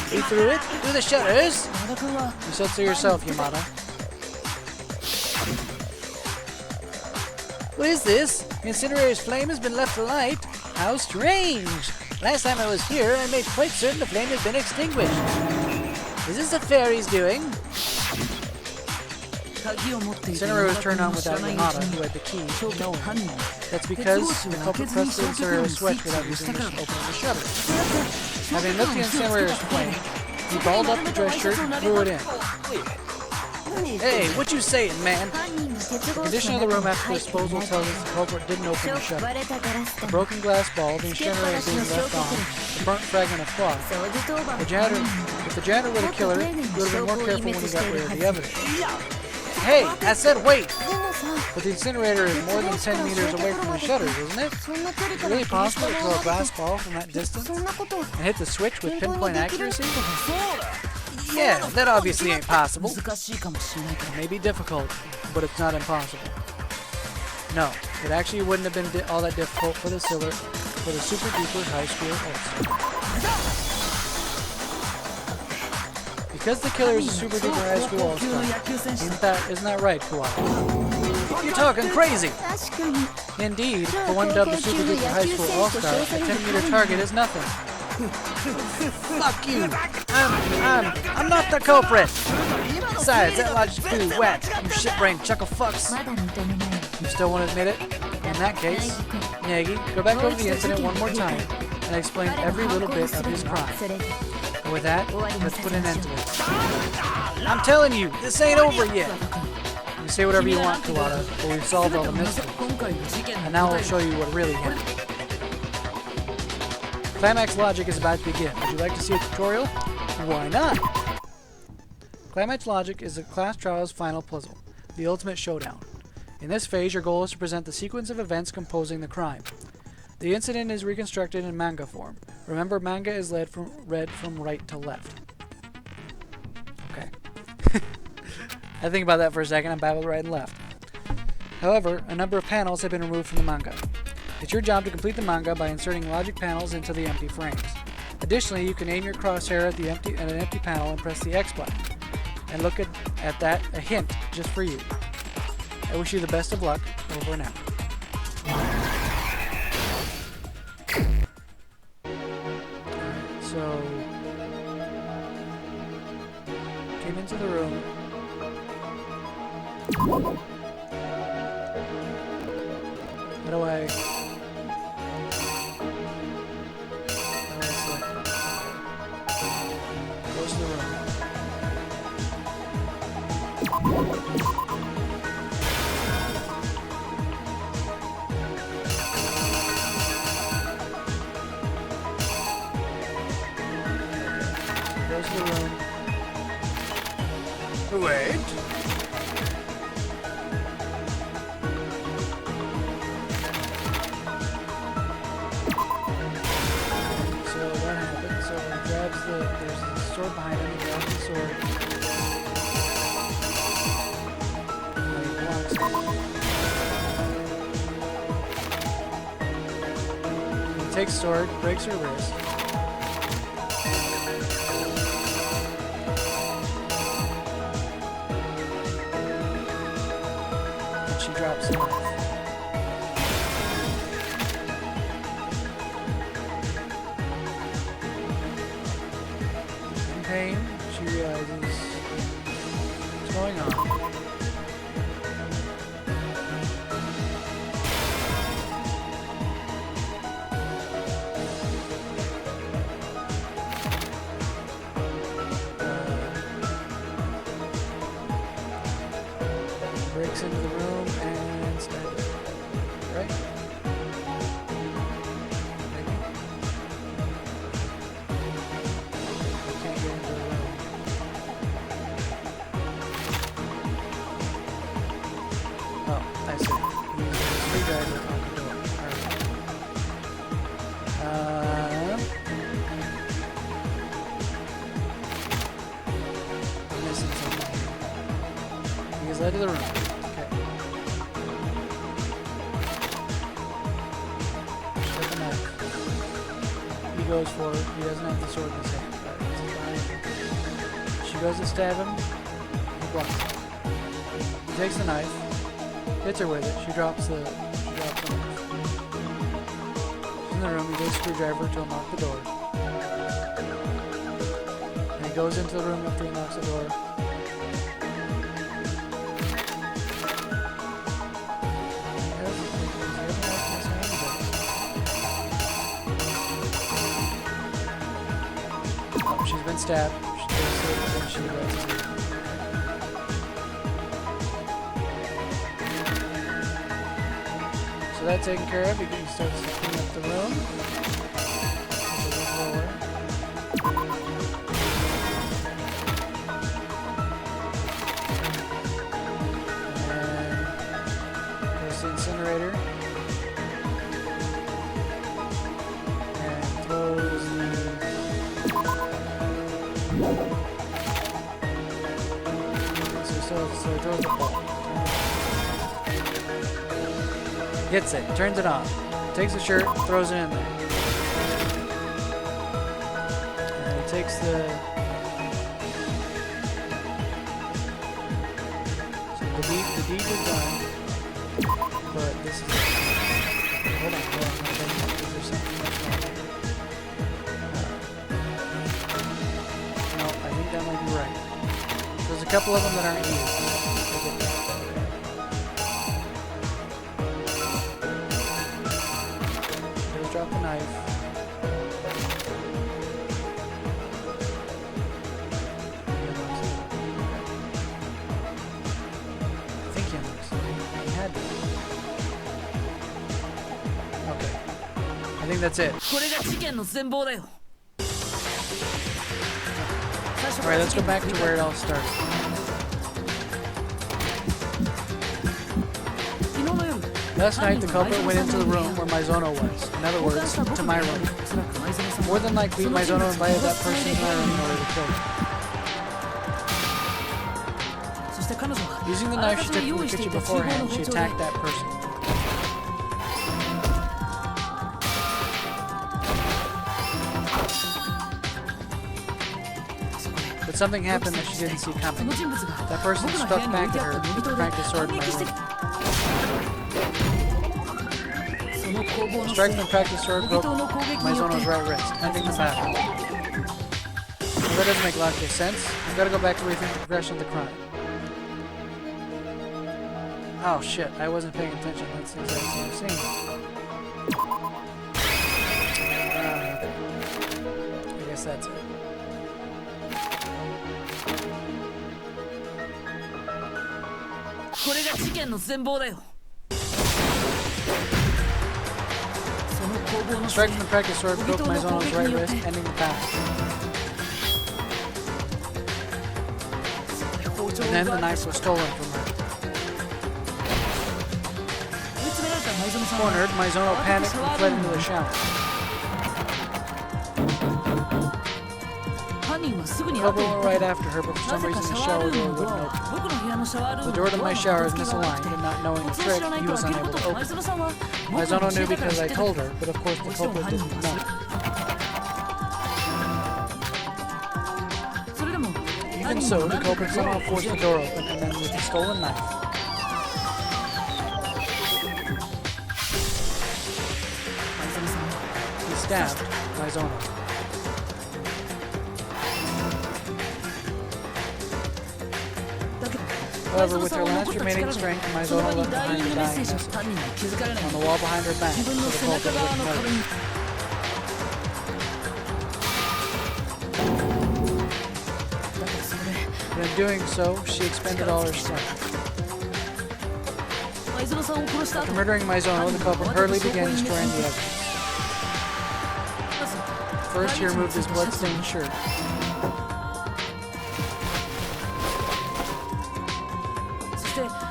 S1: He threw it through the shutters? You said so yourself, Yamada. What is this? The incinerator's flame has been left alight. How strange! Last time I was here, I made quite certain the flame had been extinguished. Is this the fairy's doing? The incinerator was turned on without Yamada, who had the key, knowing. That's because the culprit pressed the incinerator switch without opening the shutter. Having lit the incinerator's flame, he balled up the dress shirt and threw it in. Hey, what you saying, man? The condition of the room after disposal tells us the culprit didn't open the shutter. The broken glass ball, the incinerator being left on, the burnt fragment of cloth. If the janitor were the killer, he would have been more careful when he got rid of the evidence. Hey, I said wait! But the incinerator is more than 10 meters away from the shutters, isn't it? Is it really possible to throw a glass ball from that distance and hit the switch with pinpoint accuracy? Yeah, that obviously ain't possible. It may be difficult, but it's not impossible. No, it actually wouldn't have been all that difficult for the super duper high school all-star. Because the killer is a super duper high school all-star. Isn't that right, Kuwata? You're talking crazy! Indeed, for one dubbed a super duper high school all-star, a 10-meter target is nothing. Fuck you! I'm not the culprit! Besides, that logic's pretty wet, you shit-brained chuckle fucks. You still won't admit it? In that case, Nagi, go back over the incident one more time and explain every little bit of his crime. And with that, let's put an end to it. I'm telling you, this ain't over yet! You say whatever you want, Kuwata, but we've solved all the mysteries. And now I'll show you what really happened. Climax Logic is about to begin. Would you like to see a tutorial? Why not? Climax Logic is a class trial's final puzzle, the ultimate showdown. In this phase, your goal is to present the sequence of events composing the crime. The incident is reconstructed in manga form. Remember, manga is read from right to left. Okay. I think about that for a second. I'm babbled right and left.
S5: However, a number of panels have been removed from the manga. It's your job to complete the manga by inserting logic panels into the empty frames. Additionally, you can aim your crosshair at an empty panel and press the X button. And look at that, a hint just for you. I wish you the best of luck. Over and out. So, came into the room. How do I select? Close the room. Close the room. Wait. There's a sword behind him, he grabs the sword. And he blocks it. He takes sword, breaks her wrist. And she drops the knife. Pain, she realizes what's going on. Breaks into the room and stabs. Right? Led to the room. Okay. Shut the knife. He goes for it. He doesn't have the sword in his hand. Right, she goes to stab him. He blocks it. He takes the knife, hits her with it. She drops the knife. She's in the room. He takes a screwdriver to unlock the door. And he goes into the room after he unlocks the door. She's been stabbed. She takes it and then she lets it. So that's taken care of. He starts to clean up the room. And goes to the incinerator. And throws the... So he throws the ball. Hits it, turns it on. Takes the shirt, throws it in there. And he takes the... So the deed is done. But this is... Hold on. Is there something else wrong? No, I think that might be right. There's a couple of them that aren't used. He'll drop the knife. I think he unlocks it. He had to. Okay. I think that's it. Alright, let's go back to where it all started. Last night, the culprit went into the room where Maizono was. In other words, to my room. More than likely, Maizono invited that person to my room in order to kill
S1: Using the knife she took from the kitchen beforehand, she attacked that person. But something happened that she didn't see coming. That person struck back at her with the practice sword in my room. The strike from the practice sword broke Maizono's right wrist, ending the battle. Well, that doesn't make logical sense. I've got to go back to rethink the progression of the crime. Oh shit, I wasn't paying attention. That's exactly what I'm saying. I guess that's it. Strike from the practice sword broke Maizono's right wrist, ending the battle. And then the knife was stolen from her. Cornered, Maizono panicked and fled into the shower. Couple went right after her, but for some reason the shower door wouldn't open. The door to my shower is misaligned, and not knowing the trick, he was unable to open it. Maizono knew because I told her, but of course the culprit didn't know. Even so, the culprit somehow forced the door open, and then with the stolen knife. He stabbed Maizono. However, with her last remaining strength, Maizono left behind a dying message on the wall behind her back, so the culprit wouldn't notice. But in doing so, she expended all her strength. After murdering Maizono, the culprit hurriedly began destroying the evidence. First, he removed his blood-stained shirt.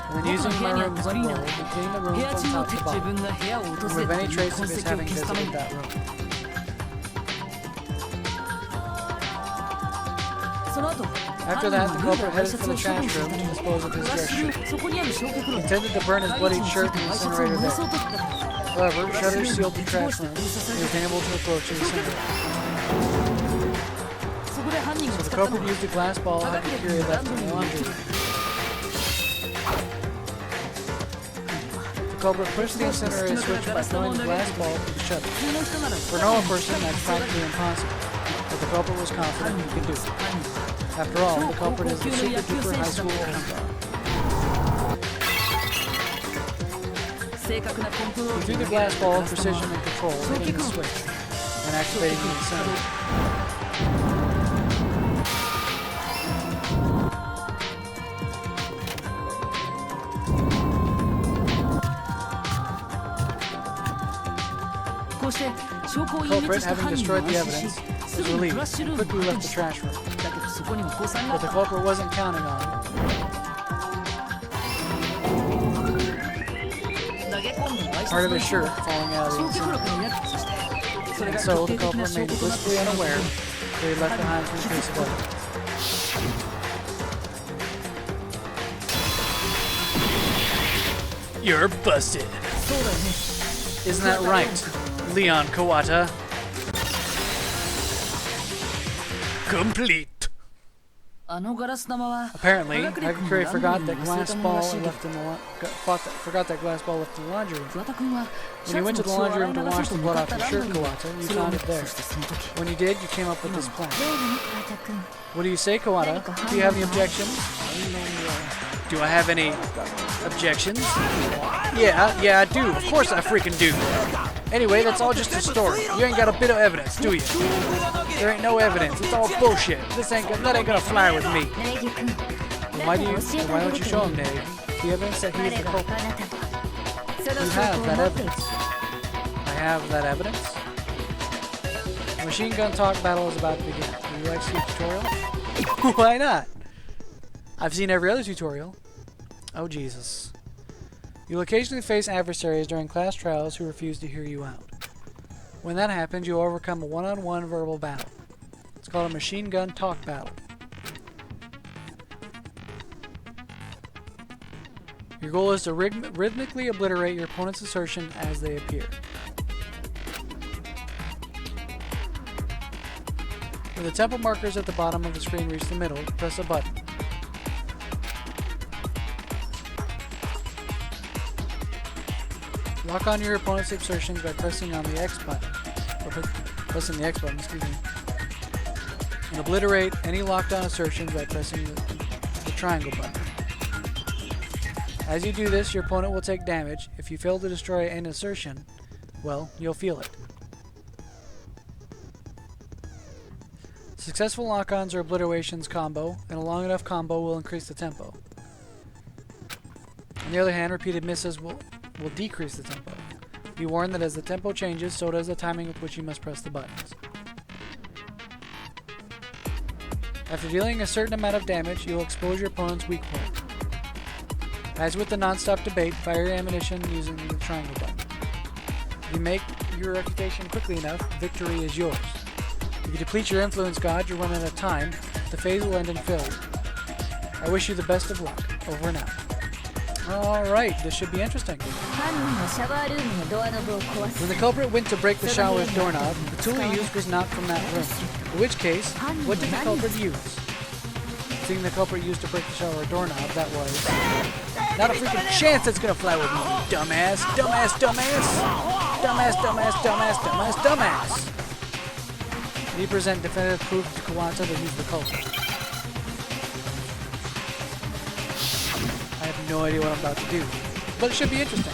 S1: And then using my room as a bowl, he cleaned the room from top to bottom, to remove any trace of his having visited that room. After that, the culprit headed for the trash room to dispose of his dress shirt. He intended to burn his bloodied shirt in the incinerator there. However, shutters sealed the trash room, and he was unable to approach the incinerator. So the culprit used a glass ball that Kiri left in the laundry room. The culprit pushed the incinerator switch by throwing the glass ball through the shutter. For a normal person, that's practically impossible, but the culprit was confident he could do it. After all, the culprit is a super-duper high school underdog. He threw the glass ball with precision and control, hitting the switch, and activating the incinerator. The culprit, having destroyed the evidence, was relieved and quickly left the trash room. But the culprit wasn't counting on it. Part of his shirt falling out of the incinerator. And so the culprit made blissfully unaware that he left behind some piece of evidence. You're busted. Isn't that right, Leon Kawata? Complete. Apparently, Hagakure forgot that glass ball left in the laundry room. When you went to the laundry room to wash the blood off your shirt, Kawata, you found it there. When you did, you came up with this plan. What do you say, Kawata? Do you have any objections? Do I have any objections? Yeah, I do. Of course I freaking do. Anyway, that's all just a story. You ain't got a bit of evidence, do you? There ain't no evidence. It's all bullshit. That ain't gonna fly with me. Why don't you show him, Nate? The evidence that he's the culprit. You have that evidence. I have that evidence. The machine gun talk battle is about to begin. Would you like to see a tutorial? Why not? I've seen every other tutorial. Oh, Jesus. You'll occasionally face adversaries during class trials who refuse to hear you out. When that happens, you'll overcome a one-on-one verbal battle. It's called a machine gun talk battle. Your goal is to rhythmically obliterate your opponent's assertion as they appear. When the tempo markers at the bottom of the screen reach the middle, press a button. Lock on your opponent's assertions by pressing on the X button. Or pressing the X button, excuse me. And obliterate any locked on assertions by pressing the triangle button. As you do this, your opponent will take damage. If you fail to destroy an assertion, well, you'll feel it. Successful lock-ons or obliterations combo, and a long enough combo will increase the tempo. On the other hand, repeated misses will decrease the tempo. Be warned that as the tempo changes, so does the timing with which you must press the buttons. After dealing a certain amount of damage, you will expose your opponent's weak point. As with the non-stop debate, fire your ammunition using the triangle button. If you make your reputation quickly enough, victory is yours. If you deplete your influence god, you run out of time. The phase will end in failure. I wish you the best of luck. Over and out. Alright, this should be interesting. When the culprit went to break the shower's doorknob, the tool he used was not from that room. In which case, what did the culprit use? Seeing the culprit used to break the shower doorknob, that was... Not a freaking chance it's gonna fly with me, you dumbass! Dumbass, dumbass! Dumbass, dumbass, dumbass, dumbass, dumbass! We present definitive proof to Kawata that he's the culprit. I have no idea what I'm about to do, but it should be interesting.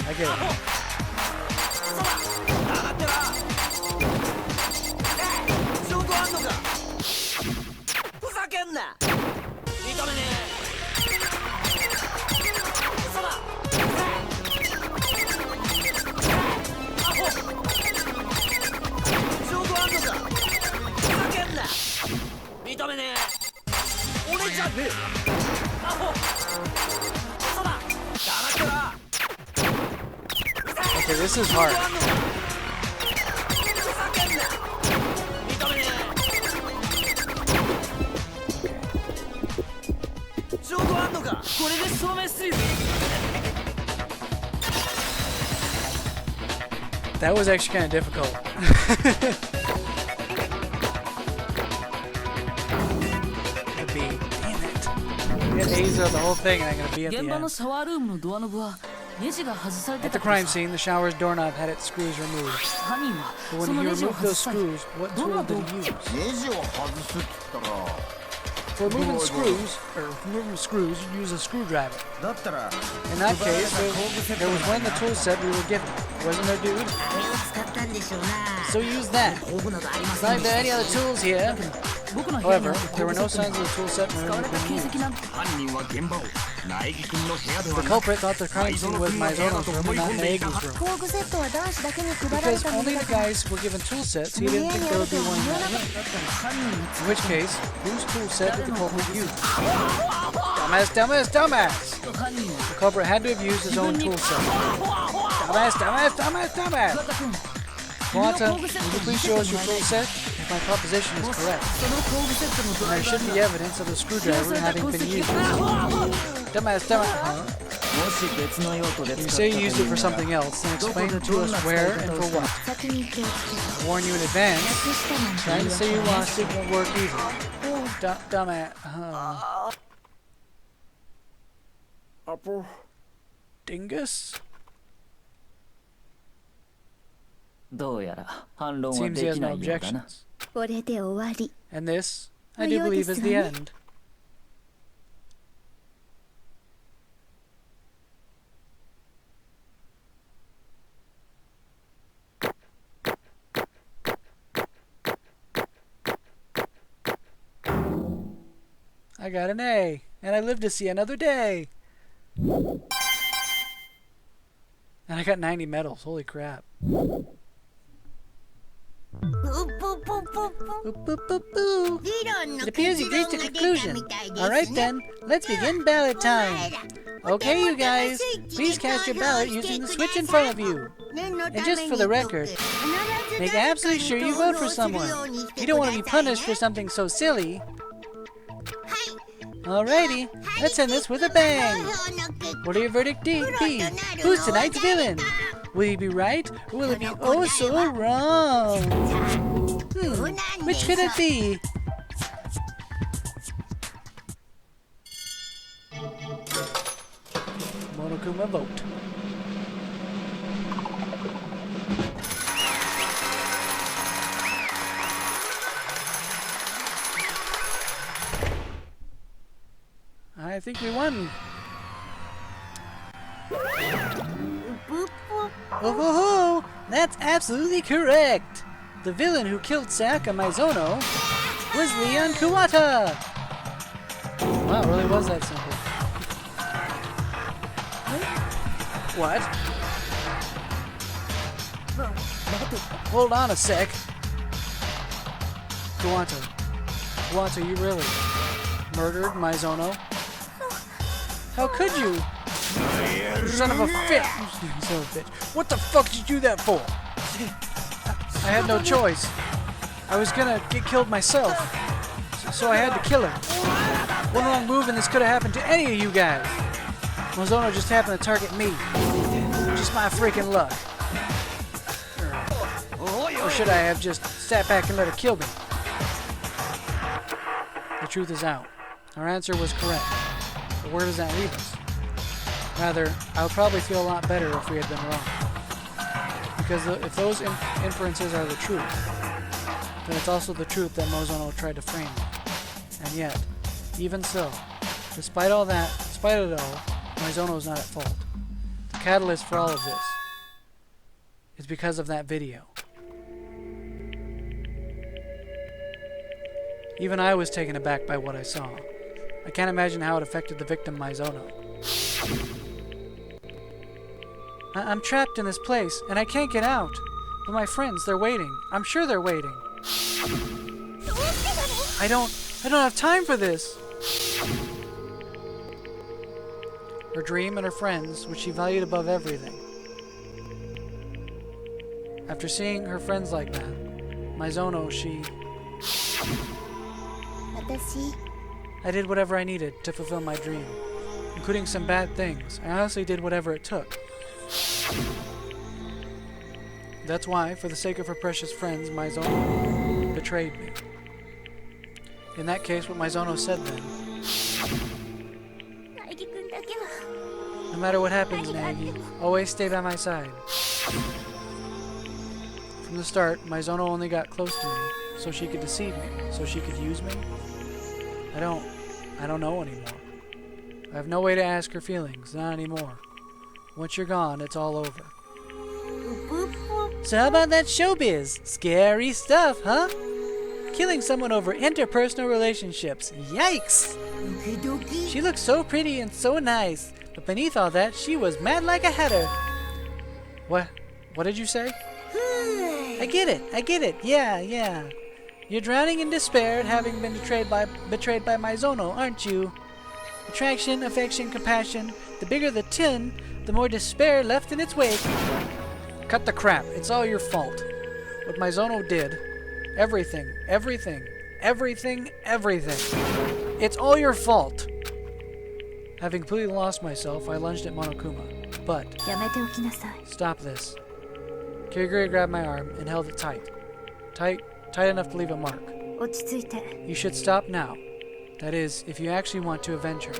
S1: I get it. Okay, this is hard. That was actually kind of difficult. That'd be, damn it. We had A's of the whole thing and I'm gonna be at the end. At the crime scene, the shower's doorknob had its screws removed. But when he removed those screws, what tool did he use? For removing screws, you use a screwdriver. In that case, there was one in the tool set we were given. Wasn't there, dude? So use that. Not there any other tools here. However, there were no signs of the tool set room had been used. The culprit thought the crime scene was Maizono's room and not Naegi's room. Because only the guys were given tool sets, he didn't think there would be one in that room. In which case, whose tool set did the culprit use? Dumbass, dumbass, dumbass! The culprit had to have used his own tool set. Dumbass, dumbass, dumbass, dumbass! Kawata, would you please show us your tool set? If my proposition is correct, then there should be evidence of the screwdriver having been used. Dumbass, dumbass, huh? You say you used it for something else, then explain to us where and for what. I warn you in advance, trying to say you lost it won't work either. Dumbass, Dingus? Seems he has no objections. And this, I do believe, is the end. I got an A, and I live to see another day. And I got 90 medals. Holy crap.
S2: Boop, boop, boop, boop. It appears you've reached a conclusion. Alright then, let's begin ballot time. Okay, you guys, please cast your ballot using the switch in front of you. And just for the record, make absolutely sure you vote for someone. You don't want to be punished for something so silly. Alrighty, let's end this with a bang. What will your verdict be? Who's tonight's villain? Will he be right, or will it be oh so wrong? Which could it be? Monokuma vote. I think we won. Oh, that's absolutely correct. The villain who killed Sayaka Maizono was Leon Kuwata. Wow, it really was that simple. What? Hold on a sec. Kuwata, you really murdered Maizono? How could you? You son of a bitch! Son of a bitch. What the fuck did you do that for? I had no choice. I was gonna get killed myself. So I had to kill her. One wrong move and this could have happened to any of you guys. Maizono just happened to target me. Just my freaking luck. Or should I have just sat back and let her kill me? The truth is out. Our answer was correct. But where does that leave us? Rather, I would probably feel a lot better if we had been wrong. Because if those inferences are the truth, then it's also the truth that Maizono tried to frame me. And yet, even so, despite it all, Maizono's not at fault. The catalyst for all of this is because of that video. Even I was taken aback by what I saw. I can't imagine how it affected the victim, Maizono. I'm trapped in this place, and I can't get out. But my friends, they're waiting. I'm sure they're waiting. I don't have time for this. Her dream and her friends, which she valued above everything. After seeing her friends like that, Maizono, I did whatever I needed to fulfill my dream, including some bad things. I honestly did whatever it took. That's why, for the sake of her precious friends, Maizono betrayed me. In that case, what Maizono said then, no matter what happens, Nagi, always stay by my side. From the start, Maizono only got close to me so she could deceive me, so she could use me. I don't know anymore. I have no way to ask her feelings, not anymore. Once you're gone, it's all over. So how about that showbiz? Scary stuff, huh? Killing someone over interpersonal relationships. Yikes! She looked so pretty and so nice, but beneath all that, she was mad like a hatter. What did you say? I get it. Yeah. You're drowning in despair at having been betrayed by Maizono, aren't you? Attraction, affection, compassion. The bigger the tin, the more despair left in its wake. Cut the crap. It's all your fault. What Maizono did. Everything. It's all your fault. Having completely lost myself, I lunged at Monokuma. But stop this. Kirigiri grabbed my arm and held it tight. Tight enough to leave a mark. You should stop now. That is, if you actually want to avenge her.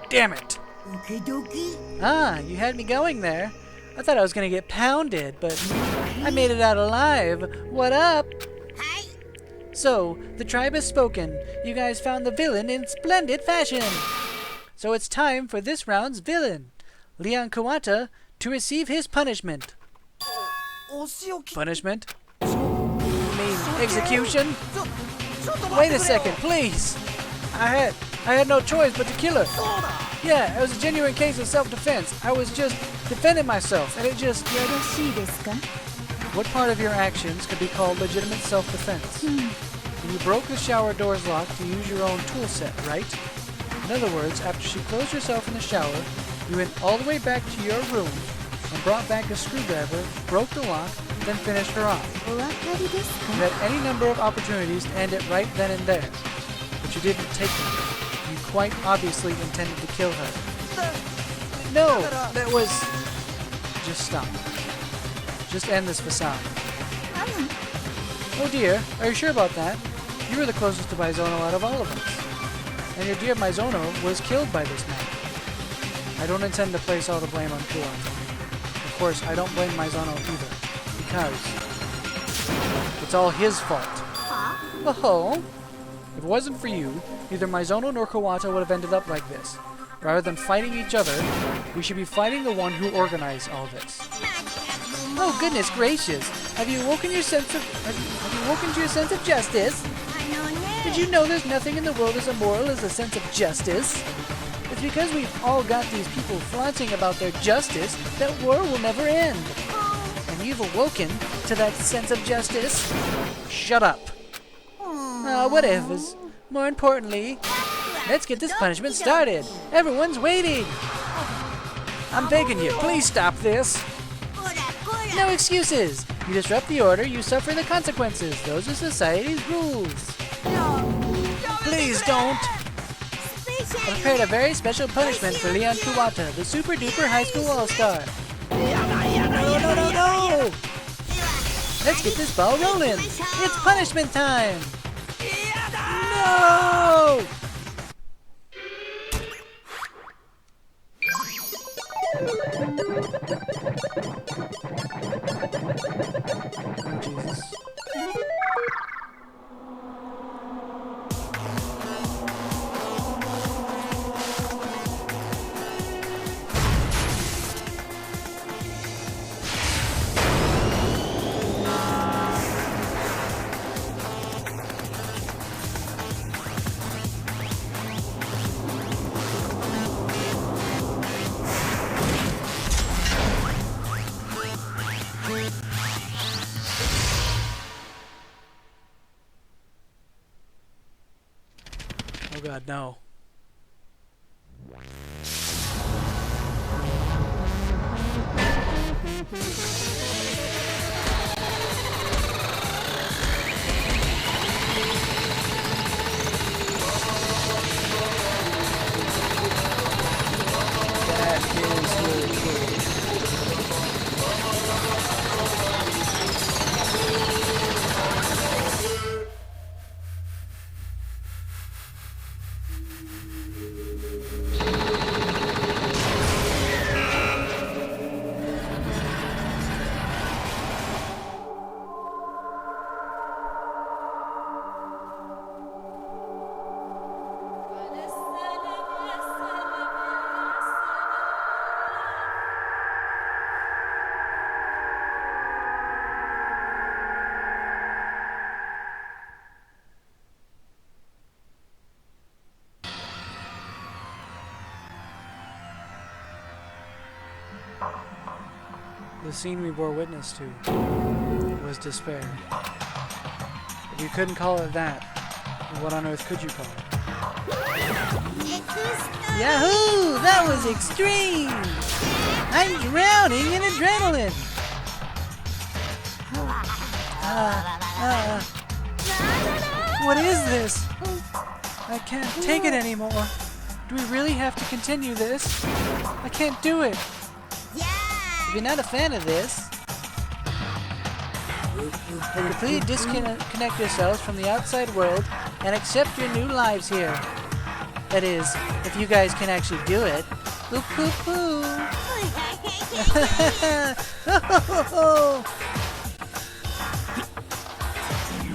S2: Damn it! Ah, you had me going there. I thought I was gonna get pounded, but I made it out alive. What up? So, the tribe has spoken. You guys found the villain in splendid fashion. So it's time for this round's villain, Leon Kuwata, to receive his punishment. Punishment? You mean execution? Wait a second, please. I had no choice but to kill her.
S1: Yeah, it was a genuine case of self-defense. I was just defending myself, and it just...
S6: よろしいですか
S1: What part of your actions could be called legitimate self-defense? And you broke the shower door's lock to use your own tool set, right? In other words, after she closed herself in the shower, you went all the way back to your room and brought back a screwdriver, broke the lock, then finished her off.
S6: お分かりです
S1: You
S6: か
S1: had any number of opportunities to end it right then and there, but you didn't take them. You quite obviously intended to kill her. No, that was... Just stop. Just end this facade. Oh dear, are you sure about that? You were the closest to Maizono out of all of us. And your dear Maizono was killed by this man. I don't intend to place all the blame on Kuwata. Of course, I don't blame Maizono either, because it's all his fault. Oh, if it wasn't for you, neither Maizono nor Kuwata would have ended up like this. Rather than fighting each other, we should be fighting the one who organized all this. Oh goodness gracious! Have you woken your sense of have you woken to your sense of justice? Did you know there's nothing in the world as immoral as a sense of justice? It's because we've all got these people flaunting about their justice that war will never end. And you've awoken to that sense of justice. Shut up. Whatevers. More importantly, let's get this punishment started. Everyone's waiting. I'm begging you, please stop this. No excuses. You disrupt the order, you suffer the consequences. Those are society's rules. Please don't. I prepared a very special punishment for Leon Kuwata, the super duper high school all-star. No! Let's get this ball rolling. It's punishment time. No! Oh, Jesus. Oh God, no. That is really cool. The scene we bore witness to was despair. If you couldn't call it that, then what on earth could you call it?
S2: Yahoo! That was extreme! I'm drowning in adrenaline!
S1: What is this? I can't take it anymore. Do we really have to continue this? I can't do it.
S2: If you're not a fan of this, then completely disconnect yourselves from the outside world and accept your new lives here. That is, if you guys can actually do it. Ooh, poo poo.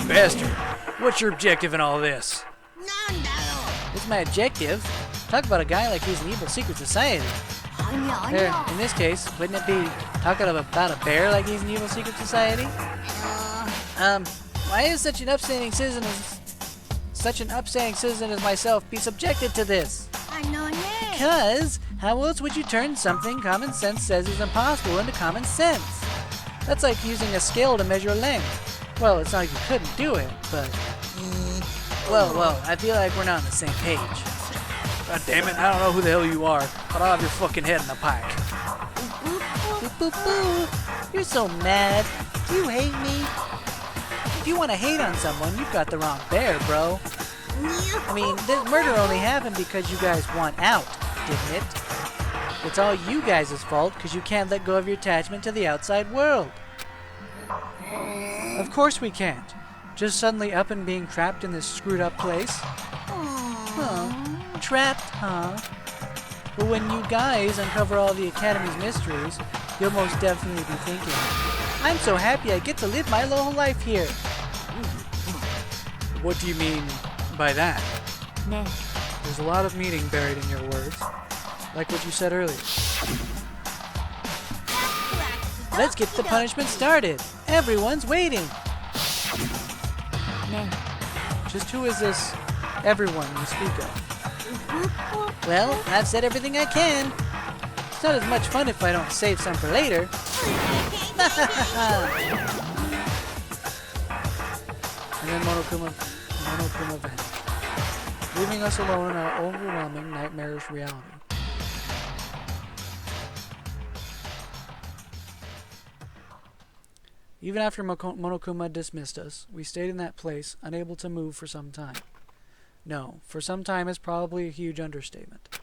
S1: Bastard, what's your objective in all this?
S2: What's my objective? Talk about a guy like he's an evil secret society. Or, in this case, wouldn't it be talking about a bear like he's an evil secret society? Why is such an upstanding citizen as myself be subjected to this?
S5: Because how else would you turn something common sense says is impossible into common sense? That's like using a scale to measure length. Well, it's not like you couldn't do it, but... Well, I feel like we're not on the same page. God damn it, I don't know who the hell you are, but I'll have your fucking head in the pike. Boop, boop, boop. You're so mad. Do you hate me? If you want to hate on someone, you've got the wrong bear, bro. I mean, this murder only happened because you guys want out, didn't it? It's all you guys' fault because you can't let go of your attachment to the outside world. Of course we can't. Just suddenly up and being trapped in this screwed up place. Huh. Trapped, huh? But when you guys uncover all the Academy's mysteries, you'll most definitely be thinking, I'm so happy I get to live my little life here.
S1: What do you mean by that? There's a lot of meaning buried in your words. Like what you said earlier.
S5: Let's get the punishment started. Everyone's waiting.
S1: Just who is this everyone you speak of?
S5: Well, I've said everything I can. It's not as much fun if I don't save some for later.
S1: And then Monokuma vanished, leaving us alone in our overwhelming, nightmarish reality. Even after Monokuma dismissed us, we stayed in that place, unable to move for some time. No, for some time is probably a huge understatement.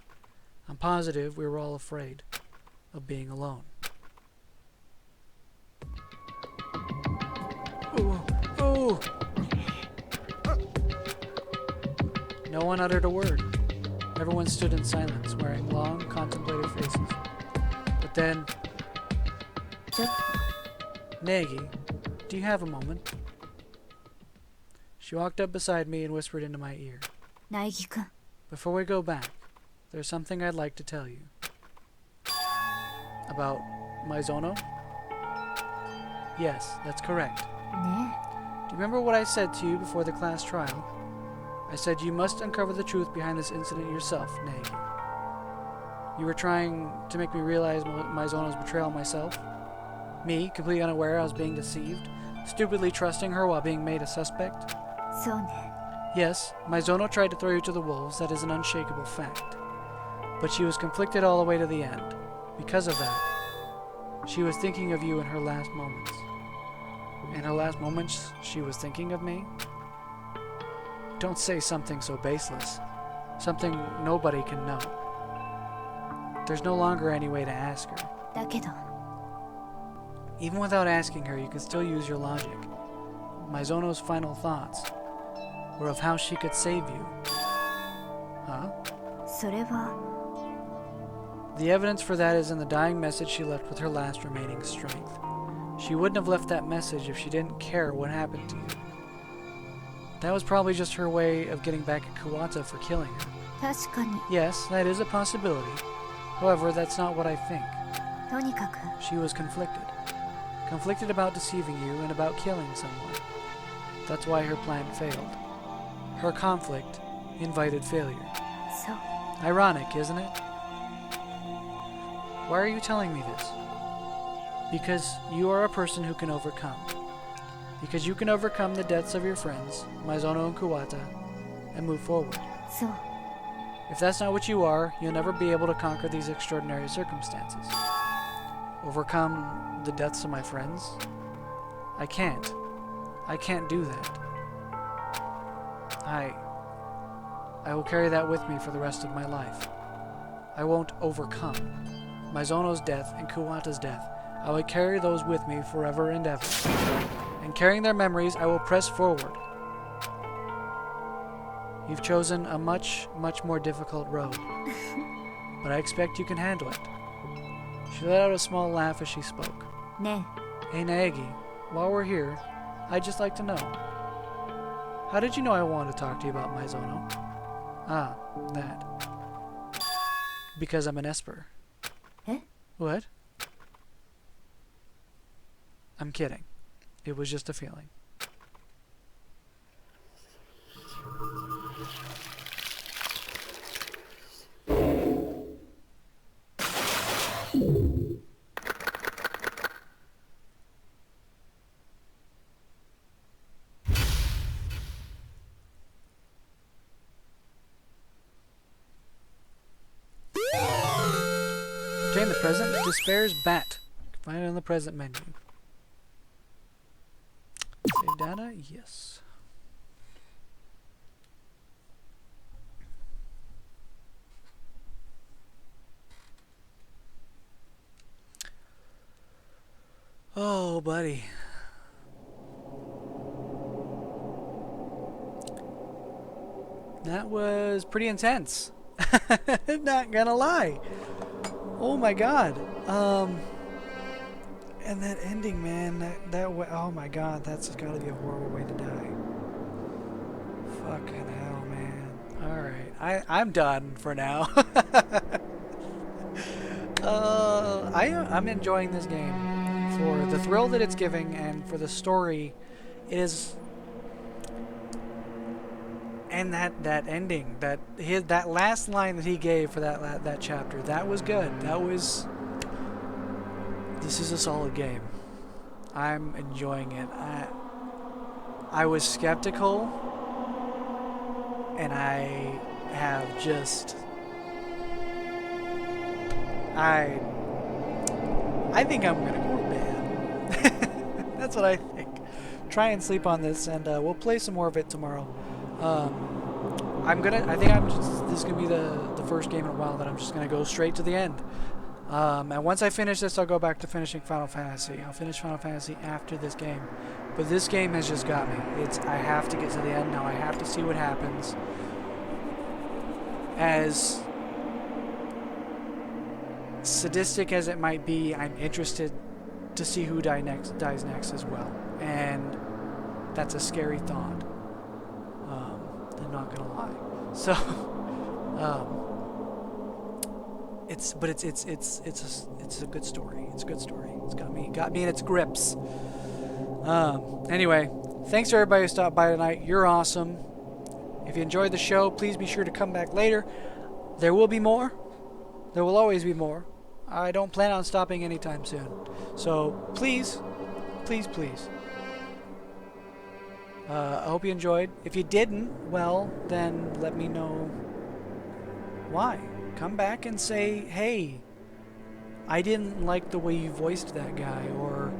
S1: I'm positive we were all afraid of being alone. Oh! No one uttered a word. Everyone stood in silence, wearing long, contemplative faces. But then... Negi, do you have a moment? She walked up beside me and whispered into my ear. Before we go back, there's something I'd like to tell you. About Maizono? Yes, that's correct. Do you remember what I said to you before the class trial? I said you must uncover the truth behind this incident yourself, Negi. You were trying to make me realize Maizono's betrayal myself. Me, completely unaware I was being deceived, stupidly trusting her while being made a suspect. Yes, Maizono tried to throw you to the wolves, that is an unshakable fact. But she was conflicted all the way to the end. Because of that, she was thinking of you in her last moments. In her last moments, she was thinking of me? Don't say something so baseless. Something nobody can know. There's no longer any way to ask her. Even without asking her, you could still use your logic. Maizono's final thoughts were of how she could save you. Huh? The evidence for that is in the dying message she left with her last remaining strength. She wouldn't have left that message if she didn't care what happened to you. That was probably just her way of getting back at Kuwata for killing her. Yes, that is a possibility. However, that's not what I think. She was conflicted. Conflicted about deceiving you and about killing someone. That's why her plan failed. Her conflict invited failure. Ironic, isn't it? Why are you telling me this? Because you are a person who can overcome. Because you can overcome the deaths of your friends, Maizono and Kuwata, and move forward. If that's not what you are, you'll never be able to conquer these extraordinary circumstances. Overcome the deaths of my friends? I can't. I can't do that. I will carry that with me for the rest of my life. I won't overcome. Maizono's death and Kuwata's death, I will carry those with me forever and ever. And carrying their memories, I will press forward. You've chosen a much, much more difficult road. But I expect you can handle it. She let out a small laugh as she spoke. Hey Naegi, while we're here, I'd just like to know. How did you know I wanted to talk to you about Maizono? Ah, that. Because I'm an Esper. What? I'm kidding. It was just a feeling. present. Despair's Bat. Find it on the present menu. Save data? Yes. Oh, buddy. That was pretty intense. Not gonna lie. Oh my god. And that ending, man, oh my god, that's gotta be a horrible way to die. Fucking hell, man. Alright, I'm done for now. I'm enjoying this game for the thrill that it's giving and for the story. It is, and that ending, that last line that he gave for that chapter, that was good. This is a solid game. I'm enjoying it. I was skeptical, and I have just I think I'm gonna go to bed. That's what I think. Try and sleep on this, and we'll play some more of it tomorrow. This is gonna be the first game in a while that I'm just gonna go straight to the end. And once I finish this, I'll go back to finishing Final Fantasy. I'll finish Final Fantasy after this game. But this game has just got me. I have to get to the end now. I have to see what happens. As sadistic as it might be, I'm interested to see who dies next as well. And that's a scary thought. I'm not gonna lie. So, it's a good story. It's a good story. It's got me in its grips. Anyway, thanks to everybody who stopped by tonight. You're awesome. If you enjoyed the show, please be sure to come back later. There will be more. There will always be more. I don't plan on stopping anytime soon. So please, please, please. I hope you enjoyed. If you didn't, well, then let me know why. Come back and say, hey, I didn't like the way you voiced that guy, or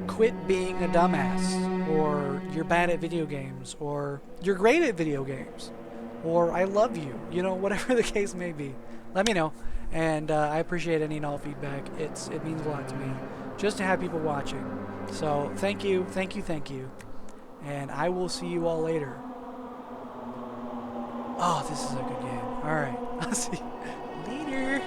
S1: quit being a dumbass, or you're bad at video games, or you're great at video games, or I love you. You know, whatever the case may be. Let me know. And I appreciate any and all feedback. It means a lot to me just to have people watching. So thank you. And I will see you all later. Oh, this is a good game. Alright, I'll see you later.